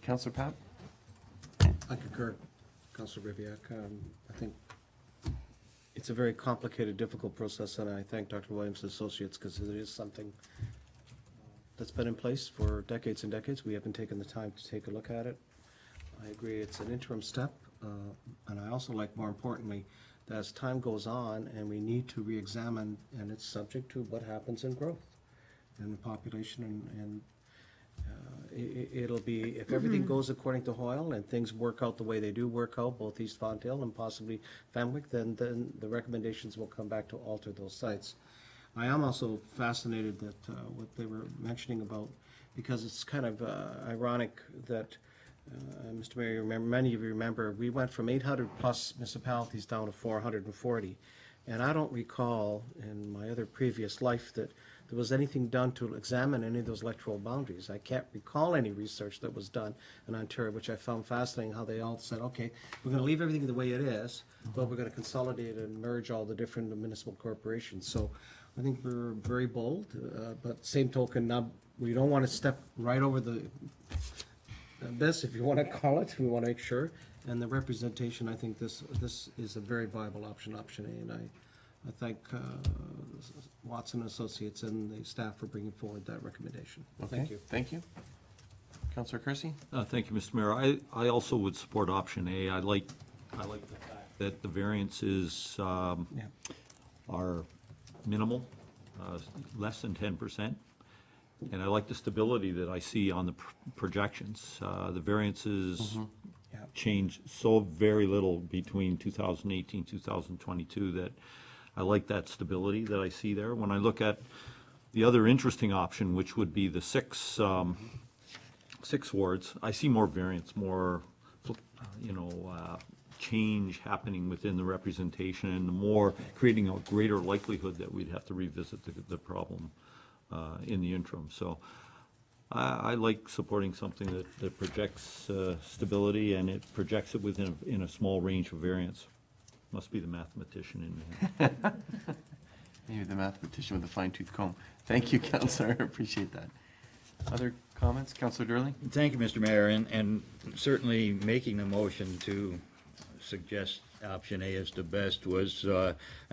Councillor Papp? I concur, Councillor Ribbiak. I think it's a very complicated, difficult process, and I thank Dr. Williams and Associates because it is something that's been in place for decades and decades. We haven't taken the time to take a look at it. I agree it's an interim step, and I also like, more importantly, that as time goes on and we need to re-examine, and it's subject to what happens in growth and the population, and it'll be, if everything goes according to Hoyle and things work out the way they do work out, both East Fonthill and possibly Fenwick, then the recommendations will come back to alter those sites. I am also fascinated that what they were mentioning about, because it's kind of ironic that, Mr. Mayor, many of you remember, we went from 800 plus municipalities down to 440. And I don't recall in my other previous life that there was anything done to examine any of those electoral boundaries. I can't recall any research that was done in Ontario, which I found fascinating, how they all said, okay, we're going to leave everything the way it is, but we're going to consolidate and merge all the different municipal corporations. So I think we're very bold, but same token, now we don't want to step right over the abyss, if you want to call it. We want to make sure. And the representation, I think this is a very viable option, option A, and I thank Watson Associates and the staff for bringing forward that recommendation. Okay, Thank you. Thank you. Councillor Kersey? Thank you, Mr. Mayor. I also would support option A. I like the fact that the variances are minimal, less than 10%. And I like the stability that I see on the projections. The variances change so very little between 2018, 2022 that I like that stability that I see there. When I look at the other interesting option, which would be the six wards, I see more variance, more, change happening within the representation, and the more creating a greater likelihood that we'd have to revisit the problem in the interim. So I like supporting something that projects stability, and it projects it in a small range of variance. Must be the mathematician in me. Maybe the mathematician with a fine-tooth comb. Thank you, Councillor. I appreciate that. Other comments? Councillor Durling? Thank you, Mr. Mayor, and certainly making the motion to suggest option A as the best was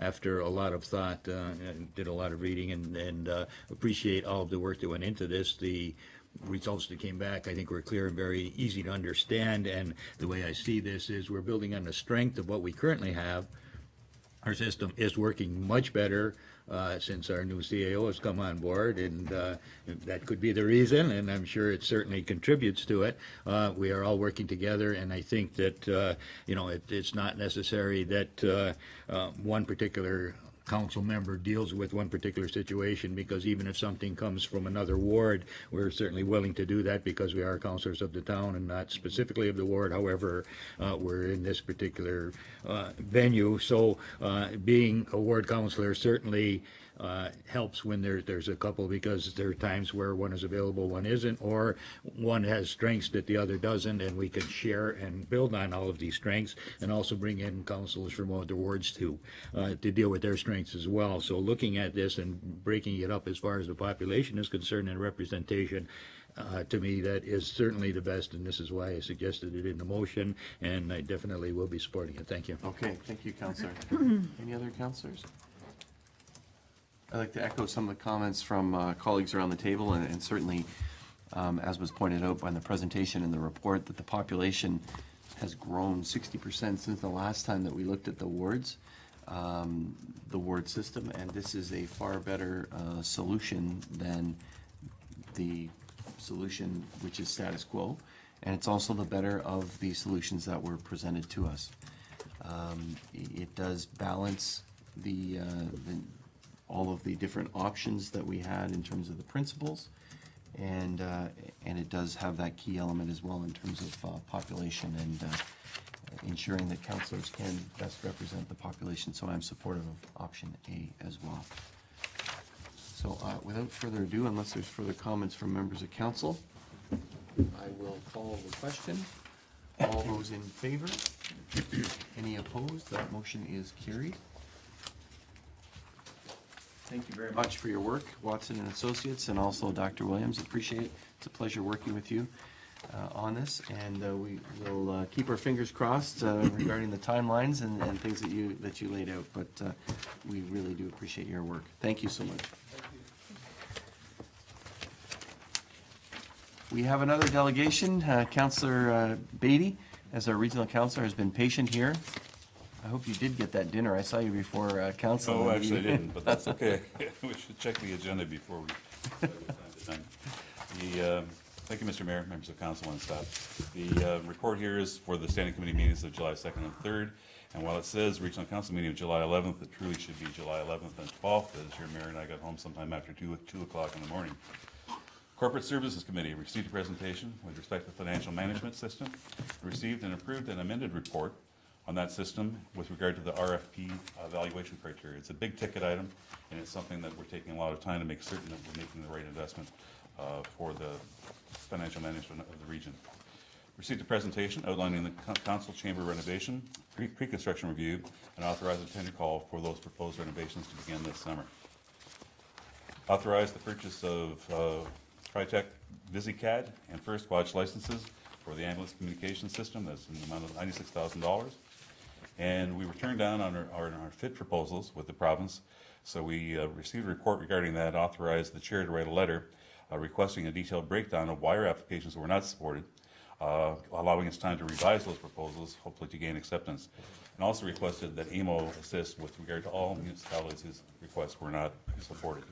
after a lot of thought, and did a lot of reading, and appreciate all of the work that went into this. The results that came back, I think, were clear and very easy to understand, and the way I see this is we're building on the strength of what we currently have. Our system is working much better since our new CAO has come on board, and that could be the reason, and I'm sure it certainly contributes to it. We are all working together, and I think that it's not necessary that one particular council member deals with one particular situation, because even if something comes from another ward, we're certainly willing to do that because we are councillors of the town and not specifically of the ward. However, we're in this particular venue, so being a ward councillor certainly helps when there's a couple, because there are times where one is available, one isn't, or one has strengths that the other doesn't, and we can share and build on all of these strengths, and also bring in councillors from other wards to deal with their strengths as well. So looking at this and breaking it up as far as the population is concerned and representation, to me, that is certainly the best, and this is why I suggested it in the motion, and I definitely will be supporting it. Thank you. Okay, thank you, Councillor. Any other councillors? I'd like to echo some of the comments from colleagues around the table, and certainly, as was pointed out by the presentation and the report, that the population has grown 60% since the last time that we looked at the wards, the ward system, and this is a far better solution than the solution which is status quo, and it's also the better of the solutions that were presented to us. It does balance all of the different options that we had in terms of the principles, and it does have that key element as well in terms of population and ensuring that councillors can best represent the population. So I'm supportive of option A as well. So without further ado, unless there's further comments from members of council, I will call the question. All those in favor? Any opposed? That motion is carried. Thank you very much for your work, Watson and Associates, and also Dr. Williams. Appreciate it. It's a pleasure working with you on this, and we will keep our fingers crossed regarding the timelines and things that you laid out. But we really do appreciate your work. Thank you so much. We have another delegation. Councillor Beatty, as our regional councillor, has been patient here. I hope you did get that dinner. I saw you before council. No, actually I didn't, but that's okay. We should check the agenda before we thank you, Mr. Mayor, members of council and staff. The report here is for the standing committee meetings of July 2nd and 3rd. And while it says regional council meeting of July 11th, it truly should be July 11th and 12th, as your mayor and I got home sometime after 2 o'clock in the morning. Corporate Services Committee received a presentation with respect to the financial management system, received and approved an amended report on that system with regard to the RFP evaluation criteria. It's a big ticket item, and it's something that we're taking a lot of time to make certain that we're making the right investment for the financial management of the region. Received a presentation outlining the council chamber renovation, pre-construction review, and authorized a tender call for those proposed renovations to begin this summer. Authorized the purchase of Tritech VisiCAD and First Watch licenses for the ambulance communication system. That's in the amount of $96,000. And we were turned down on our FIT proposals with the province. So we received a report regarding that, authorized the chair to write a letter requesting a detailed breakdown of why our applications were not supported, allowing us time to revise those proposals, hopefully to gain acceptance, and also requested that AMO assist with regard to all municipalities whose requests were not supported.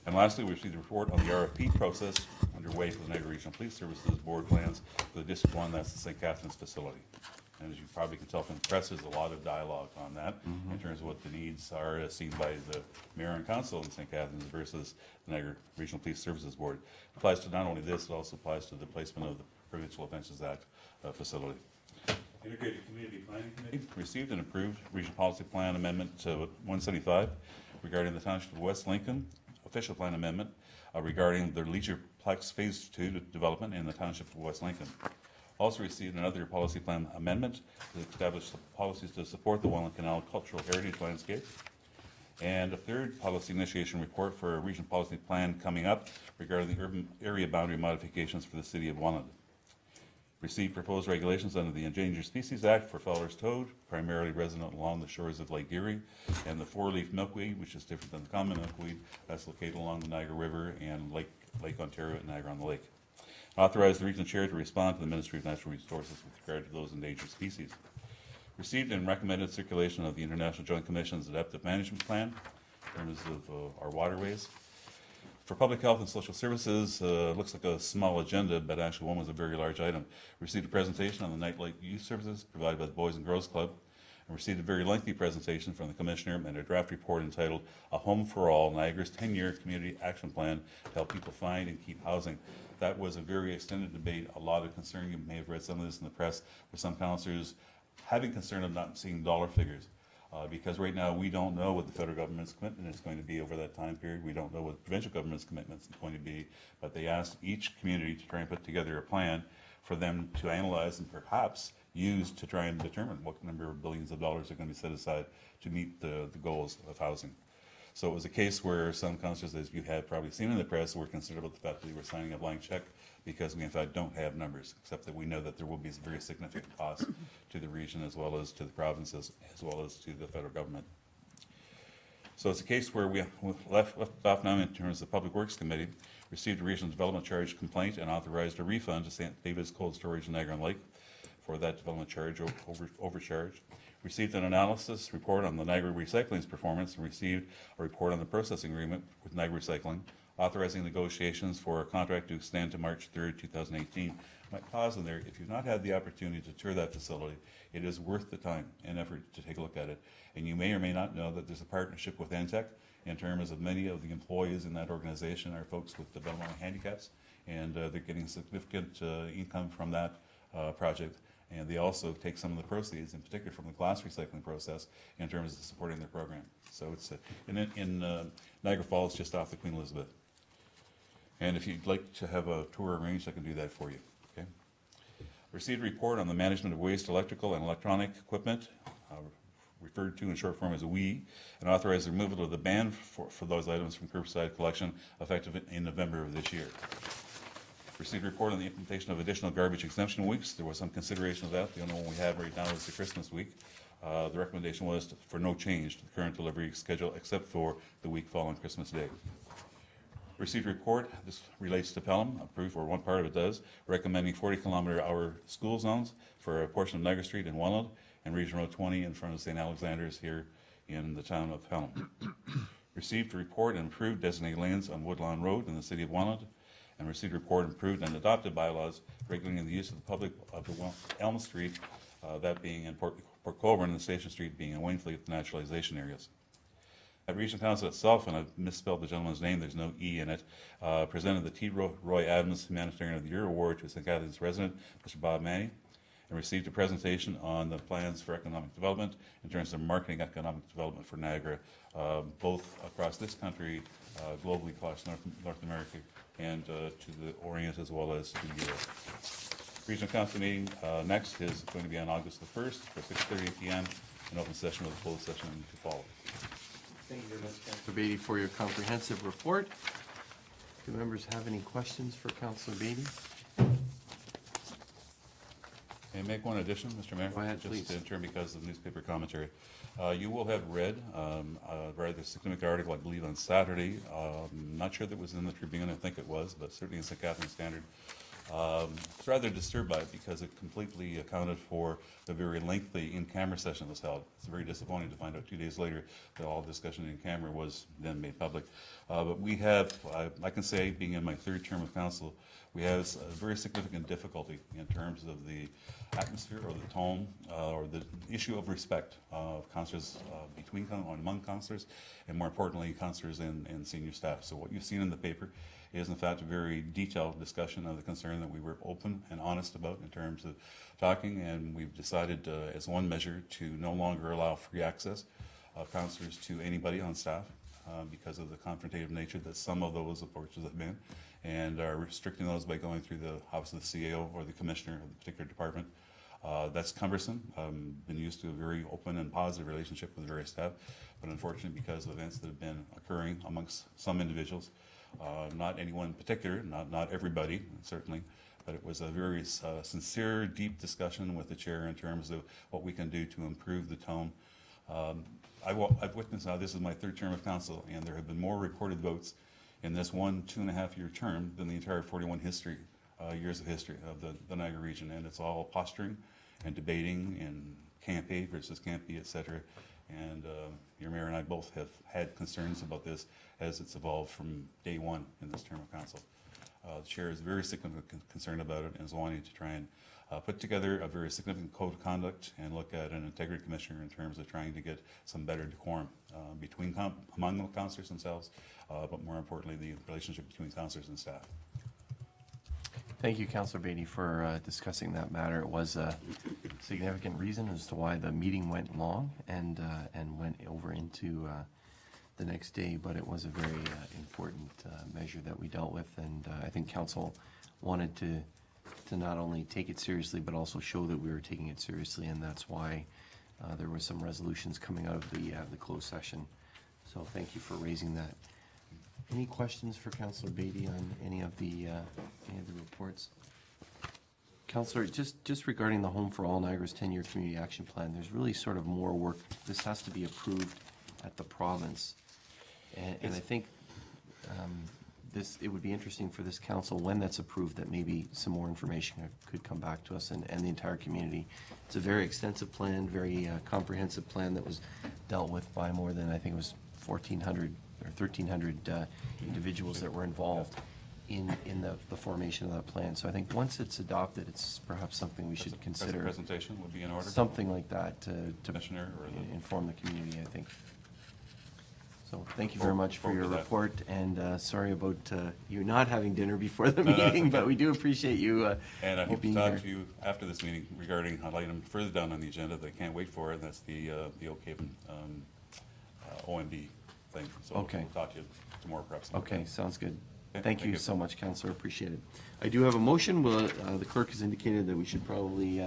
And lastly, we received a report on the RFP process underway for the Niagara Regional Police Services Board plans for the District 1, that's the St. Catharines facility. And as you probably can tell from the press, there's a lot of dialogue on that in terms of what the needs are as seen by the mayor and council in St. Catharines versus the Niagara Regional Police Services Board. It applies to not only this, it also applies to the placement of the Provincial Offences Act facility. Integrated Community Planning Committee received and approved Regional Policy Plan Amendment 175 regarding the Township of West Lincoln, official plan amendment regarding the Leisuurplex Phase 2 development in the Township of West Lincoln. Also received another policy plan amendment to establish the policies to support the Welland Canal cultural heritage landscape. And a third policy initiation report for a regional policy plan coming up regarding the urban area boundary modifications for the city of Welland. Received proposed regulations under the Endangered Species Act for Fowler's toad, primarily resident along the shores of Lake Erie, and the four-leaf milkweed, which is different than the common milkweed, that's located along the Niagara River and Lake Ontario and Niagara-on-the-Lake. Authorized the regional chair to respond to the Ministry of Natural Resources with regard to those endangered species. Received and recommended circulation of the International Joint Commission's Adaptive Management Plan in terms of our waterways. For Public Health and Social Services, looks like a small agenda, but actually one was a very large item. Received a presentation on the nightlight youth services provided by the Boys and Girls Club, and received a very lengthy presentation from the Commissioner and a draft report entitled A Home for All, Niagara's 10-Year Community Action Plan to Help People Find and Keep Housing. That was a very extended debate, a lot of concern. You may have read some of this in the press, with some councillors having concern of not seeing dollar figures. Because right now we don't know what the federal government's commitment is going to be over that time period. We don't know what the provincial government's commitment is going to be, but they asked each community to try and put together a plan for them to analyze and perhaps use to try and determine what number of billions of dollars are going to be set aside to meet the goals of housing. So it was a case where some councillors, as you have probably seen in the press, were concerned about the fact that they were signing a blank check because we in fact don't have numbers, except that we know that there will be a very significant cost to the region as well as to the provinces as well as to the federal government. So it's a case where we left off now in terms of the Public Works Committee, received a regional development charge complaint and authorized a refund to St. David's Cold Storage in Niagara-on-the-Lake for that development charge overcharge. Received an analysis report on the Niagara Recycling's performance and received a report on the processing agreement with Niagara Recycling, authorizing negotiations for a contract to extend to March 3rd, 2018. I might pause in there. If you've not had the opportunity to tour that facility, it is worth the time and effort to take a look at it. And you may or may not know that there's a partnership with ENTEC in terms of many of the employees in that organization are folks with developmental handicaps, and they're getting significant income from that project. And they also take some of the proceeds, in particular from the glass recycling process, in terms of supporting their program. So it's in Niagara Falls, just off the Queen Elizabeth. And if you'd like to have a tour arranged, I can do that for you. Okay. Received a report on the management of waste, electrical, and electronic equipment, referred to in short form as WEE, and authorized the removal of the ban for those items from curbside collection effective in November of this year. Received a report on the implementation of additional garbage exemption weeks. There was some consideration of that. The only one we have right now is the Christmas week. The recommendation was for no change to the current delivery schedule except for the week following Christmas Day. Received a report, this relates to Pelham, approved, or one part of it does, recommending 40-kilometer-hour school zones for a portion of Niagara Street in Welland and Region Road 20 in front of St. Alexander's here in the town of Pelham. Received a report and approved designated lanes on Woodlawn Road in the city of Welland, and received a report and approved and adopted bylaws regulating the use of the public of the Elm Street, that being in Port Colborne, and the Station Street being in Wainfleet, the naturalization areas. At Regional Council itself, and I've misspelled the gentleman's name, there's no E in it, presented the T. Roy Adams Humanitarian of the Year Award to St. Catharines resident, Mr. Bob Manny, and received a presentation on the plans for economic development in terms of marketing economic development for Niagara, both across this country, globally across North America, and to the Orient as well as to Europe. Regional Council meeting next is going to be on August the 1st for 6:30 p.m. an open session with a closed session to follow. Thank you very much, Councillor Beatty, for your comprehensive report. Do members have any questions for Councillor Beatty? May I make one addition, Mr. Mayor? Go ahead, please. Just in turn because of newspaper commentary. You will have read a rather significant article, I believe, on Saturday. Not sure that it was in the Tribune, I think it was, but certainly in St. Catharines Standard. It's rather disturbed by it because it completely accounted for the very lengthy in-camera session that was held. It's very disappointing to find out 2 days later that all discussion in camera was then made public. But we have, I can say, being in my 3rd term of council, we have a very significant difficulty in terms of the atmosphere or the tone or the issue of respect of councillors between or among councillors, and more importantly, councillors and senior staff. So what you've seen in the paper is in fact a very detailed discussion of the concern that we were open and honest about in terms of talking, and we've decided as one measure to no longer allow free access of councillors to anybody on staff because of the confrontative nature that some of those approaches have been, and are restricting those by going through the office of the CAO or the commissioner of the particular department. That's cumbersome. Been used to a very open and positive relationship with various staff, but unfortunately because of events that have been occurring amongst some individuals, not anyone in particular, not everybody, certainly, but it was a very sincere, deep discussion with the chair in terms of what we can do to improve the tone. I've witnessed now, this is my 3rd term of council, and there have been more recorded votes in this 2.5 year term than the entire 41 years of history of the Niagara region, and it's all posturing and debating and Camp A versus Camp B, etc. And your mayor and I both have had concerns about this as it's evolved from day one in this term of council. The chair is very significant concerned about it and is wanting to try and put together a very significant code of conduct and look at an integrity commissioner in terms of trying to get some better decorum among the councillors themselves, but more importantly, the relationship between councillors and staff. Thank you, Councillor Beatty, for discussing that matter. It was a significant reason as to why the meeting went long and went over into the next day, but it was a very important measure that we dealt with, and I think Council wanted to not only take it seriously, but also show that we were taking it seriously, and that's why there were some resolutions coming out of the closed session. So thank you for raising that. Any questions for Councillor Beatty on any of the reports? Councillor, just regarding the Home for All Niagara's 10-year community action plan, there's really sort of more work. This has to be approved at the province, and I think it would be interesting for this council, when that's approved, that maybe some more information could come back to us and the entire community. It's a very extensive plan, very comprehensive plan that was dealt with by more than, I think it was 1,400 or 1,300 individuals that were involved in the formation of that plan. So I think once it's adopted, it's perhaps something we should consider. Presentation would be in order. Something like that to Commissioner or inform the community, I think. So thank you very much for your report, and sorry about you not having dinner before the meeting, but we do appreciate you and I hope to being talk here. to you after this meeting regarding an item further down on the agenda that I can't wait for, and that's the Oak Haven OMB thing. So Okay. we'll talk to you tomorrow perhaps. Okay, sounds good. Okay, Thank you so much, Councillor, appreciate it. I do have a motion. The clerk has indicated that we should probably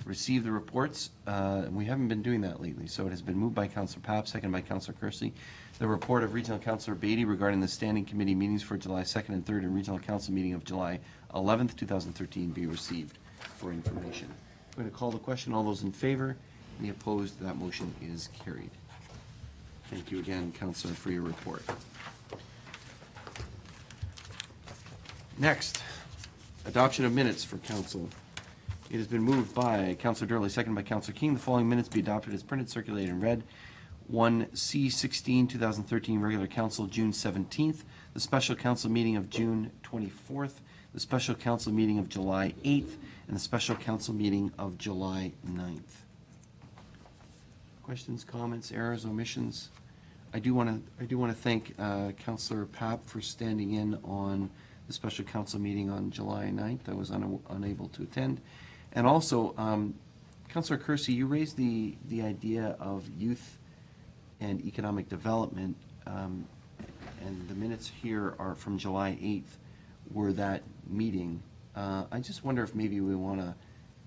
receive the reports. We haven't been doing that lately, so it has been moved by Councillor Papp, seconded by Councillor Kersey. The report of Regional Councillor Beatty regarding the standing committee meetings for July 2nd and 3rd and Regional Council meeting of July 11th, 2013 be received for information. I'm going to call the question. All those in favor? Any opposed? That motion is carried. Thank you again, Councillor, for your report. Next, adoption of minutes for Council. It has been moved by Councillor Durley, seconded by Councillor King. The following minutes be adopted as printed, circulated, and read. 1C16, 2013, regular council, June 17th. The special council meeting of June 24th. The special council meeting of July 8th. And the special council meeting of July 9th. Questions, comments, errors, omissions? I do want to thank Councillor Papp for standing in on the special council meeting on July 9th. I was unable to attend. And also, Councillor Kersey, you raised the idea of youth and economic development, and the minutes here are from July 8th, were that meeting. I just wonder if maybe we want to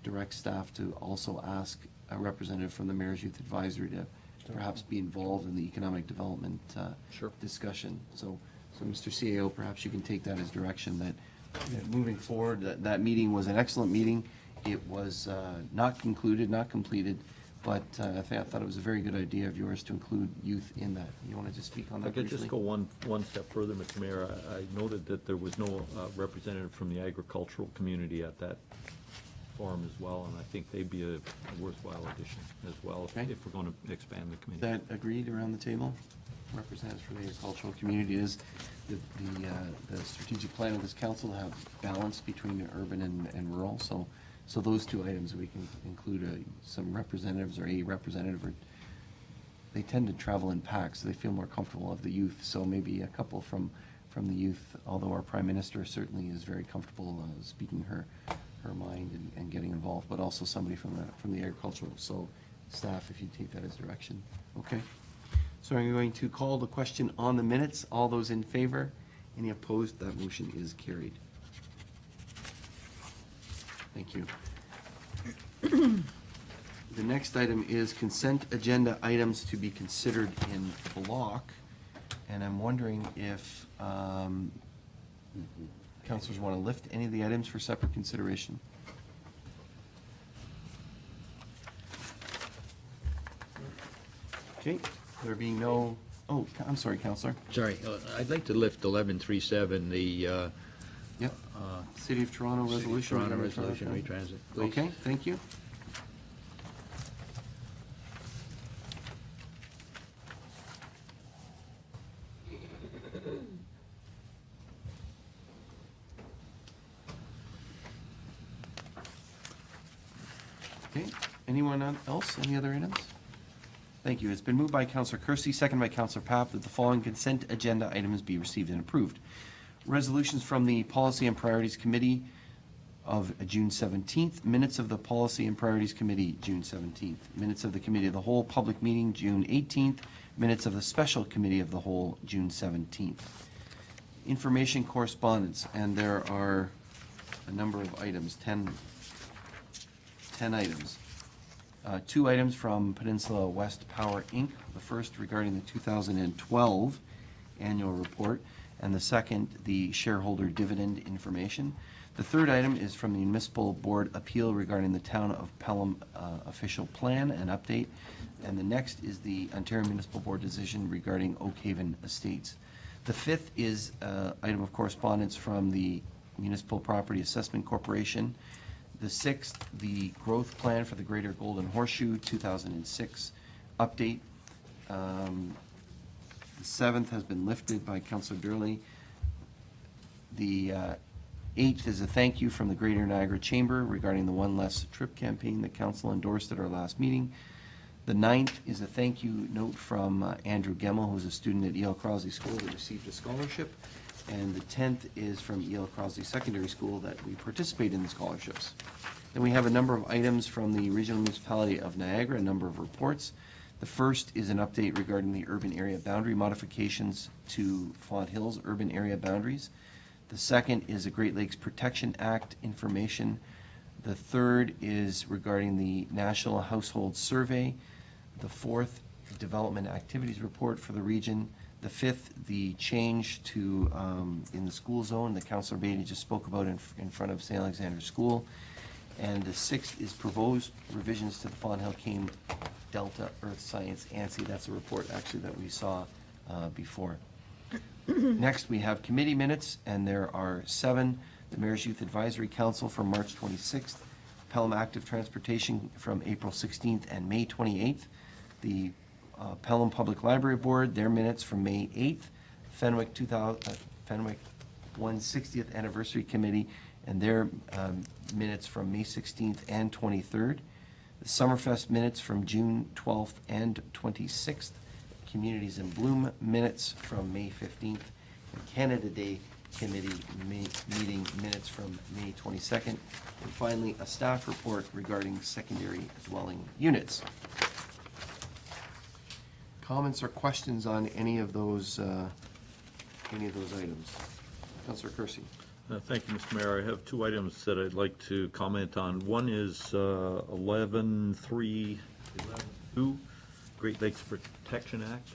direct staff to also ask a representative from the Mayor's Youth Advisory to perhaps be involved in the economic development discussion. So Mr. CAO, perhaps you can take that as direction that moving forward, that meeting was an excellent meeting. It was not concluded, not completed, but I thought it was a very good idea of yours to include youth in that. You want to just speak on If I that could briefly? just go one step further, Mr. Mayor, I noted that there was no representative from the agricultural community at that forum as well, and I think they'd be a worthwhile addition as well if we're going to expand the committee. That agreed around the table? Representatives from the agricultural community is the strategic plan of this council to have balance between the urban and rural. So those two items, we can include some representatives or a representative, or they tend to travel in packs, so they feel more comfortable of the youth. So maybe a couple from the youth, although our Prime Minister certainly is very comfortable speaking her mind and getting involved, but also somebody from the agricultural. So staff, if you take that as direction. Okay. So I'm going to call the question on the minutes. All those in favor? Any opposed? That motion is carried. Thank you. The next item is consent agenda items to be considered in block. And I'm wondering if councilors want to lift any of the items for separate consideration. Okay, there being no, oh, I'm sorry, Counselor. Sorry, I'd like to lift 1137, the Yep. City of Toronto resolution. Toronto resolution retransit, please. Okay, thank you. Okay, anyone else? Any other items? Thank you. It's been moved by Councillor Kersey, second by Councillor Papp, that the following consent agenda items be received and approved. Resolutions from the Policy and Priorities Committee of June 17th, minutes of the Policy and Priorities Committee, June 17th, minutes of the Committee of the Whole Public Meeting, June 18th, minutes of the Special Committee of the Whole, June 17th. Information correspondence, and there are a number of items, 10 items. 2 items from Peninsula West Power, Inc., the first regarding the 2012 annual report, and the second, the shareholder dividend information. The third item is from the Municipal Board appeal regarding the Town of Pelham official plan and update. And the next is the Ontario Municipal Board decision regarding Oakhaven Estates. The fifth is item of correspondence from the Municipal Property Assessment Corporation. The sixth, the growth plan for the Greater Golden Horseshoe 2006 update. The seventh has been lifted by Councillor Durley. The eighth is a thank you from the Greater Niagara Chamber regarding the One Less Trip campaign that Council endorsed at our last meeting. The ninth is a thank you note from Andrew Gemmell, who's a student at E.L. Crossley School that received a scholarship. And the 10th is from E.L. Crossley Secondary School that we participate in the scholarships. Then we have a number of items from the Regional Municipality of Niagara, a number of reports. The first is an update regarding the urban area boundary modifications to Font Hills urban area boundaries. The second is a Great Lakes Protection Act information. The third is regarding the National Household Survey. The fourth, development activities report for the region. The fifth, the change to in the school zone that Councillor Beatty just spoke about in front of St. Alexander School. And the sixth is proposed revisions to the Fawn Hill Cane Delta Earth Science ANSI. That's a report actually that we saw before. Next, we have committee minutes, and there are 7. The Mayor's Youth Advisory Council from March 26th, Pelham Active Transportation from April 16th and May 28th, the Pelham Public Library Board, their minutes from May 8th, Fenwick 160th Anniversary Committee, and their minutes from May 16th and 23rd, the Summerfest minutes from June 12th and 26th, Communities in Bloom minutes from May 15th, and Canada Day Committee meeting minutes from May 22nd, and finally, a staff report regarding secondary dwelling units. Comments or questions on any of those items? Councillor Kersey. Thank you, Mr. Mayor. I have 2 items that I'd like to comment on. One is 11.3.11.2, Great Lakes Protection Act.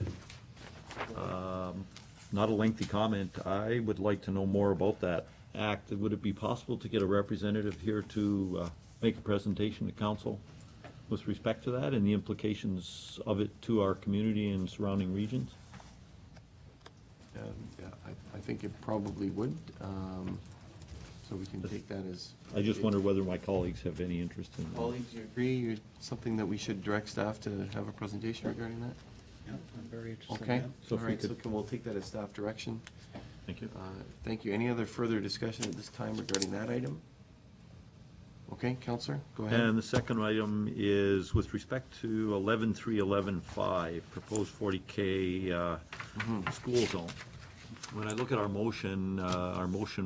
Not a lengthy comment. I would like to know more about that act. Would it be possible to get a representative here to make a presentation to council with respect to that and the implications of it to our community and surrounding regions? Yeah, I think it probably would, so we can take that as. I just wonder whether my colleagues have any interest in that. Colleagues, you agree, something that we should direct staff to have a presentation regarding that? Yeah, I'm very interested in Okay, that. So all if we right, so could- we'll take that as staff direction. Thank you. Thank you. Any other further discussion at this time regarding that item? Okay, Counselor, go ahead. And the second item is with respect to 11.3.11.5, proposed 40K school zone. When I look at our motion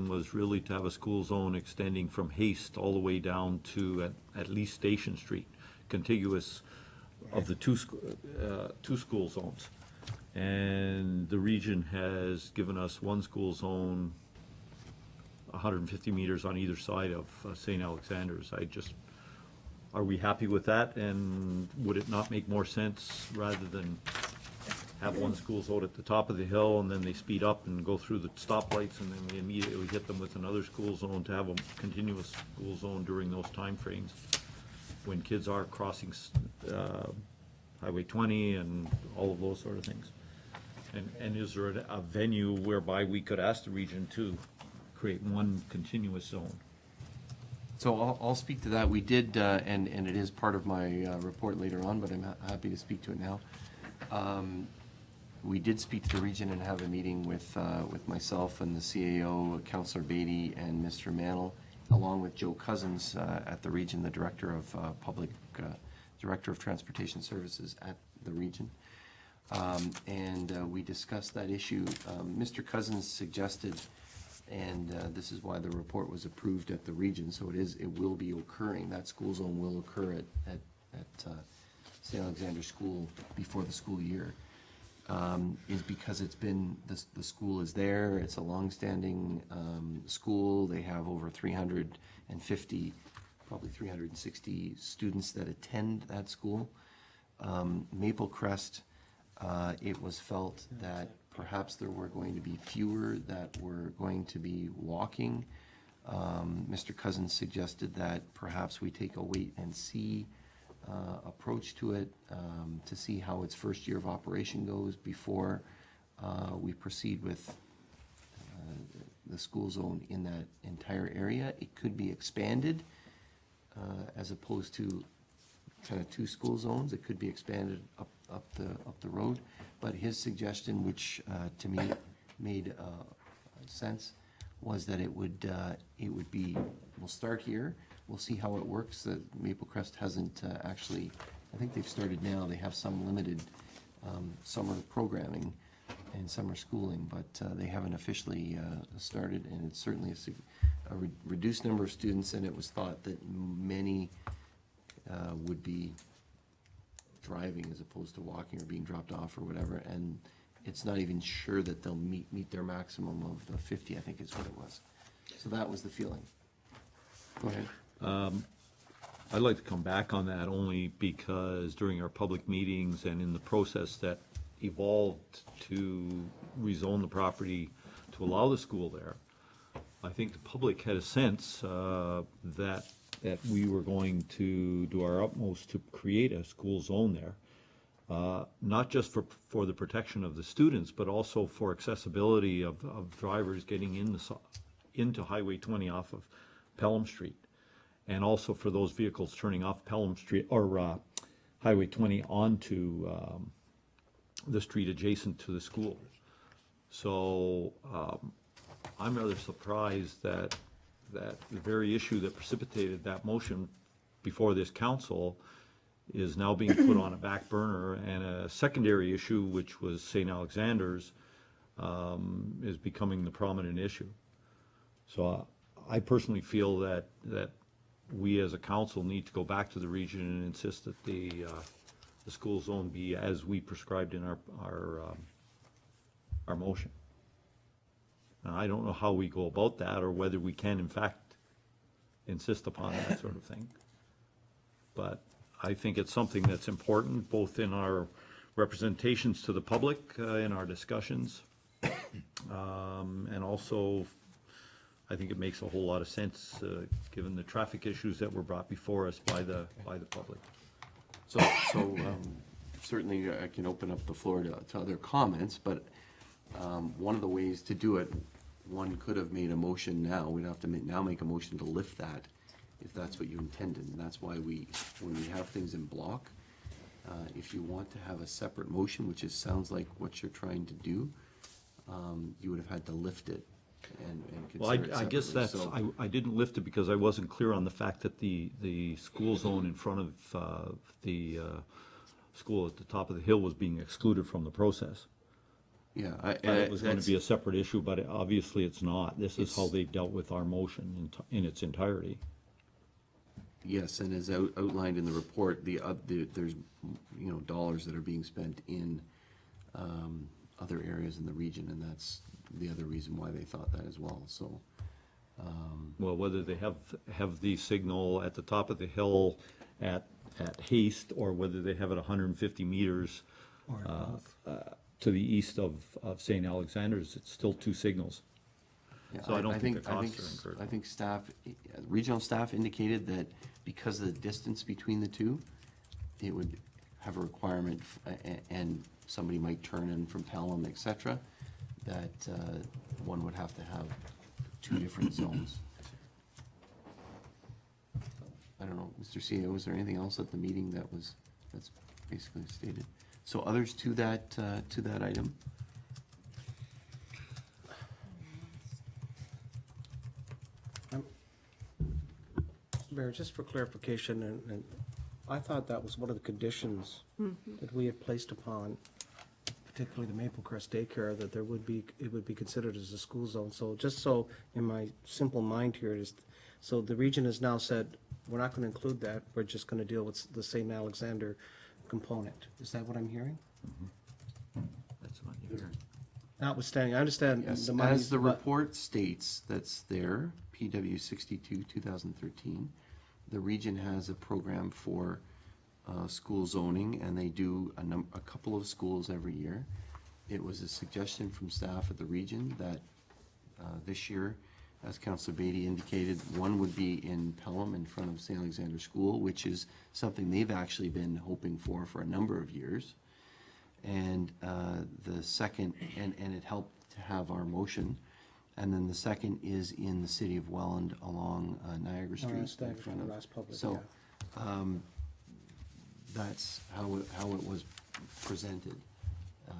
was really to have a school zone extending from Haste all the way down to at least Station Street, contiguous of the two school zones. And the region has given us one school zone 150 meters on either side of St. Alexander's. Are we happy with that? And would it not make more sense rather than have one school zone at the top of the hill and then they speed up and go through the stoplights and then we immediately hit them with another school zone, to have a continuous school zone during those timeframes when kids are crossing Highway 20 and all of those sort of things? And is there a venue whereby we could ask the region to create one continuous zone? So I'll speak to that. We did, and it is part of my report later on, but I'm happy to speak to it now. We did speak to the region and have a meeting with myself and the CAO, Councillor Beatty, and Mr. Mantle, along with Joe Cousins at the region, the Director of Director of Transportation Services at the region. And we discussed that issue. Mr. Cousins suggested, and this is why the report was approved at the region, so it will be occurring, that school zone will occur at St. Alexander School before the school year, is because it's been, the school is there, it's a long-standing school, they have over 350, probably 360 students that attend that school. Maple Crest, it was felt that perhaps there were going to be fewer that were going to be walking. Mr. Cousins suggested that perhaps we take a wait-and-see approach to it, to see how its first year of operation goes before we proceed with the school zone in that entire area. It could be expanded as opposed to kind of two school zones. It could be expanded up the road. But his suggestion, which to me made sense, was that it would be, we'll start here, we'll see how it works. Maple Crest hasn't actually, I think they've started now, they have some limited summer programming and summer schooling, but they haven't officially started, and it's certainly a reduced number of students, and it was thought that many would be driving as opposed to walking or being dropped off or whatever, and it's not even sure that they'll meet their maximum of the 50, I think is what it was. So that was the feeling. Go ahead. I'd like to come back on that only because during our public meetings and in the process that evolved to rezone the property to allow the school there, I think the public had a sense that we were going to do our utmost to create a school zone there, not just for the protection of the students, but also for accessibility of drivers getting into Highway 20 off of Pelham Street, and also for those vehicles turning off Pelham Street or Highway 20 onto the street adjacent to the school. So I'm rather surprised that the very issue that precipitated that motion before this council is now being put on a back burner, and a secondary issue, which was St. Alexander's, is becoming the prominent issue. So I personally feel that we as a council need to go back to the region and insist that the school zone be as we prescribed in our motion. Now, I don't know how we go about that, or whether we can in fact insist upon that sort of thing. But I think it's something that's important, both in our representations to the public, in our discussions, and also I think it makes a whole lot of sense, given the traffic issues that were brought before us by the public. So certainly I can open up the floor to other comments, but one of the ways to do it, one could have made a motion now. We'd have to now make a motion to lift that, if that's what you intended. And that's why when we have things in block, if you want to have a separate motion, which sounds like what you're trying to do, you would have had to lift it and Well, consider it I guess separately. that's, So- I didn't lift it because I wasn't clear on the fact that the school zone in front of the school at the top of the hill was being excluded from the process. Yeah. But it was going to be a separate issue, but obviously it's not. This is how they've dealt with our motion in its entirety. Yes, and as outlined in the report, there's, dollars that are being spent in other areas in the region, and that's the other reason why they thought that as well, so. Well, whether they have the signal at the top of the hill at Haste, or whether they have it 150 meters to the east of St. Alexander's, it's still two signals. Yeah, So I don't think the costs are incurred. I think staff, regional staff indicated that because of the distance between the two, it would have a requirement, and somebody might turn in from Pelham, et cetera, that one would have to have two different zones. I don't know, Mr. CEO, was there anything else at the meeting that's basically stated? So others to that item? Mayor, just for clarification, and I thought that was one of the conditions that we had placed upon, particularly the Maple Crest Daycare, that it would be considered as a school zone. So just so in my simple mind here is, so the region has now said, we're not going to include that, we're just going to deal with the St. Alexander component. Is that what I'm hearing? That's what you're hearing. Notwithstanding, I understand Yes, the money. as the report states, that's there, PW 62, 2013, the region has a program for school zoning, and they do a couple of schools every year. It was a suggestion from staff at the region that this year, as Councillor Beatty indicated, one would be in Pelham in front of St. Alexander School, which is something they've actually been hoping for a number of years. And the second, and it helped to have our motion. And then the second is in the city of Welland along Niagara Street in front of. So that's how it was presented.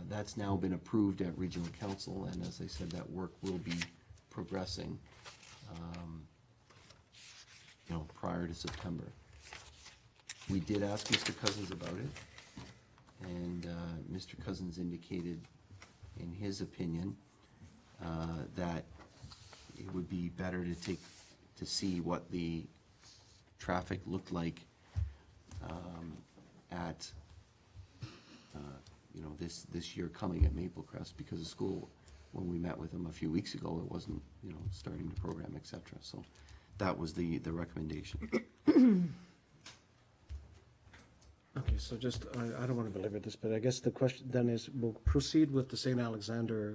That's now been approved at regional council, and as I said, that work will be progressing, prior to September. We did ask Mr. Cousins about it, and Mr. Cousins indicated in his opinion that it would be better to see what the traffic looked like at this year coming at Maple Crest, because the school, when we met with them a few weeks ago, it wasn't starting the program, et cetera. So that was the recommendation. Okay, so just, I don't want to belabor this, but I guess the question then is, we'll proceed with the St. Alexander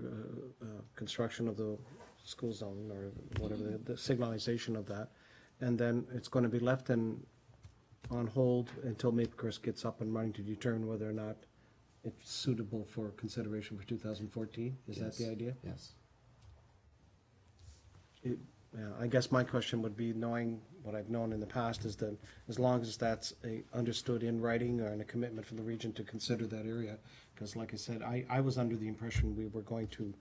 construction of the school zone, or whatever, the signalization of that, and then it's going to be left on hold until Maple Crest gets up and running to determine whether or not it's suitable for consideration for 2014? Is that the idea? Yes. I guess my question would be, knowing what I've known in the past, is that as long as that's understood in writing or in a commitment from the region to consider that area, because like I said, I was under the impression we were going to,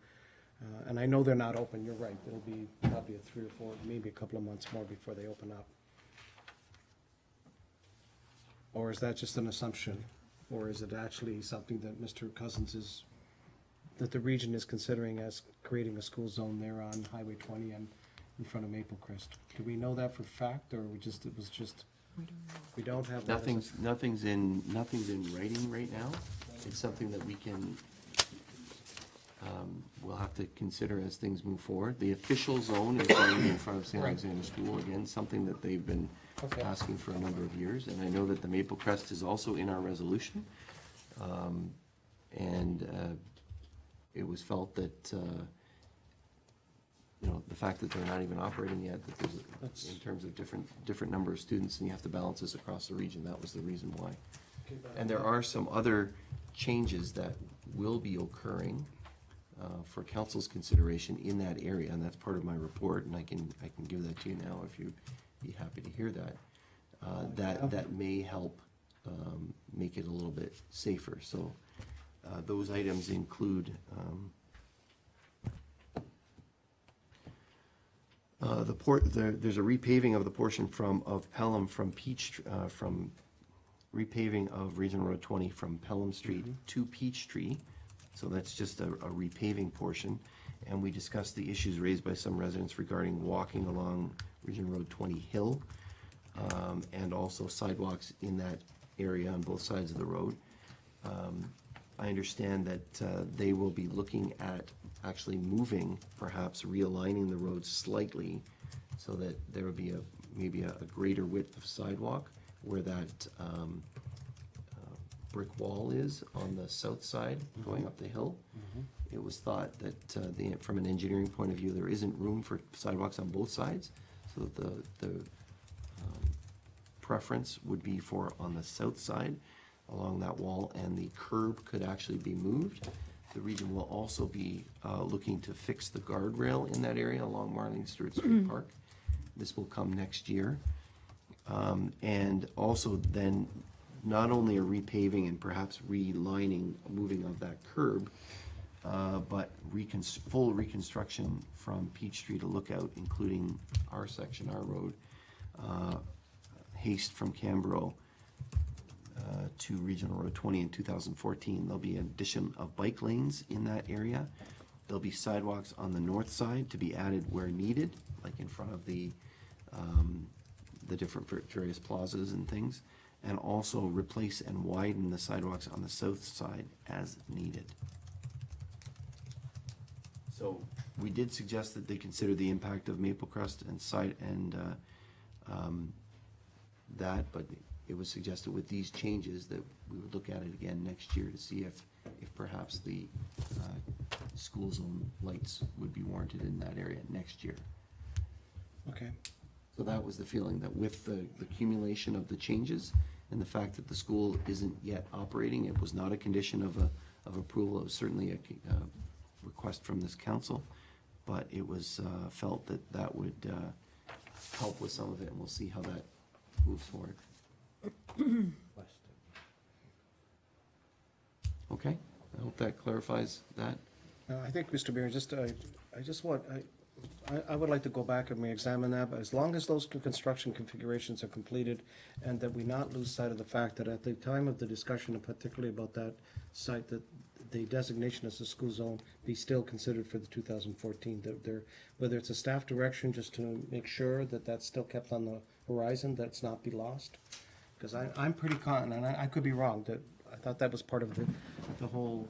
and I know they're not open, you're right, it'll be probably 3 or 4, maybe a couple of months more before they open up. Or is that just an assumption? Or is it actually something that Mr. Cousins that the region is considering as creating a school zone there on Highway 20 and in front of Maple Crest? Do we know that for fact, or we don't have that? Nothing's in writing right now. It's something that we can, we'll have to consider as things move forward. The official zone is going to be in front of St. Alexander School, again, something that they've been asking for a number of years, and I know that the Maple Crest is also in our resolution. And it was felt that you know, the fact that they're not even operating yet, that there's, in terms of different number of students, and you have to balance this across the region, that was the reason why. And there are some other changes that will be occurring for council's consideration in that area, and that's part of my report, and I can give that to you now if you'd be happy to hear that. That may help make it a little bit safer. So those items include there's a repaving of the portion of Pelham from repaving of Regional Road 20 from Pelham Street to Peachtree. So that's just a repaving portion. And we discussed the issues raised by some residents regarding walking along Regional Road 20 Hill, and also sidewalks in that area on both sides of the road. I understand that they will be looking at actually moving, perhaps realigning the road slightly so that there would be maybe a greater width of sidewalk where that brick wall is on the south side going up the hill. It was thought that from an engineering point of view, there isn't room for sidewalks on both sides, so that the preference would be for on the south side along that wall, and the curb could actually be moved. The region will also be looking to fix the guardrail in that area along Marlene Stewart Street Park. This will come next year. And also then not only a repaving and perhaps relining, moving of that curb, but full reconstruction from Peachtree to Lookout, including our section, our road, Haste from Cambro to Regional Road 20 in 2014. There'll be an addition of bike lanes in that area. There'll be sidewalks on the north side to be added where needed, like in front of the different various plazas and things, and also replace and widen the sidewalks on the south side as needed. So we did suggest that they consider the impact of Maple Crest and that, but it was suggested with these changes that we would look at it again next year to see if perhaps the school zone lights would be warranted in that area next year. Okay. So that was the feeling, that with the accumulation of the changes and the fact that the school isn't yet operating, it was not a condition of approval. It was certainly a request from this council, but it was felt that would help with some of it, and we'll see how that moves forward. Okay, I hope that clarifies that. I think, Mr. Mayor, I would like to go back and re-examine that, but as long as those construction configurations are completed, and that we not lose sight of the fact that at the time of the discussion, and particularly about that site, that the designation as a school zone be still considered for the 2014, whether it's a staff direction, just to make sure that that's still kept on the horizon, that it's not be lost. Because I'm pretty confident, and I could be wrong, that I thought that was part of the whole.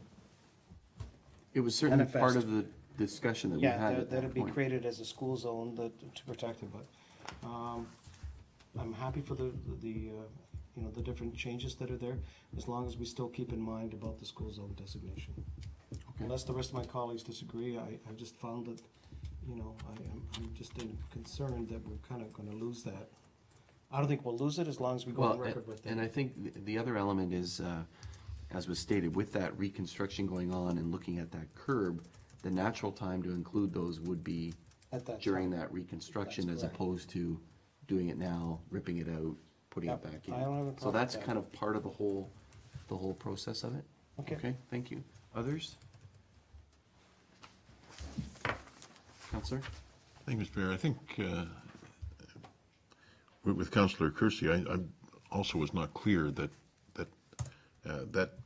It was certainly manifest. part of the discussion that we had at that that it'd be point. created as a school zone to protect it, but I'm happy for the different changes that are there, as long as we still keep in mind about the school zone designation. Okay. Unless the rest of my colleagues disagree, I just found that, I'm just concerned that we're kind of gonna lose that. I don't think we'll lose it as long as we go on record with it. And I think the other element is, as was stated, with that reconstruction going on and looking at that curb, the natural time to include those would be At that during time. that reconstruction, That's as correct. opposed to doing it now, ripping it out, putting it back in. I don't have a So problem that's with that. kind of part of the whole process of it. Okay. Okay, thank you. Others? Counselor? Thank you, Mr. Mayor. I think with Councillor Kersey, I also was not clear that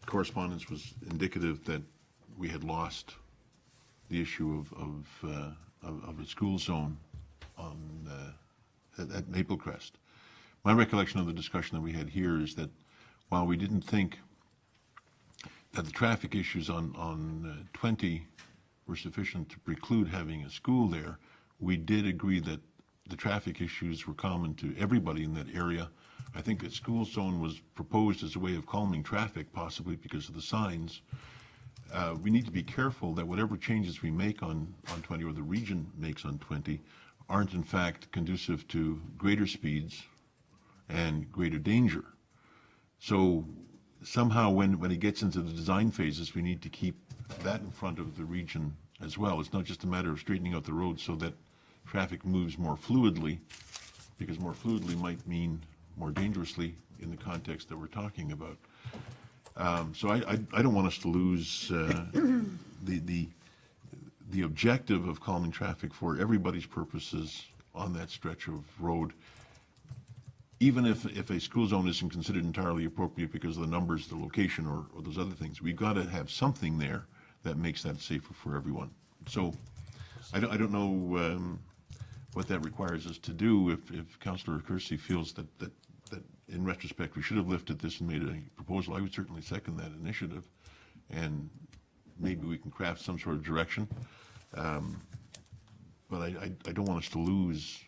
correspondence was indicative that we had lost the issue of a school zone at Maple Crest. My recollection of the discussion that we had here is that while we didn't think that the traffic issues on 20 were sufficient to preclude having a school there, we did agree that the traffic issues were common to everybody in that area. I think that school zone was proposed as a way of calming traffic, possibly because of the signs. we need to be careful that whatever changes we make on 20, or the region makes on 20, aren't in fact conducive to greater speeds and greater danger. So somehow when it gets into the design phases, we need to keep that in front of the region as well. It's not just a matter of straightening out the road so that traffic moves more fluidly, because more fluidly might mean more dangerously in the context that we're talking about. So I don't want us to lose the objective of calming traffic for everybody's purposes on that stretch of road, even if a school zone isn't considered entirely appropriate because of the numbers, the location, or those other things. We've got to have something there that makes that safer for everyone. So I don't know what that requires us to do. If Councillor Kersey feels that in retrospect we should have lifted this and made a proposal, I would certainly second that initiative, and maybe we can craft some sort of direction. But I don't want us to lose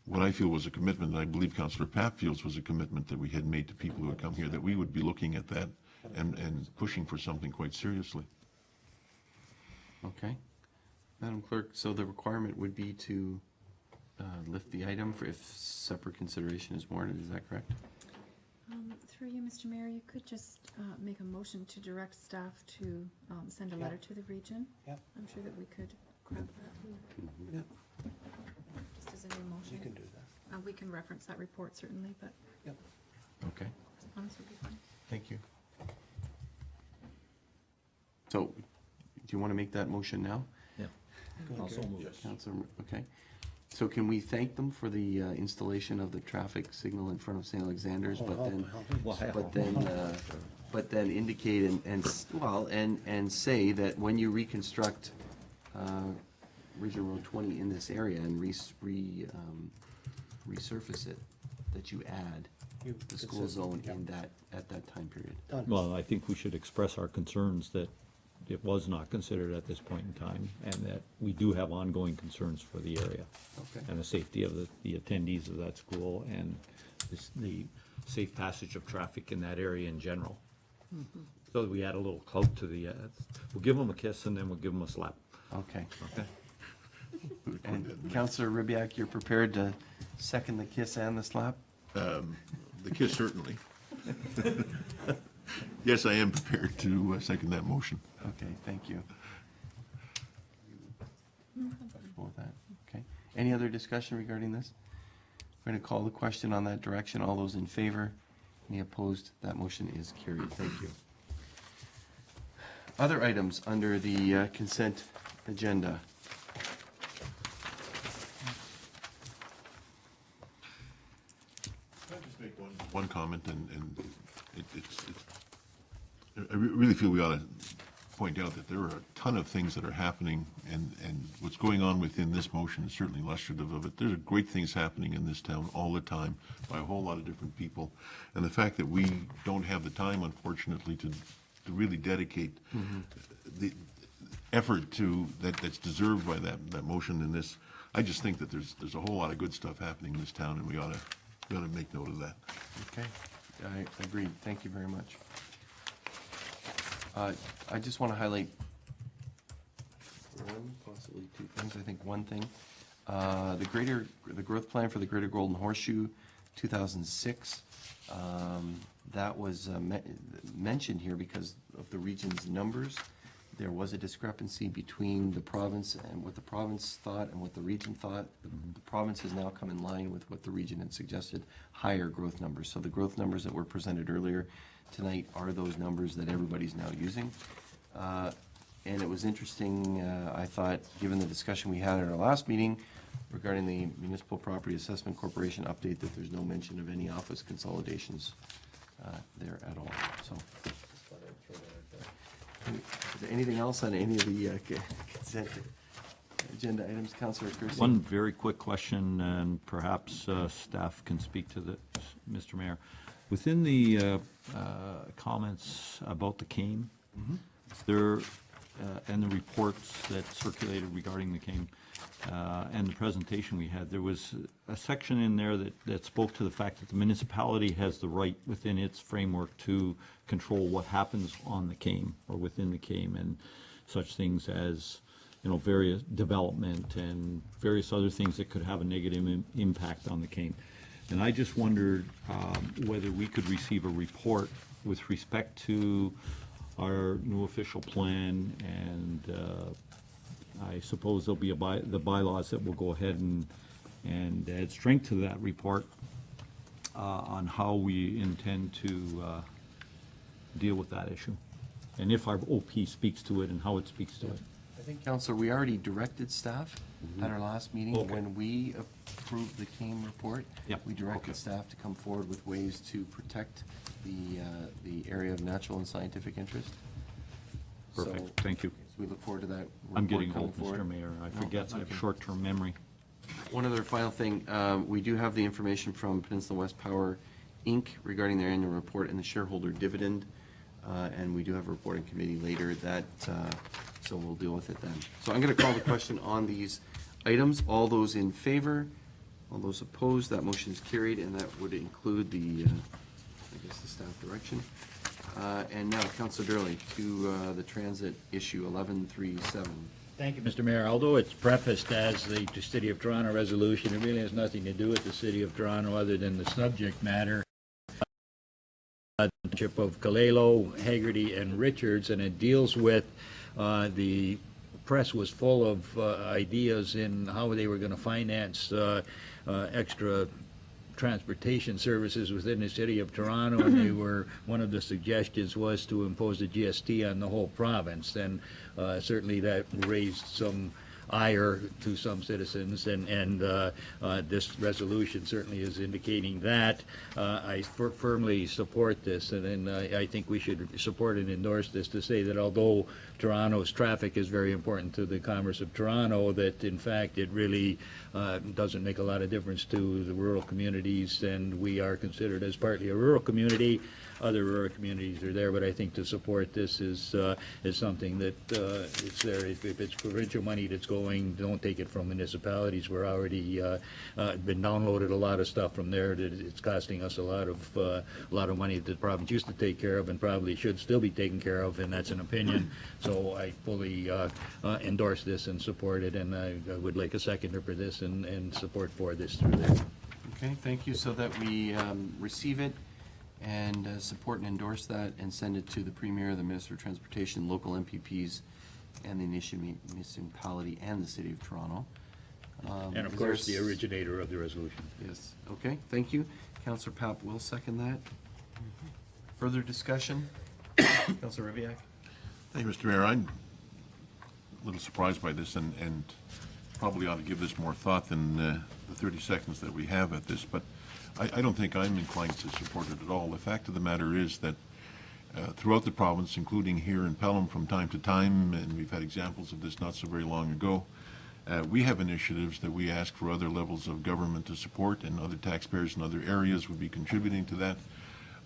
what I feel was a commitment, and I believe Councillor Papp feels was a commitment that we had made to people who had come here, that we would be looking at that and pushing for something quite seriously. Okay. Madam Clerk, so the requirement would be to lift the item for if separate consideration is warranted, is that correct? Through you, Mr. Mayor, you could just make a motion to direct staff to send a letter to the region. Yep. I'm sure that we could craft that. Yep. Just as a new motion. You can do that. We can reference that report certainly, but Yep. Okay, response would be fine. thank you. So, do you want to make that motion now? Yeah. Also move. Councilor, okay. So can we thank them for the installation of the traffic signal in front of St. Alexander's, but then indicate and say that when you reconstruct Region Road 20 in this area and resurface it, that you add the school zone in that, at that time period. Well, I think we should express our concerns that it was not considered at this point in time, and that we do have ongoing concerns for the area. Okay. And the safety of the attendees of that school, and the safe passage of traffic in that area in general. So that we add a little clout to the, we'll give them a kiss and then we'll give them a slap. Okay. Okay. And Councillor Ribbiak, you're prepared to second the kiss and the slap? The kiss, certainly. Yes, I am prepared to second that motion. Okay, thank you. Comfortable with that? Okay. Any other discussion regarding this? We're going to call the question on that direction. All those in favor? Any opposed? That motion is carried. Thank you. Other items under the consent agenda. Can I just make one comment, and I really feel we ought to point out that there are a ton of things that are happening, and what's going on within this motion is certainly illustrative of it. There's great things happening in this town all the time by a whole lot of different people, and the fact that we don't have the time, unfortunately, to really dedicate the effort that's deserved by that motion in this. I just think that there's a whole lot of good stuff happening in this town, and we ought to make note of that. Okay, I agree. Thank you very much. I just want to highlight one, possibly two things. I think one thing, the growth plan for the Greater Golden Horseshoe, 2006. That was mentioned here because of the region's numbers. There was a discrepancy between the province and what the province thought and what the region thought. The province has now come in line with what the region had suggested, higher growth numbers. So the growth numbers that were presented earlier tonight are those numbers that everybody's now using. And it was interesting, I thought, given the discussion we had at our last meeting regarding the Municipal Property Assessment Corporation update, that there's no mention of any office consolidations there at all. So, is there anything else on any of the consent agenda items, Councillor Kersey? One very quick question, and perhaps staff can speak to this, Mr. Mayor. Within the comments about the cane, there and the reports that circulated regarding the CAME and the presentation we had, there was a section in there that spoke to the fact that the municipality has the right within its framework to control what happens on the CAME or within the CAME, and such things as, you know, various development and various other things that could have a negative impact on the CAME. And I just wondered whether we could receive a report with respect to our new official plan, and I suppose there'll be the bylaws that will go ahead and add strength to that report on how we intend to deal with that issue, and if our OP speaks to it and how it speaks to it. I think, Councillor, we already directed staff at our last meeting, when we approved the CAME report. Yep. We directed staff to come forward with ways to protect the area of natural and scientific interest. Perfect, thank you. So we look forward to that I'm report getting coming old, forward. Mr. Mayor. I No, forget, that's I have okay. short-term memory. One other final thing, we do have the information from Peninsula West Power, Inc. regarding their annual report and the shareholder dividend, and we do have a reporting committee later that, so we'll deal with it then. So I'm going to call the question on these items. All those in favor? All those opposed? That motion is carried, and that would include the, I guess, the staff direction. And now, Councillor Durley, to the transit issue, 1137. Thank you, Mr. Mayor. Although it's prefaced as the City of Toronto resolution, it really has nothing to do with the City of Toronto other than the subject matter. The Township of Kalelo, Haggerty, and Richards, and it deals with the press was full of ideas in how they were going to finance extra transportation services within the City of Toronto, and they were, one of the suggestions was to impose a GST on the whole province, and certainly that raised some ire to some citizens, and this resolution certainly is indicating that. I firmly support this, and I think we should support and endorse this to say that although Toronto's traffic is very important to the commerce of Toronto, that in fact it really doesn't make a lot of difference to the rural communities, and we are considered as partly a rural community. Other rural communities are there, but I think to support this is something that it's there. If it's provincial money that's going, don't take it from municipalities. We're already been downloaded a lot of stuff from there that it's costing us a lot of money that the province used to take care of and probably should still be taken care of, and that's an opinion. So I fully endorse this and support it, and I would like a seconder for this and support for this through there. Okay, thank you. So that we receive it and support and endorse that and send it to the Premier, the Minister of Transportation, local MPPs, and the municipality and the City of Toronto. And of course, the originator of the resolution. Yes, okay, thank you. Councillor Papp will second that. Further discussion? Councillor Rivak? Thank you, Mr. Mayor. I'm a little surprised by this and probably ought to give this more thought than the 30 seconds that we have at this, but I don't think I'm inclined to support it at all. The fact of the matter is that throughout the province, including here in Pelham from time to time, and we've had examples of this not so very long ago, we have initiatives that we ask for other levels of government to support, and other taxpayers in other areas would be contributing to that.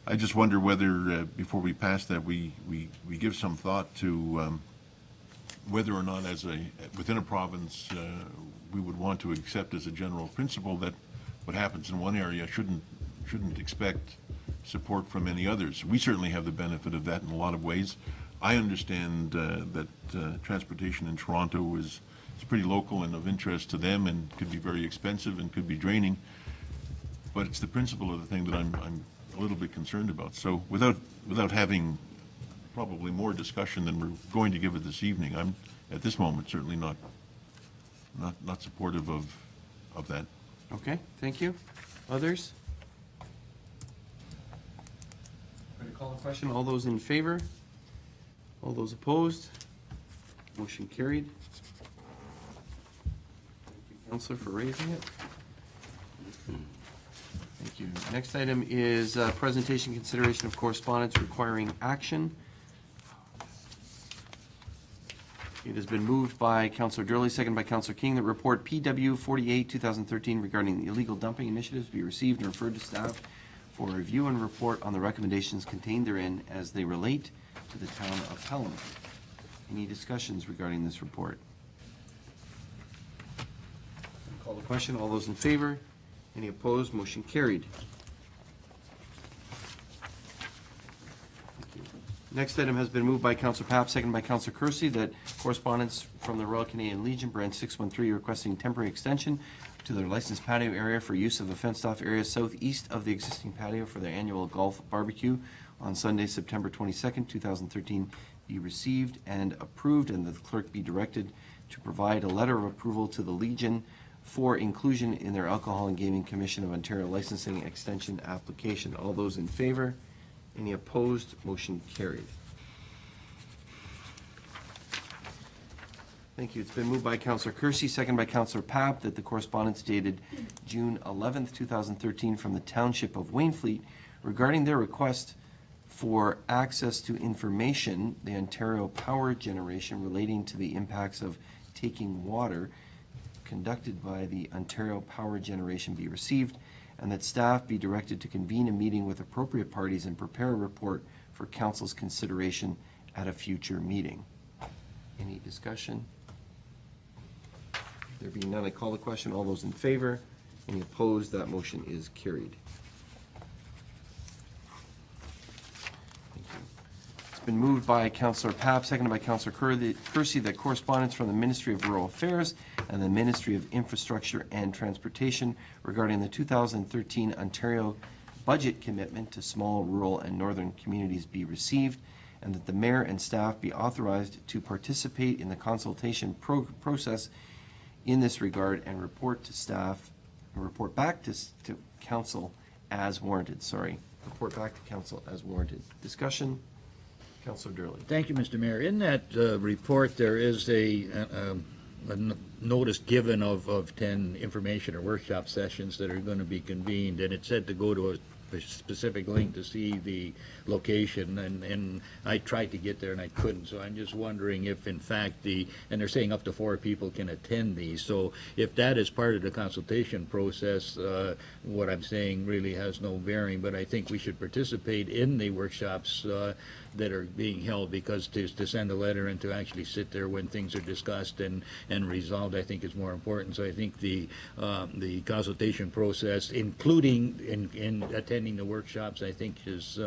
I just wonder whether, before we pass that, we give some thought to whether or not within a province we would want to accept as a general principle that what happens in one area shouldn't expect support from any others. We certainly have the benefit of that in a lot of ways. I understand that transportation in Toronto is pretty local and of interest to them and could be very expensive and could be draining, but it's the principle of the thing that I'm a little bit concerned about. So without having probably more discussion than we're going to give it this evening, I'm at this moment certainly not supportive of that. Okay, thank you. Others? Ready to call the question? All those in favor? All those opposed? Motion carried. Thank you, Councillor, for raising it. Thank you. Next item is presentation consideration of correspondence requiring action. It has been moved by Councillor Durley, second by Councillor King, that report PW 48, 2013 regarding the illegal dumping initiatives be received and referred to staff for review and report on the recommendations contained therein as they relate to the town of Pelham. Any discussions regarding this report? Call the question. All those in favor? Any opposed? Motion carried. Thank you. Next item has been moved by Councillor Papp, seconded by Councillor Kersey, that correspondence from the Royal Canadian Legion, branch 613, requesting temporary extension to their licensed patio area for use of a fenced-off area southeast of the existing patio for their annual golf barbecue on Sunday, September 22nd, 2013, be received and approved, and that the clerk be directed to provide a letter of approval to the Legion for inclusion in their Alcohol and Gaming Commission of Ontario licensing extension application. All those in favor? Any opposed? Motion carried. Thank you. It's been moved by Councillor Kersey, second by Councillor Papp, that the correspondence dated June 11th, 2013 from the Township of Wainfleet regarding their request for access to information, the Ontario Power Generation, relating to the impacts of taking water, conducted by the Ontario Power Generation, be received, and that staff be directed to convene a meeting with appropriate parties and prepare a report for council's consideration at a future meeting. Any discussion? There being none, I call the question. All those in favor? Any opposed? That motion is carried. Thank you. It's been moved by Councillor Papp, seconded by Councillor Kersey, that correspondence from the Ministry of Rural Affairs and the Ministry of Infrastructure and Transportation regarding the 2013 Ontario budget commitment to small, rural, and northern communities be received, and that the mayor and staff be authorized to participate in the consultation process in this regard and report to staff, report back to council as warranted. Report back to council as warranted. Discussion. Councillor Durley. Thank you, Mr. Mayor. In that report, there is a notice given of 10 information or workshop sessions that are going to be convened, and it said to go to a specific link to see the location, and I tried to get there and I couldn't, so I'm just wondering if in fact and they're saying up to 4 people can attend these, so if that is part of the consultation process, what I'm saying really has no bearing, but I think we should participate in the workshops that are being held, because to send a letter and to actually sit there when things are discussed and resolved, I think is more important. So I think the consultation process, including in attending the workshops, I think is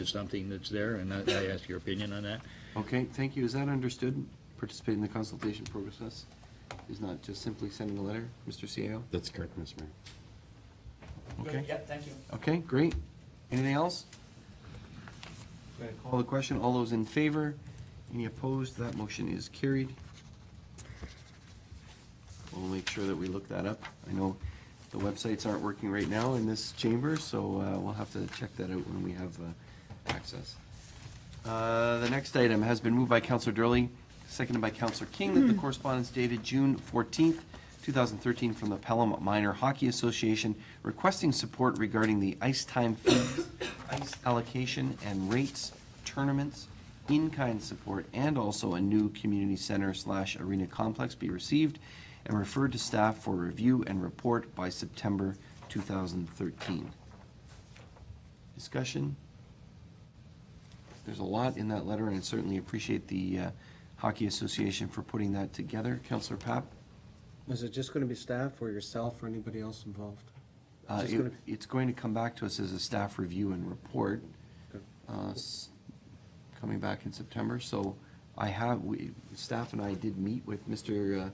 something that's there, and I ask your opinion on that. Okay, thank you. Is that understood? Participate in the consultation process is not just simply sending a letter, Mr. CAO? That's correct, Mr. Mayor. Okay. Yep, thank you. Okay, great. Anything else? Call the question. All those in favor? Any opposed? That motion is carried. We'll make sure that we look that up. I know the websites aren't working right now in this chamber, so we'll have to check that out when we have access. The next item has been moved by Councillor Durley, seconded by Councillor King, that the correspondence dated June 14th, 2013 from the Pelham Minor Hockey Association requesting support regarding the ice time fees, ice allocation and rates, tournaments, in-kind support, and also a new community center / arena complex be received and referred to staff for review and report by September 2013. Discussion? There's a lot in that letter, and I certainly appreciate the Hockey Association for putting that together. Councillor Papp? Was it just going to be staff or yourself or anybody else involved? It's going to come back to us as a staff review and report coming back in September. So staff and I did meet with Mr.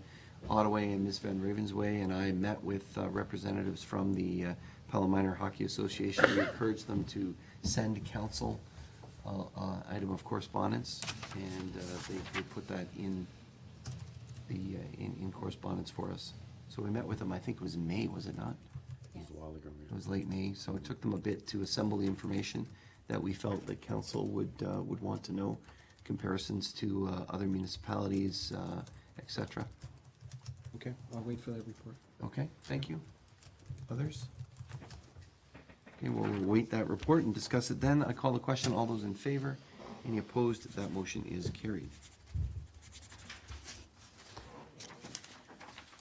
Ottaway and Ms. Van Ravensway, and I met with representatives from the Pelham Minor Hockey Association. We encouraged them to send council item of correspondence, and they put that in correspondence for us. So we met with them, I think it was in May, was it not? It was a while ago. It was late May, so it took them a bit to assemble the information that we felt that council would want to know, comparisons to other municipalities, et cetera. Okay, I'll wait for that report. Okay, thank you. Others? Okay, we'll await that report and discuss it then. I call the question. All those in favor? Any opposed? That motion is carried.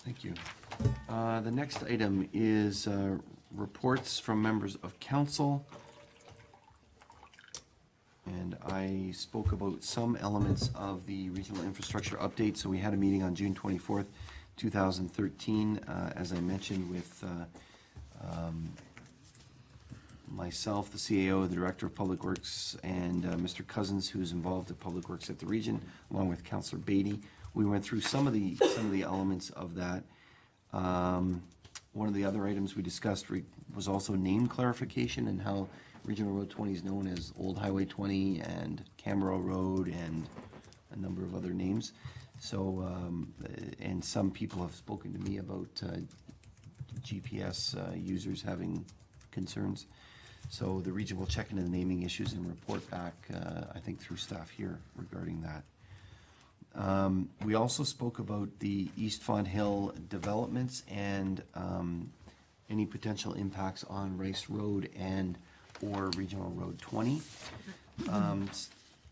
Thank you. The next item is reports from members of council. and I spoke about some elements of the regional infrastructure update. So we had a meeting on June 24th, 2013, as I mentioned, with myself, the CAO, the Director of Public Works, and Mr. Cousins, who's involved in Public Works at the region, along with Councillor Beatty. We went through some of the elements of that. One of the other items we discussed was also name clarification and how Regional Road 20 is known as Old Highway 20 and Camero Road and a number of other names. So, and some people have spoken to me about GPS users having concerns. So the region will check into the naming issues and report back, I think, through staff here regarding that. We also spoke about the East Fond Hill developments and any potential impacts on Rice Road and or Regional Road 20.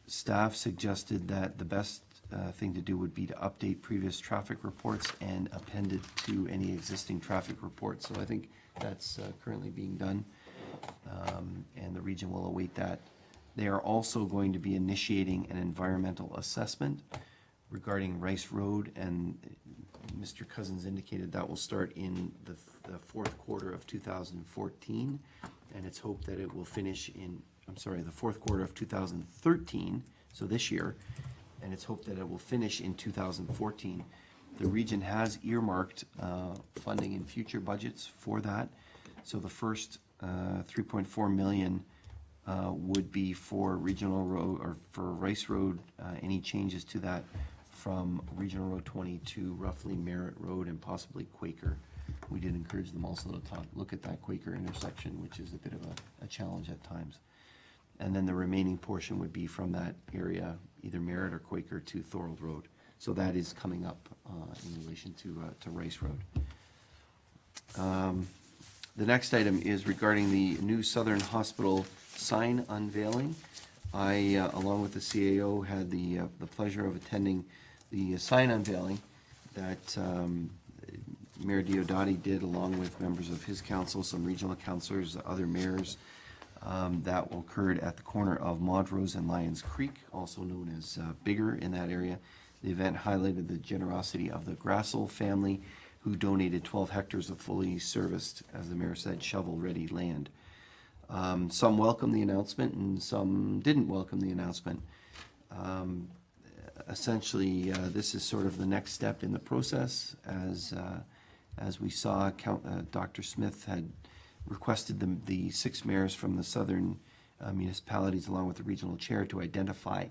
Staff suggested that the best thing to do would be to update previous traffic reports and append it to any existing traffic reports. So I think that's currently being done, and the region will await that. They are also going to be initiating an environmental assessment regarding Rice Road, and Mr. Cousins indicated that will start in the fourth quarter of 2014, and it's hoped that it will finish in, the fourth quarter of 2013, so this year, and it's hoped that it will finish in 2014. The region has earmarked funding in future budgets for that, so the first 3.4 million would be for Regional Road, or for Rice Road, any changes to that from Regional Road 20 to roughly Merritt Road and possibly Quaker. We did encourage them also to look at that Quaker intersection, which is a bit of a challenge at times. And then the remaining portion would be from that area, either Merritt or Quaker to Thorold Road. So that is coming up in relation to Rice Road. The next item is regarding the new Southern Hospital sign unveiling. I, along with the CAO, had the pleasure of attending the sign unveiling that Mayor Diodati did, along with members of his council, some regional councillors, other mayors. That occurred at the corner of Montrose and Lyons Creek, also known as Bigger in that area. The event highlighted the generosity of the Grassel family, who donated 12 hectares of fully serviced, as the mayor said, shovel-ready land. Some welcomed the announcement and some didn't welcome the announcement. Essentially, this is sort of the next step in the process. As we saw, Dr. Smith had requested the 6 mayors from the southern municipalities, along with the regional chair, to identify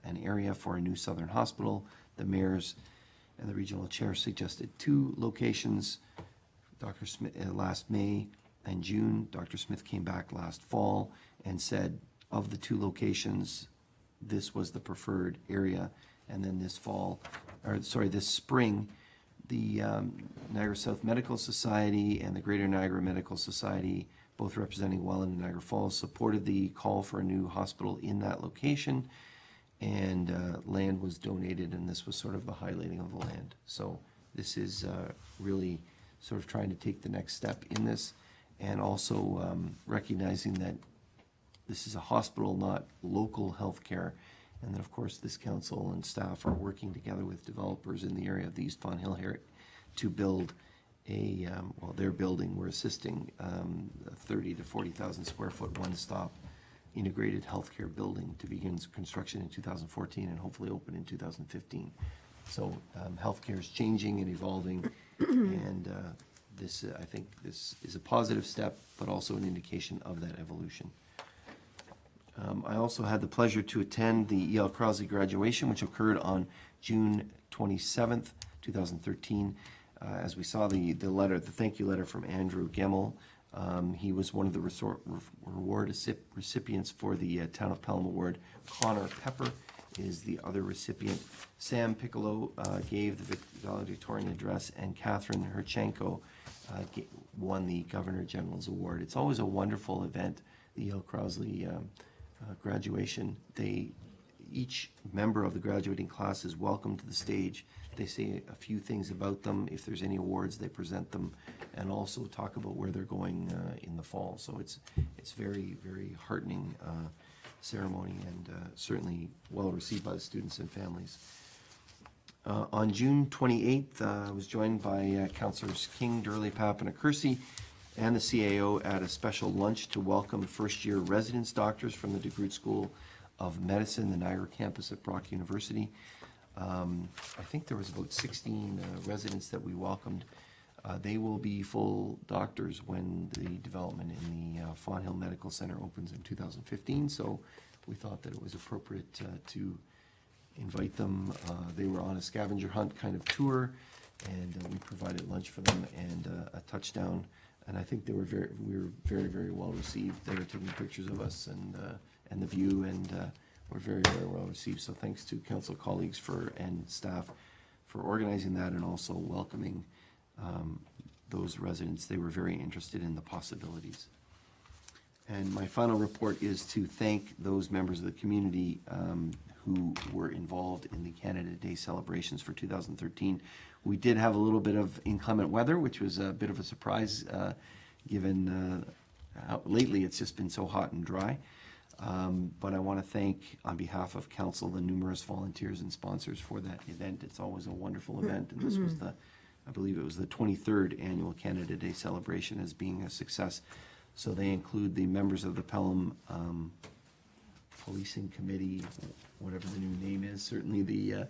an area for a new Southern Hospital. The mayors and the regional chair suggested 2 locations. Dr. Smith last May and June. Dr. Smith came back last fall and said of the 2 locations, this was the preferred area. And then this spring, the Niagara South Medical Society and the Greater Niagara Medical Society, both representing Welland and Niagara Falls, supported the call for a new hospital in that location, and land was donated, and this was sort of the highlighting of the land. So this is really sort of trying to take the next step in this, and also recognizing that this is a hospital, not local health care. And then, of course, this council and staff are working together with developers in the area of the East Fond Hill here to build a, they're building, we're assisting, a 30 to 40,000 square foot one-stop integrated healthcare building to begin construction in 2014 and hopefully open in 2015. So healthcare is changing and evolving, and this, I think this is a positive step, but also an indication of that evolution. I also had the pleasure to attend the E.L. Crosley graduation, which occurred on June 27th, 2013. As we saw the letter, the thank you letter from Andrew Gemmell, he was one of the reward recipients for the Town of Pelham Award. Connor Pepper is the other recipient. Sam Piccolo gave the valedictorian address, and Catherine Herchenko won the Governor General's Award. It's always a wonderful event, the E.L. Crosley graduation. Each member of the graduating class is welcome to the stage. They say a few things about them. If there's any awards, they present them, and also talk about where they're going in the fall. So it's very, very heartening ceremony, and certainly well received by the students and families. On June 28th, I was joined by Councillors King, Durley, Pappen, and Kersey, and the CAO at a special lunch to welcome first-year residence doctors from the DeGroote School of Medicine, the Niagara campus at Brock University. I think there was about 16 residents that we welcomed. They will be full doctors when the development in the Fawn Hill Medical Center opens in 2015, so we thought that it was appropriate to invite them. They were on a scavenger hunt kind of tour, and we provided lunch for them and a touchdown. And I think we were very, very well received. They were taking pictures of us and the view, and were very, very well received. So thanks to council colleagues and staff for organizing that and also welcoming those residents. They were very interested in the possibilities. And my final report is to thank those members of the community who were involved in the Canada Day celebrations for 2013. We did have a little bit of inclement weather, which was a bit of a surprise given how lately it's just been so hot and dry. But I want to thank, on behalf of council, the numerous volunteers and sponsors for that event. It's always a wonderful event, and this was I believe it was the 23rd annual Canada Day celebration as being a success. So they include the members of the Pelham Policing Committee, whatever the new name is, certainly the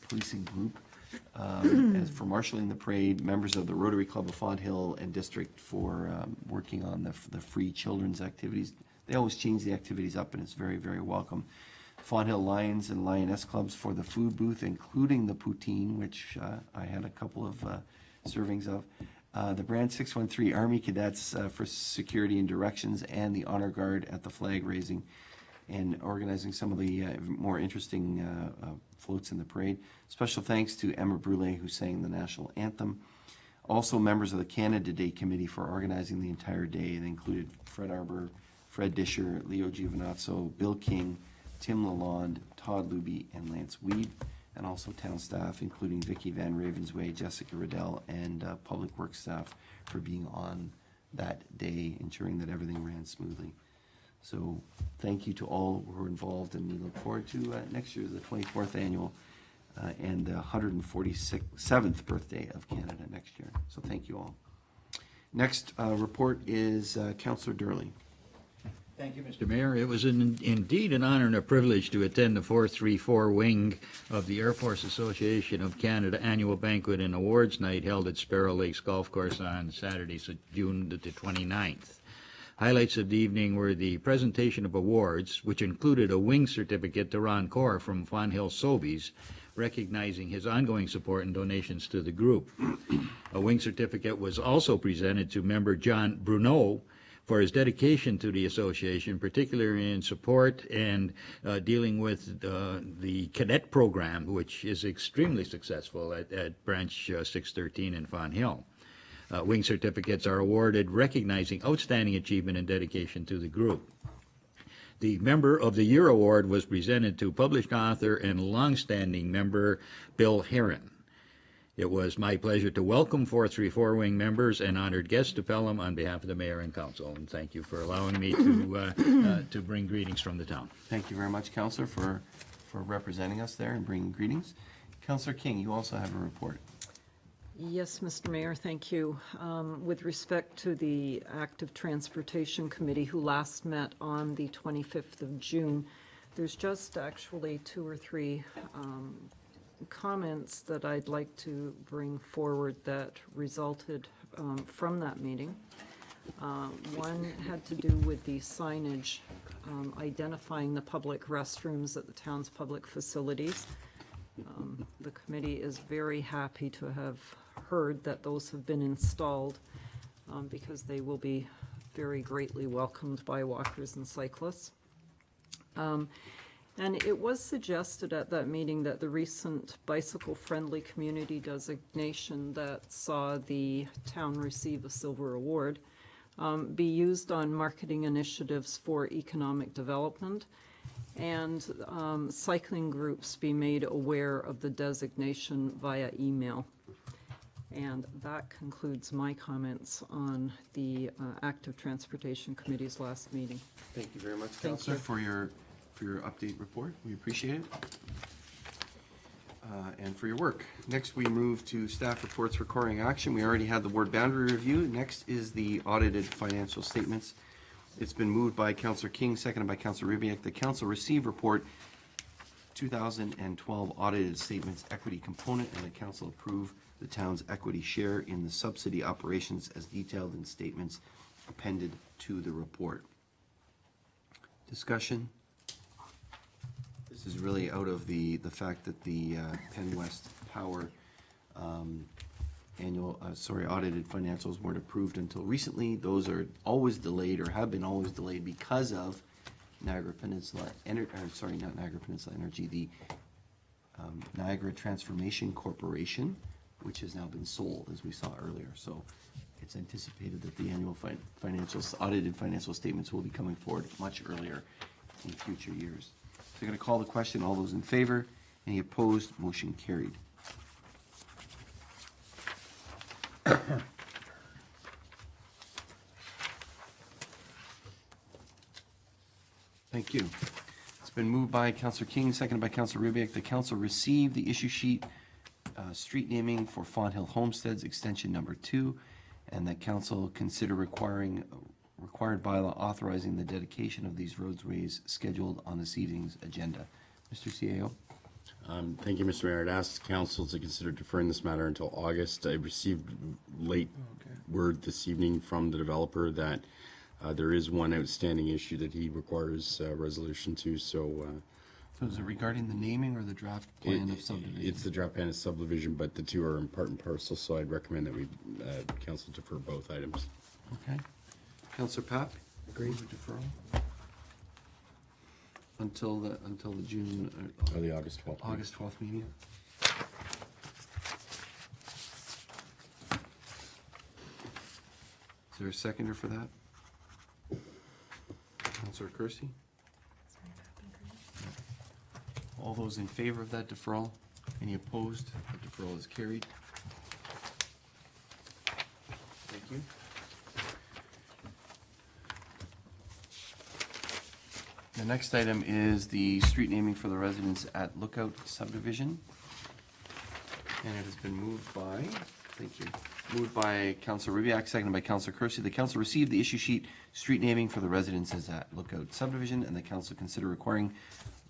policing group, as for marshalling the parade, members of the Rotary Club of Fawn Hill and District for working on the free children's activities. They always change the activities up, and it's very, very welcome. Fawn Hill Lions and Lioness Clubs for the food booth, including the poutine, which I had a couple of servings of. The Brand 613 Army Cadets for security and directions, and the Honor Guard at the flag raising and organizing some of the more interesting floats in the parade. Special thanks to Emma Brule, who sang the national anthem. Also members of the Canada Day Committee for organizing the entire day. They included Fred Arbor, Fred Disher, Leo Giovinazzo, Bill King, Tim Lalonde, Todd Luby, and Lance Weed, and also town staff, including Vicky Van Ravensway, Jessica Riddell, and Public Works staff for being on that day, ensuring that everything ran smoothly. So thank you to all who were involved, and we look forward to next year's the 24th annual and the 147th birthday of Canada next year. So thank you all. Next report is Councillor Durley. Thank you, Mr. Mayor. It was indeed an honor and a privilege to attend the 434 wing of the Air Force Association of Canada annual banquet and awards night held at Sparrow Lakes Golf Course on Saturday, June the 29th. Highlights of the evening were the presentation of awards, which included a wing certificate to Ron Corr from Fawn Hill Sobeys, recognizing his ongoing support and donations to the group. A wing certificate was also presented to member John Bruneau for his dedication to the association, particularly in support and dealing with the cadet program, which is extremely successful at Branch 613 in Fawn Hill. Wing certificates are awarded recognizing outstanding achievement and dedication to the group. The Member of the Year Award was presented to published author and longstanding member Bill Heron. It was my pleasure to welcome 434 wing members and honored guests to Pelham on behalf of the Mayor and Council, and thank you for allowing me to bring greetings from the town. Thank you very much, Councillor, for representing us there and bringing greetings. Councillor King, you also have a report. Yes, Mr. Mayor, thank you. With respect to the Active Transportation Committee, who last met on the 25th of June, there's just actually 2 or 3 comments that I'd like to bring forward that resulted from that meeting. One had to do with the signage identifying the public restrooms at the town's public facilities. The committee is very happy to have heard that those have been installed because they will be very greatly welcomed by walkers and cyclists. And it was suggested at that meeting that the recent bicycle-friendly community designation that saw the town receive a silver award be used on marketing initiatives for economic development, and cycling groups be made aware of the designation via email. And that concludes my comments on the Active Transportation Committee's last meeting. Thank you very much, Thank Councillor, you. for your update report. We appreciate it. And for your work. Next, we move to staff reports requiring action. We already had the ward boundary review. Next is the audited financial statements. It's been moved by Councillor King, seconded by Councillor Ribbiak. The council received report 2012 audited statements equity component, and the council approve the town's equity share in the subsidy operations as detailed in statements appended to the report. Discussion. This is really out of the fact that the Penn West Power audited financials weren't approved until recently. Those are always delayed, or have been always delayed, because of Niagara Peninsula Energy, not Niagara Peninsula Energy, the Niagara Transformation Corporation, which has now been sold, as we saw earlier. So it's anticipated that the annual audited financial statements will be coming forward much earlier in future years. So I'm going to call the question. All those in favor? Any opposed? Motion carried. Thank you. It's been moved by Councillor King, seconded by Councillor Ribbiak. The council received the issue sheet, street naming for Fawn Hill Homesteads, extension number 2, and that council consider required bylaw authorizing the dedication of these roadways scheduled on this evening's agenda. Mr. CAO. Thank you, Mr. Mayor. I'd ask council to consider deferring this matter until August. I received late word this evening from the developer that there is one outstanding issue that he requires resolution to, so is it regarding the naming or the draft plan of subdivision? It's the draft plan of subdivision, but the two are in part and parcel, so I'd recommend that we council defer both items. Okay. Councillor Papp? Agreed with deferral? Until the June... or the August 12th. August 12th meeting. Is there a seconder for that? Councillor Kersey? All those in favor of that deferral? Any opposed? That deferral is carried. Thank you. The next item is the street naming for the residents at Lookout subdivision. And it has been moved by, thank you, moved by Councillor Ribbiak, seconded by Councillor Kersey. The council received the issue sheet, street naming for the residences at Lookout subdivision, and the council consider required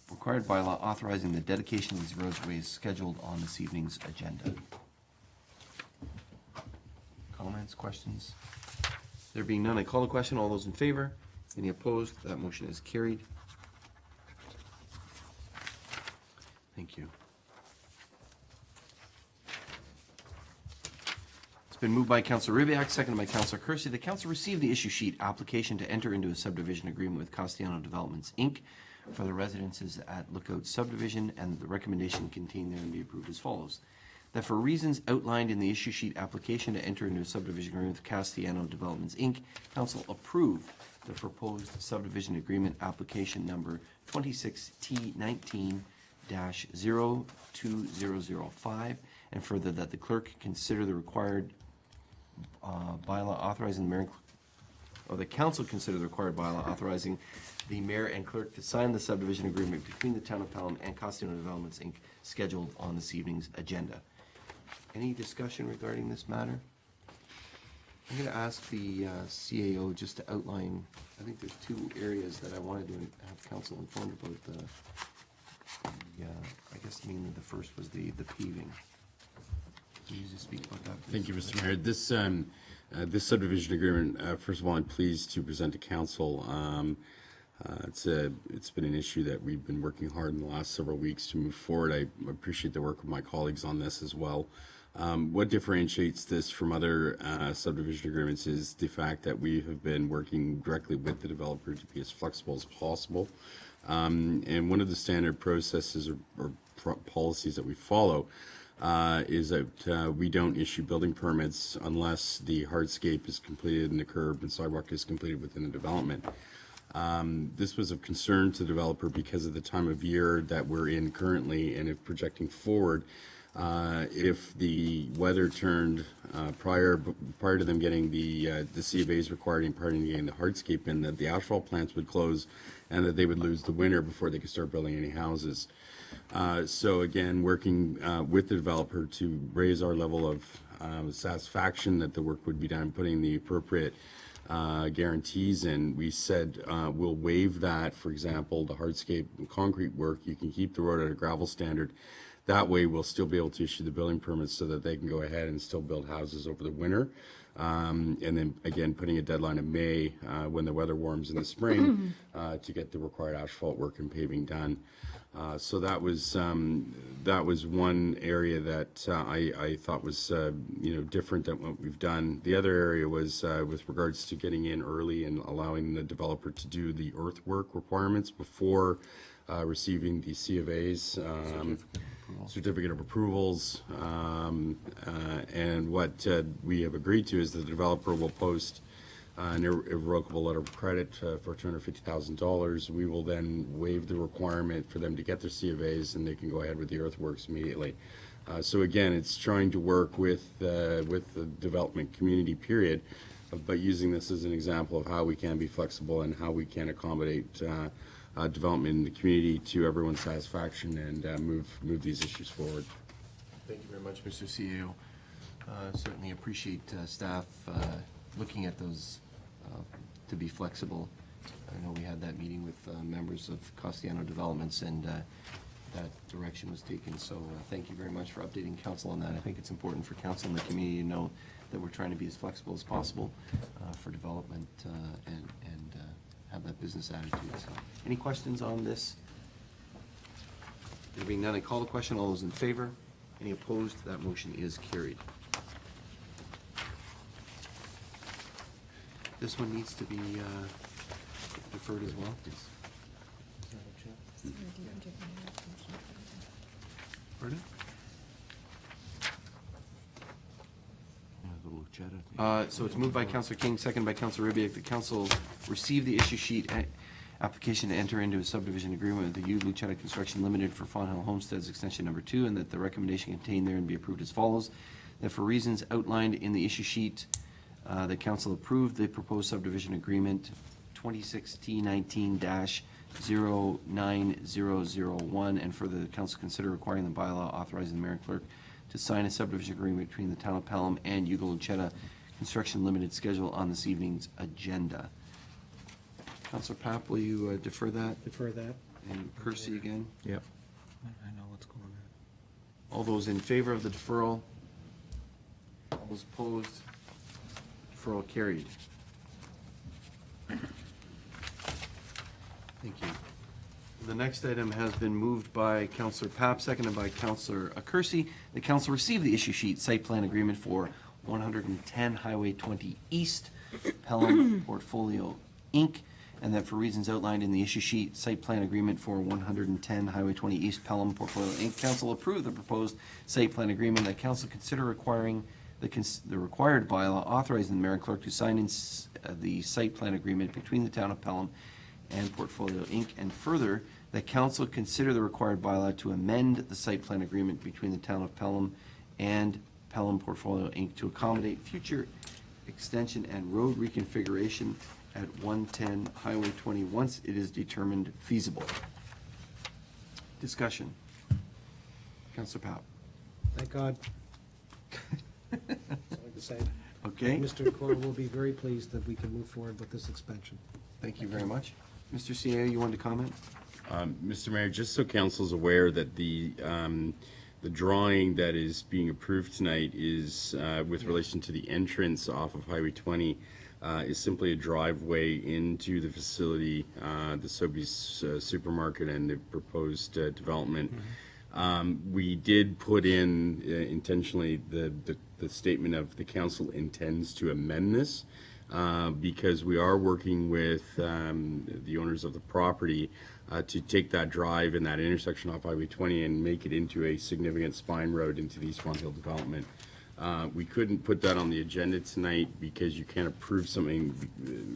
bylaw authorizing the dedication of these roadways scheduled on this evening's agenda. Comments, questions? There being none, I call the question. All those in favor? Any opposed? That motion is carried. Thank you. It's been moved by Councillor Ribbiak, seconded by Councillor Kersey. The council received the issue sheet application to enter into a subdivision agreement with Castellano Developments, Inc. for the residences at Lookout subdivision, and the recommendation contained therein be approved as follows. That for reasons outlined in the issue sheet application to enter into a subdivision agreement with Castellano Developments, Inc., council approved the proposed subdivision agreement application number 26T19-02005, and further that the clerk consider the required bylaw authorizing the mayor, or the council consider the required bylaw authorizing the mayor and clerk to sign the subdivision agreement between the town of Pelham and Castellano Developments, Inc., scheduled on this evening's agenda. Any discussion regarding this matter? I'm going to ask the CAO just to outline, I think there's two areas that I wanted to have council informed about. I guess mainly the first was the paving. Can you just speak about that, please? Thank you, Mr. Mayor. This subdivision agreement, first of all, I'm pleased to present to council. It's been an issue that we've been working hard in the last several weeks to move forward. I appreciate the work of my colleagues on this as well. What differentiates this from other subdivision agreements is the fact that we have been working directly with the developer to be as flexible as possible. And one of the standard processes or policies that we follow is that we don't issue building permits unless the hardscape is completed and the curb and sidewalk is completed within the development. This was of concern to the developer because of the time of year that we're in currently, and if projecting forward, If the weather turned prior to them getting the C of A's required and prior to getting the hardscape in, that the asphalt plants would close and that they would lose the winter before they could start building any houses. So again, working with the developer to raise our level of satisfaction that the work would be done, putting the appropriate guarantees in. We said we'll waive that. For example, the hardscape concrete work, you can keep the road at a gravel standard. That way we'll still be able to issue the building permits so that they can go ahead and still build houses over the winter. And then again, putting a deadline of May when the weather warms in the spring to get the required asphalt work and paving done. So that was one area that I thought was different than what we've done. The other area was with regards to getting in early and allowing the developer to do the earthwork requirements before receiving the C of A's, certificate of approvals, and what we have agreed to is the developer will post an irrevocable letter of credit for $250,000. We will then waive the requirement for them to get their C of A's, and they can go ahead with the earthworks immediately. So again, it's trying to work with the development community, period, but using this as an example of how we can be flexible and how we can accommodate development in the community to everyone's satisfaction and move these issues forward. Thank you very much, Mr. CEO. Certainly appreciate staff looking at those to be flexible. I know we had that meeting with members of Castellano Developments, and that direction was taken. So thank you very much for updating council on that. I think it's important for council and the community to know that we're trying to be as flexible as possible for development and have that business attitude. So, any questions on this? There being none, I call the question. All those in favor? Any opposed? That motion is carried. This one needs to be deferred as well. Pardon? So it's moved by Councillor King, second by Councillor Ribbiak. The council received the issue sheet application to enter into a subdivision agreement with the U Luchetta Construction Limited for Fawn Hill Homesteads Extension Number 2, and that the recommendation contained therein be approved as follows. That for reasons outlined in the issue sheet, the council approved the proposed subdivision agreement 26T19-09001, and further the council consider requiring the bylaw authorizing the mayor and clerk to sign a subdivision agreement between the town of Pelham and Yugo Luchetta Construction Limited schedule on this evening's agenda. Councillor Papp, will you defer that? Defer that. And Kersey again? Yep. I know what's going on. All those in favor of the deferral? All those opposed? Deferral carried. Thank you. The next item has been moved by Councillor Papp, seconded by Councillor Kersey. The council received the issue sheet site plan agreement for 110 Highway 20 East, Pelham Portfolio, Inc., and that for reasons outlined in the issue sheet site plan agreement for 110 Highway 20 East, Pelham Portfolio, Inc., council approved the proposed site plan agreement. That council consider requiring the required bylaw authorizing the mayor and clerk to sign in the site plan agreement between the town of Pelham and Portfolio, Inc., and further, that council consider the required bylaw to amend the site plan agreement between the town of Pelham and Pelham Portfolio, Inc. to accommodate future extension and road reconfiguration at 110 Highway 20 once it is determined feasible. Discussion. Councillor Papp. Thank God. That's all I can say. Okay. Mr. Cora will be very pleased that we can move forward with this expansion. Thank you very much. Mr. CEO, you wanted to comment? Mr. Mayor, just so council's aware that the drawing that is being approved tonight is with relation to the entrance off of Highway 20 is simply a driveway into the facility, the Sobeys supermarket and the proposed development. We did put in intentionally the statement of the council intends to amend this because we are working with the owners of the property to take that drive and that intersection off Highway 20 and make it into a significant spine road into the East Fawn Hill development. We couldn't put that on the agenda tonight because you can't approve something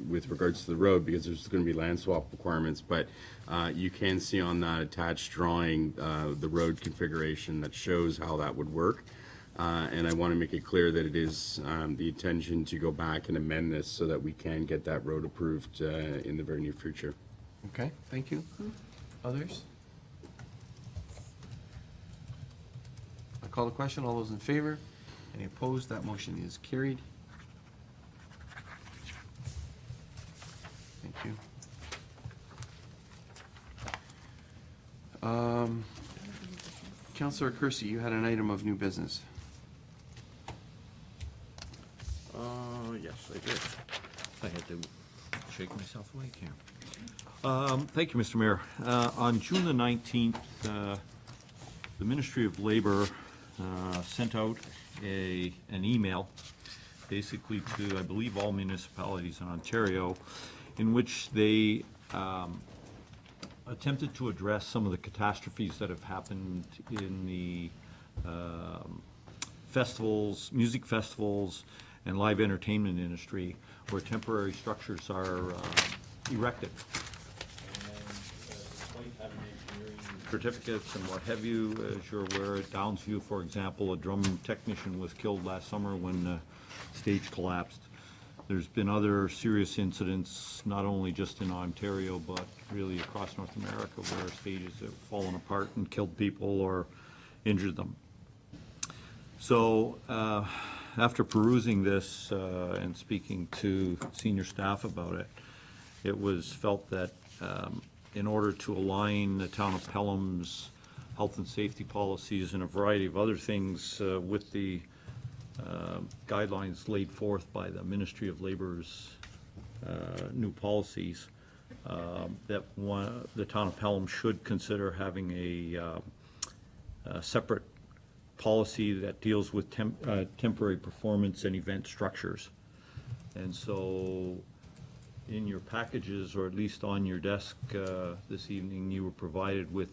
with regards to the road because there's going to be land swap requirements, but you can see on that attached drawing the road configuration that shows how that would work. And I want to make it clear that it is the intention to go back and amend this so that we can get that road approved in the very near future. Okay, thank you. Others? I call the question. All those in favor? Any opposed? That motion is carried. Thank you. Councillor Kersey, you had an item of new business. Yes, I did. I had to shake myself awake here. Thank you, Mr. Mayor. On June the 19th, the Ministry of Labor sent out an email basically to, I believe, all municipalities in Ontario, in which they attempted to address some of the catastrophes that have happened in the festivals, music festivals, and live entertainment industry, where temporary structures are erected. Certificates and what have you, as you're aware, at Downsview, for example, a drum technician was killed last summer when the stage collapsed. There's been other serious incidents, not only just in Ontario, but really across North America, where stages have fallen apart and killed people or injured them. So after perusing this and speaking to senior staff about it, it was felt that in order to align the town of Pelham's health and safety policies and a variety of other things with the guidelines laid forth by the Ministry of Labor's new policies, that the town of Pelham should consider having a separate policy that deals with temporary performance and event structures. And so in your packages, or at least on your desk this evening, you were provided with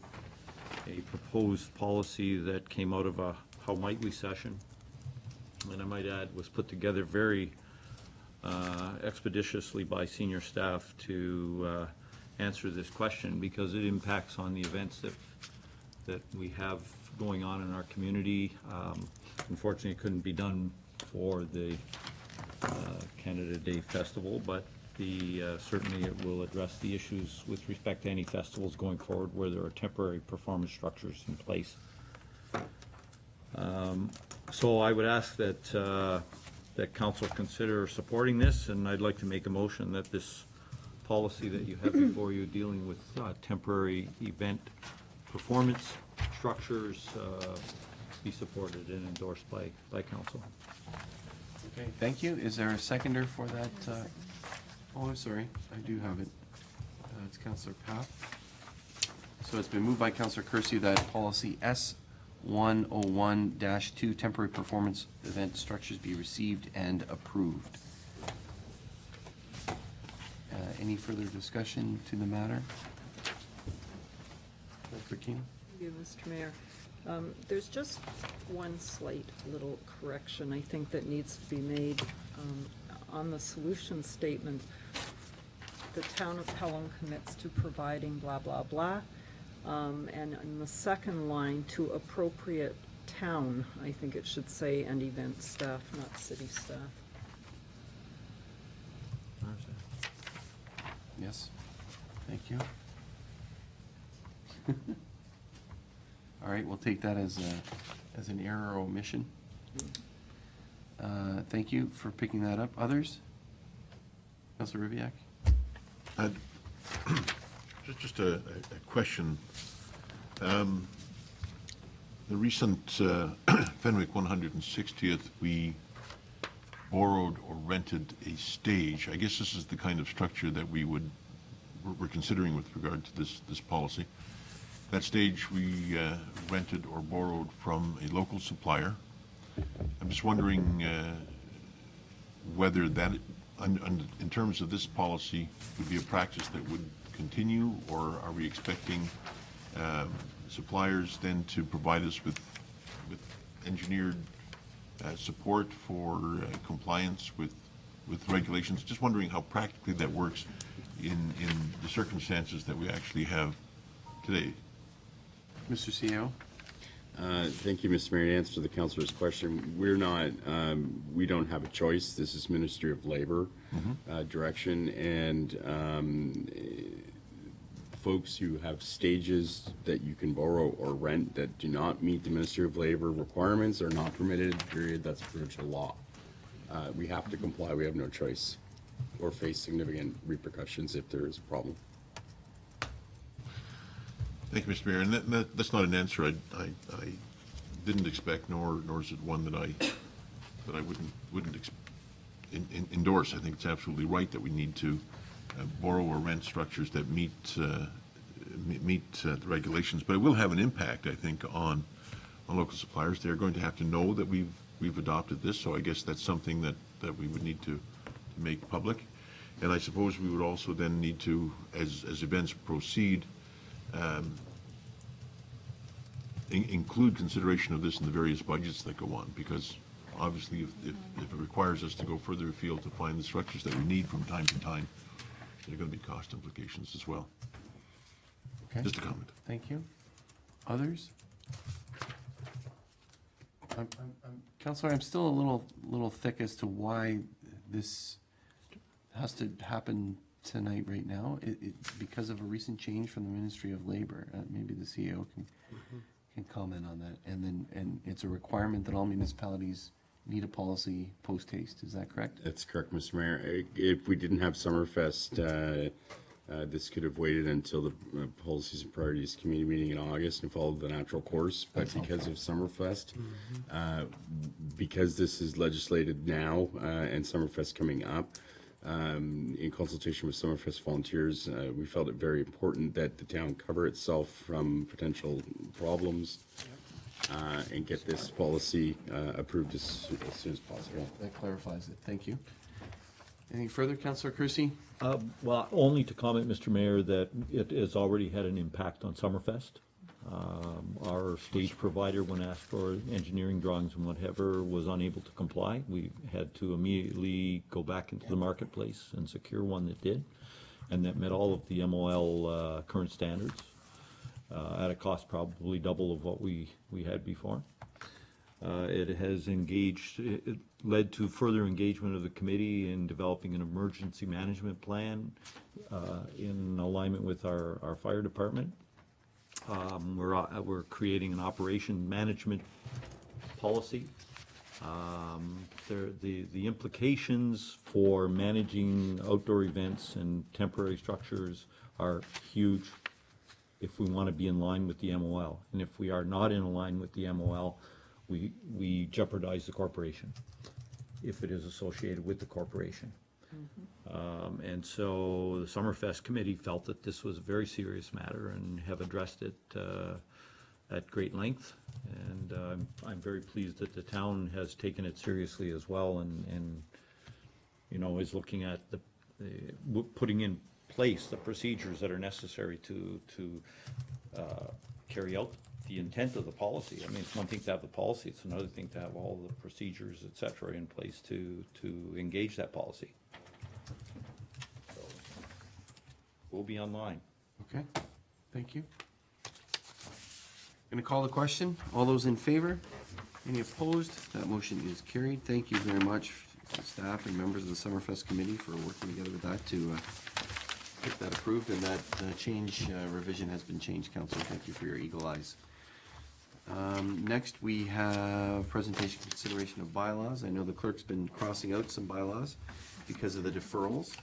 a proposed policy that came out of a How Might We session, and I might add was put together very expeditiously by senior staff to answer this question, because it impacts on the events that we have going on in our community. Unfortunately, it couldn't be done for the Canada Day Festival, but certainly it will address the issues with respect to any festivals going forward where there are temporary performance structures in place. So I would ask that council consider supporting this, and I'd like to make a motion that this policy that you have before you dealing with temporary event performance structures be supported and endorsed by council. Okay, thank you. Is there a seconder for that? Oh, I'm sorry, I do have it. It's Councillor Papp. So it's been moved by Councillor Kersey that policy S101-2 temporary performance event structures be received and approved. Any further discussion to the matter? Councillor Keane? Thank you, Mr. Mayor. There's just one slight little correction I think that needs to be made on the solution statement. The town of Pelham commits to providing blah, blah, blah. And in the second line, to appropriate town, I think it should say, and event staff, not city staff. Yes, thank you. All right, we'll take that as an error or omission. Thank you for picking that up. Others? Councillor Rivak? Just a question. The recent Fenwick 160th, we borrowed or rented a stage. I guess this is the kind of structure that we're considering with regard to this policy. That stage we rented or borrowed from a local supplier. I'm just wondering whether that, in terms of this policy, would be a practice that would continue, or are we expecting suppliers then to provide us with engineered support for compliance with regulations. Just wondering how practically that works in the circumstances that we actually have today. Mr. CEO? Thank you, Mr. Mayor. To answer the councillor's question, we're not, we don't have a choice. This is Ministry of Labor direction, and folks who have stages that you can borrow or rent that do not meet the Ministry of Labor requirements are not permitted, period. That's provincial law. We have to comply. We have no choice, or face significant repercussions if there is a problem. Thank you, Mr. Mayor. And that's not an answer I didn't expect, nor is it one that I wouldn't endorse. I think it's absolutely right that we need to borrow or rent structures that meet the regulations. But it will have an impact, I think, on local suppliers. They're going to have to know that we've adopted this. So I guess that's something that we would need to make public. And I suppose we would also then need to, as events proceed, include consideration of this in the various budgets that go on, because obviously if it requires us to go further afield to find the structures that we need from time to time, there are going to be cost implications as well. Okay. Just a comment. Thank you. Others? Councillor, I'm still a little thick as to why this has to happen tonight, right now. Because of a recent change from the Ministry of Labor. Maybe the CEO can comment on that. And it's a requirement that all municipalities need a policy post haste. Is that correct? That's correct, Mr. Mayor. If we didn't have Summerfest, this could have waited until the Policies and Priorities Committee meeting in August and followed the natural course. But because of Summerfest, because this is legislated now and Summerfest coming up, in consultation with Summerfest volunteers, we felt it very important that the town cover itself from potential problems and get this policy approved as soon as possible. That clarifies it. Thank you. Anything further, Councillor Kersey? Well, only to comment, Mr. Mayor, that it has already had an impact on Summerfest. Our stage provider, when asked for engineering drawings and whatever, was unable to comply. We had to immediately go back into the marketplace and secure one that did, and that met all of the MOL current standards at a cost probably double of what we had before. It has engaged, it led to further engagement of the committee in developing an emergency management plan in alignment with our fire department. We're creating an operation management policy. The implications for managing outdoor events and temporary structures are huge if we want to be in line with the MOL. And if we are not in line with the MOL, we jeopardize the corporation if it is associated with the corporation. And so the Summerfest committee felt that this was a very serious matter and have addressed it at great length. And I'm very pleased that the town has taken it seriously as well, and you know, is looking at putting in place the procedures that are necessary to carry out the intent of the policy. I mean, it's one thing to have the policy, it's another thing to have all the procedures, et cetera, in place to engage that policy. So, we'll be online. Okay, thank you. Going to call the question. All those in favor? Any opposed? That motion is carried. Thank you very much, staff and members of the Summerfest Committee, for working together with that to get that approved, and that change revision has been changed, Councillor. Thank you for your eagle eyes. Next, we have presentation consideration of bylaws. I know the clerk's been crossing out some bylaws because of the deferrals.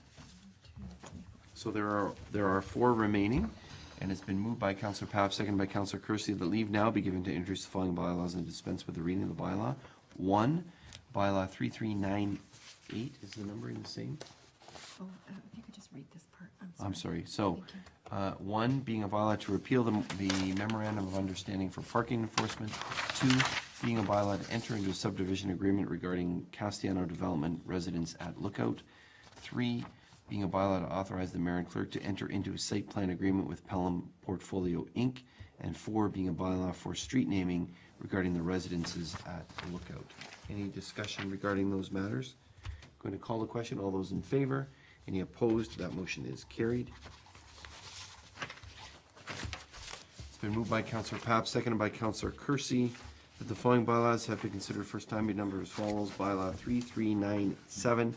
So there are 4 remaining, and it's been moved by Councillor Papp, seconded by Councillor Kersey, that leave now be given to introduce the following bylaws and dispense with the reading of the bylaw. 1, bylaw 3398, is the numbering the same? Oh, if you could just read this part. I'm sorry. So, 1, being a bylaw to repeal the memorandum of understanding for parking enforcement. 2, being a bylaw to enter into a subdivision agreement regarding Castellano Development residence at Lookout. 3, being a bylaw to authorize the mayor and clerk to enter into a site plan agreement with Pelham Portfolio Inc. and 4 being a bylaw for street naming regarding the residences at Lookout. Any discussion regarding those matters? Going to call the question. All those in favor? Any opposed? That motion is carried. It's been moved by Councillor Papp, seconded by Councillor Kersey, that the following bylaws have been considered first time be numbered as follows: Bylaw 3397,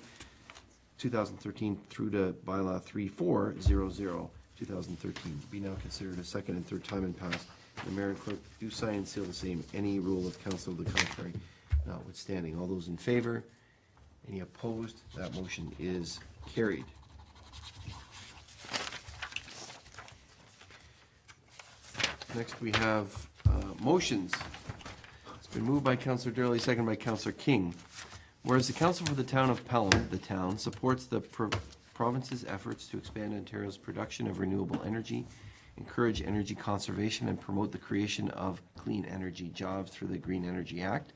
2013 through to Bylaw 3400, 2013. Be now considered a second and third time and passed. The mayor and clerk do sign and seal the same. Any rule of council to the contrary notwithstanding. All those in favor? Any opposed? That motion is carried. Next, we have motions. It's been moved by Councillor Durley, seconded by Councillor King. Whereas the Council for the Town of Pelham, the town, supports the province's efforts to expand Ontario's production of renewable energy, encourage energy conservation, and promote the creation of clean energy jobs through the Green Energy Act.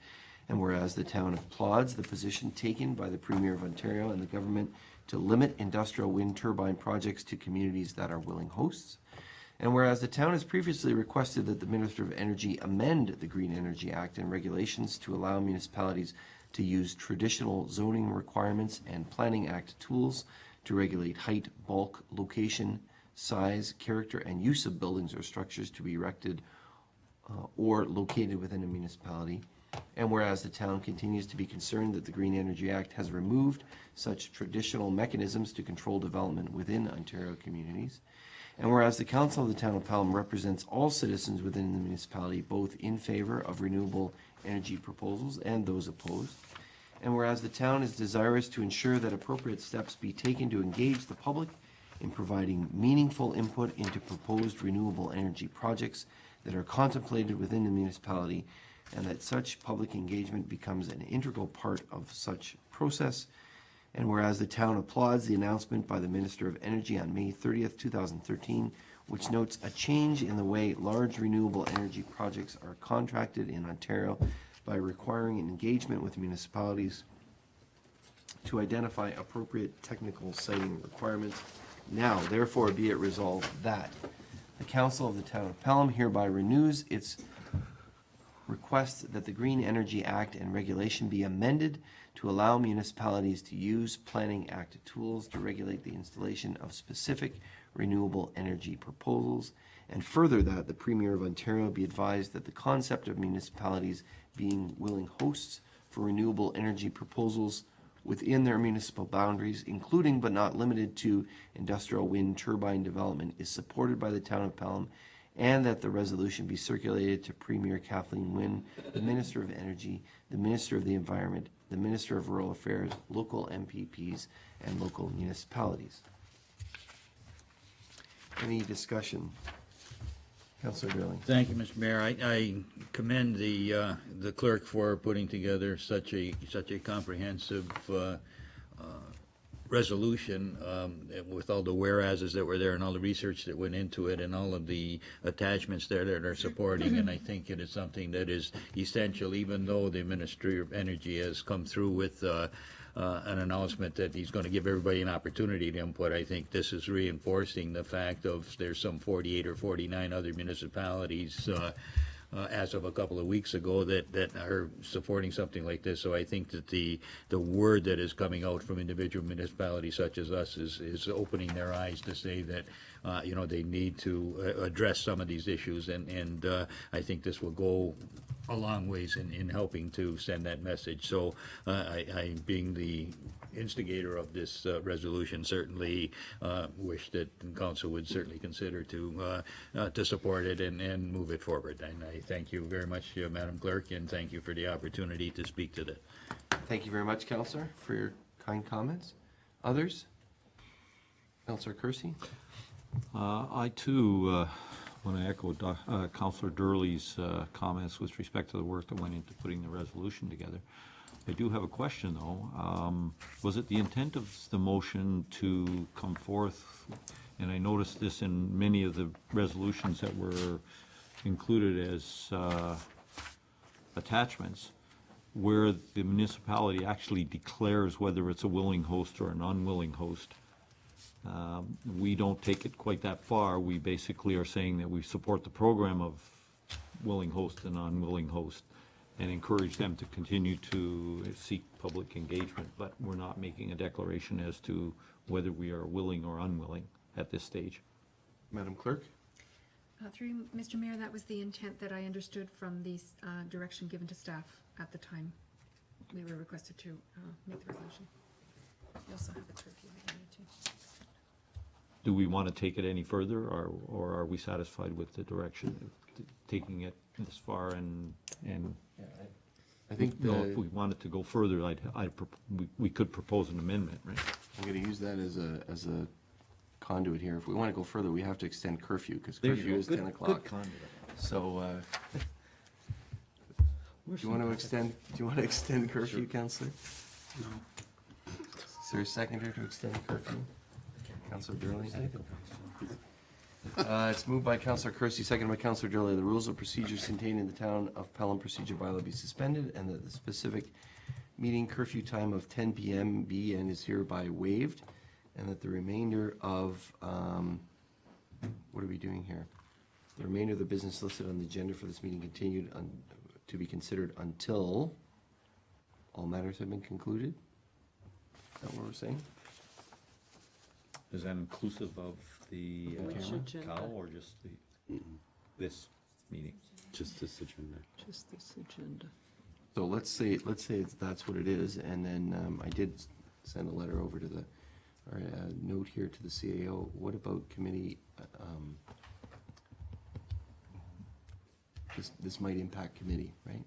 And whereas the town applauds the position taken by the Premier of Ontario and the government to limit industrial wind turbine projects to communities that are willing hosts. And whereas the town has previously requested that the Minister of Energy amend the Green Energy Act and regulations to allow municipalities to use traditional zoning requirements and Planning Act tools to regulate height, bulk, location, size, character, and use of buildings or structures to be erected or located within a municipality. And whereas the town continues to be concerned that the Green Energy Act has removed such traditional mechanisms to control development within Ontario communities. And whereas the Council of the Town of Pelham represents all citizens within the municipality, both in favor of renewable energy proposals and those opposed. And whereas the town is desirous to ensure that appropriate steps be taken to engage the public in providing meaningful input into proposed renewable energy projects that are contemplated within the municipality, and that such public engagement becomes an integral part of such process. And whereas the town applauds the announcement by the Minister of Energy on May 30th, 2013, which notes a change in the way large renewable energy projects are contracted in Ontario by requiring an engagement with municipalities to identify appropriate technical siting requirements. Now, therefore, be it resolved that the Council of the Town of Pelham hereby renews its request that the Green Energy Act and regulation be amended to allow municipalities to use Planning Act tools to regulate the installation of specific renewable energy proposals, and further that the Premier of Ontario be advised that the concept of municipalities being willing hosts for renewable energy proposals within their municipal boundaries, including but not limited to industrial wind turbine development, is supported by the Town of Pelham, and that the resolution be circulated to Premier Kathleen Wynne, the Minister of Energy, the Minister of the Environment, the Minister of Rural Affairs, local MPPs, and local municipalities. Any discussion? Councillor Durling. Thank you, Mr. Mayor. I commend the clerk for putting together such a comprehensive resolution with all the whereases that were there and all the research that went into it and all of the attachments there that are supporting. And I think it is something that is essential, even though the Ministry of Energy has come through with an announcement that he's going to give everybody an opportunity to input. I think this is reinforcing the fact of there's some 48 or 49 other municipalities as of a couple of weeks ago that are supporting something like this. So I think that the word that is coming out from individual municipalities such as us is opening their eyes to say that they need to address some of these issues, and I think this will go a long ways in helping to send that message. So I being the instigator of this resolution, certainly wish that Council would certainly consider to support it and move it forward. And I thank you very much, Madam Clerk, and thank you for the opportunity to speak to that. Thank you very much, Councillor, for your kind comments. Others? Councillor Kersey? I too want to echo Councillor Durley's comments with respect to the work that went into putting the resolution together. I do have a question, though. Was it the intent of the motion to come forth, and I noticed this in many of the resolutions that were included as attachments, where the municipality actually declares whether it's a willing host or an unwilling host? We don't take it quite that far. We basically are saying that we support the program of willing host and unwilling host and encourage them to continue to seek public engagement, but we're not making a declaration as to whether we are willing or unwilling at this stage. Madam Clerk? Through you, Mr. Mayor, that was the intent that I understood from the direction given to staff at the time we were requested to make the resolution. We also have the curfew if you need to. Do we want to take it any further, or are we satisfied with the direction of taking it this far and I think no, if we wanted to go further, we could propose an amendment, right? I'm going to use that as a conduit here. If we want to go further, we have to extend curfew, because There you curfew go. is Good- 10 o'clock. good conduit. So, do you want to extend curfew, Counselor? No. Is there a seconder to extend curfew? Counselor Durley? It's moved by Counselor Kersey, seconded by Counselor Durley. The rules of procedures contained in the Town of Pelham Procedure Bylaw be suspended, and that the specific meeting curfew time of 10 p.m. be and is hereby waived, and that the remainder of, what are we doing here? The remainder of the business listed on the agenda for this meeting continued to be considered until all matters have been concluded? Is that what we're saying? Is that inclusive of the Which agenda? cow, or just this meeting? Just this agenda. Just this agenda. So let's say that's what it is, and then I did send a letter over to the, or a note here to the CAO. What about committee? This might impact committee, right?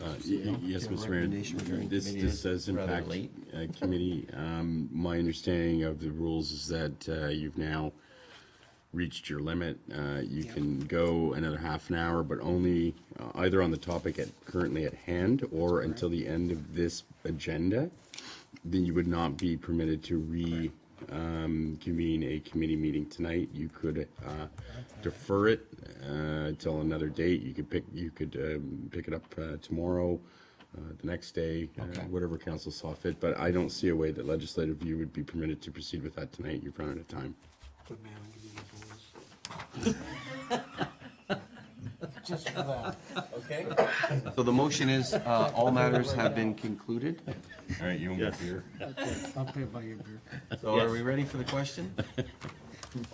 Yes, Do you have a Mr. recommendation Mayor, regarding this committee? does Rather impact late. committee. My understanding of the rules is that you've now reached your limit. You can go another half an hour, but only either on the topic currently at hand or until the end of this agenda. Then you would not be permitted to convene a committee meeting tonight. You could defer it till another date. You could pick it up tomorrow, the next day, whatever council saw fit. But I don't see a way that legislative you would be permitted to proceed with that tonight. You've run out of time. Just for that. Okay. So the motion is, all matters have been concluded. All right, you want Yes. beer? I'll pay by your beer. So are we ready for the question?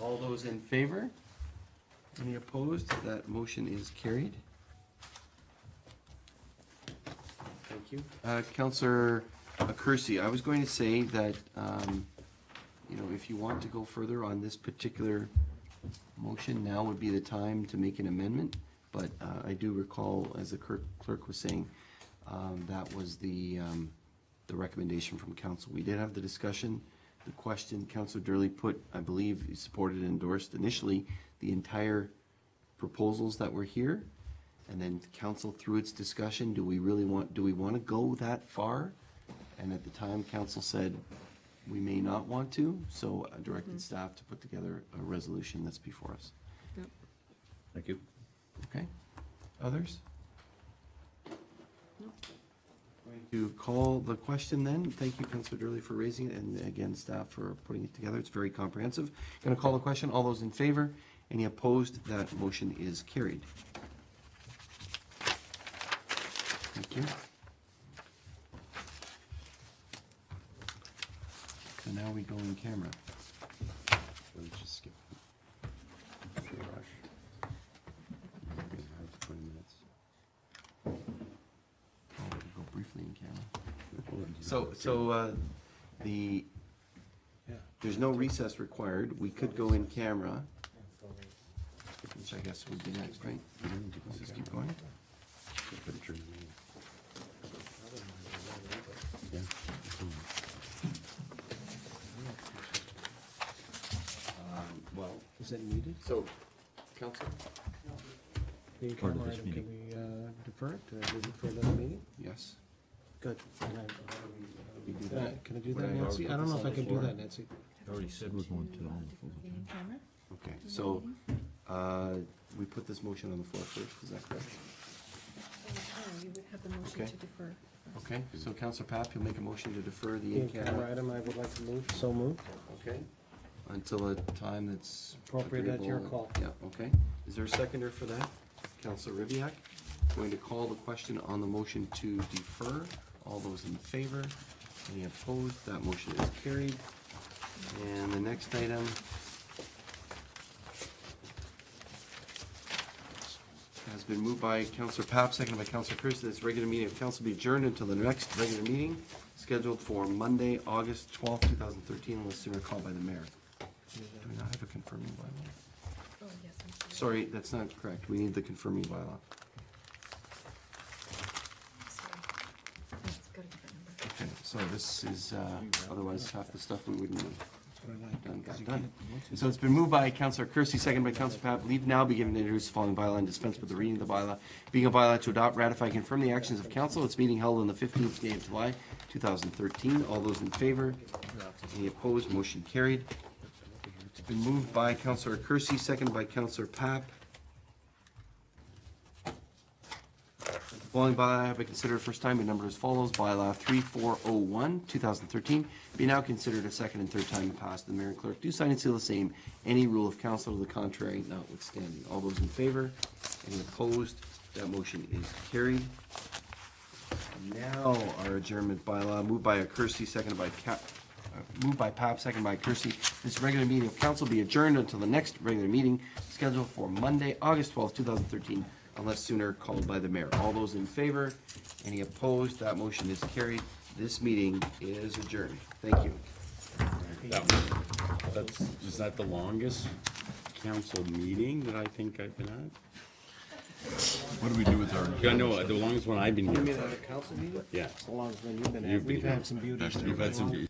All those in favor? Any opposed? That motion is carried. Thank you. Counselor Kersey, I was going to say that, if you want to go further on this particular motion, now would be the time to make an amendment. But I do recall, as the clerk was saying, that was the recommendation from council. We did have the discussion, the question. Councilor Durley put, I believe, he supported and endorsed initially the entire proposals that were here. And then council, through its discussion, do we want to go that far? And at the time, council said we may not want to, so I directed staff to put together a resolution that's before us. Yep. Thank you. Okay. Others? Going to call the question then. Thank you, Councilor Durley, for raising it, and again, staff for putting it together. It's very comprehensive. Going to call the question. All those in favor? Any opposed? That motion is carried. Thank you. So now we go in camera. Let's just skip. No rush. We're gonna have 20 minutes. Oh, we'll go briefly in camera. So there's no recess required. We could go in camera, which I guess would be next, right? Let's just keep going. Yeah. Well, Is it needed? so, council? The Part of camera this item, can meeting. we defer it? Move it for another meeting? Yes. Good. We do that. Can I do Would that, I Nancy? I don't know if I can do that, Nancy. I already said we're going to the home. Okay, so, we put this motion on the floor first, is that correct? You would have the motion Okay. to defer. Okay, so Counselor Papp, you'll make a motion to defer the The in-camera. in-camera item, I would like to move, so move. Okay, until a time that's Appropriate at your agreeable. call. Yeah, okay. Is there a seconder for that? Counselor Ribbiak. Going to call the question on the motion to defer. All those in favor? Any opposed? That motion is carried. And the next item has been moved by Counselor Papp, seconded by Counselor Curtis. This regular meeting of council be adjourned until the next regular meeting, scheduled for Monday, August 12th, 2013, unless sooner called by the mayor. Do we not have a confirming bylaw? Oh, yes, I'm Sorry, that's not correct. We need the confirming bylaw. sorry. It's got a different number. Okay, so this is, otherwise half the stuff we wouldn't have done, got done. So it's been moved by Councillor Kersey, second by Councillor Papp. Leave now be given to introduce the following bylaw and dispense with the reading of the bylaw. Being a bylaw to adopt, ratify, confirm the actions of council. Its meeting held on the 15th day of July, 2013. All those in favor? Any opposed? Motion carried. It's been moved by Councillor Kersey, second by Councillor Papp. Following bylaw have been considered first time in number as follows. Bylaw 3401, 2013, be now considered a second and third time and passed. The mayor and clerk do sign and seal the same. Any rule of council to the contrary notwithstanding. All those in favor? Any opposed? That motion is carried. Now our adjournment bylaw, moved by Kersey, seconded by moved by Papp, seconded by Kersey. This regular meeting of council be adjourned until the next regular meeting scheduled for Monday, August 12th, 2013. Unless sooner called by the mayor. All those in favor? Any opposed? That motion is carried. This meeting is adjourned. Thank you. Is that the longest council meeting that I think I've been at? What do we do with our? Yeah, no, the longest one I've been You mean here. at a council meeting? Yeah. It's the longest one you've been at. You've been We've here. had some beauties. You've had some beauties.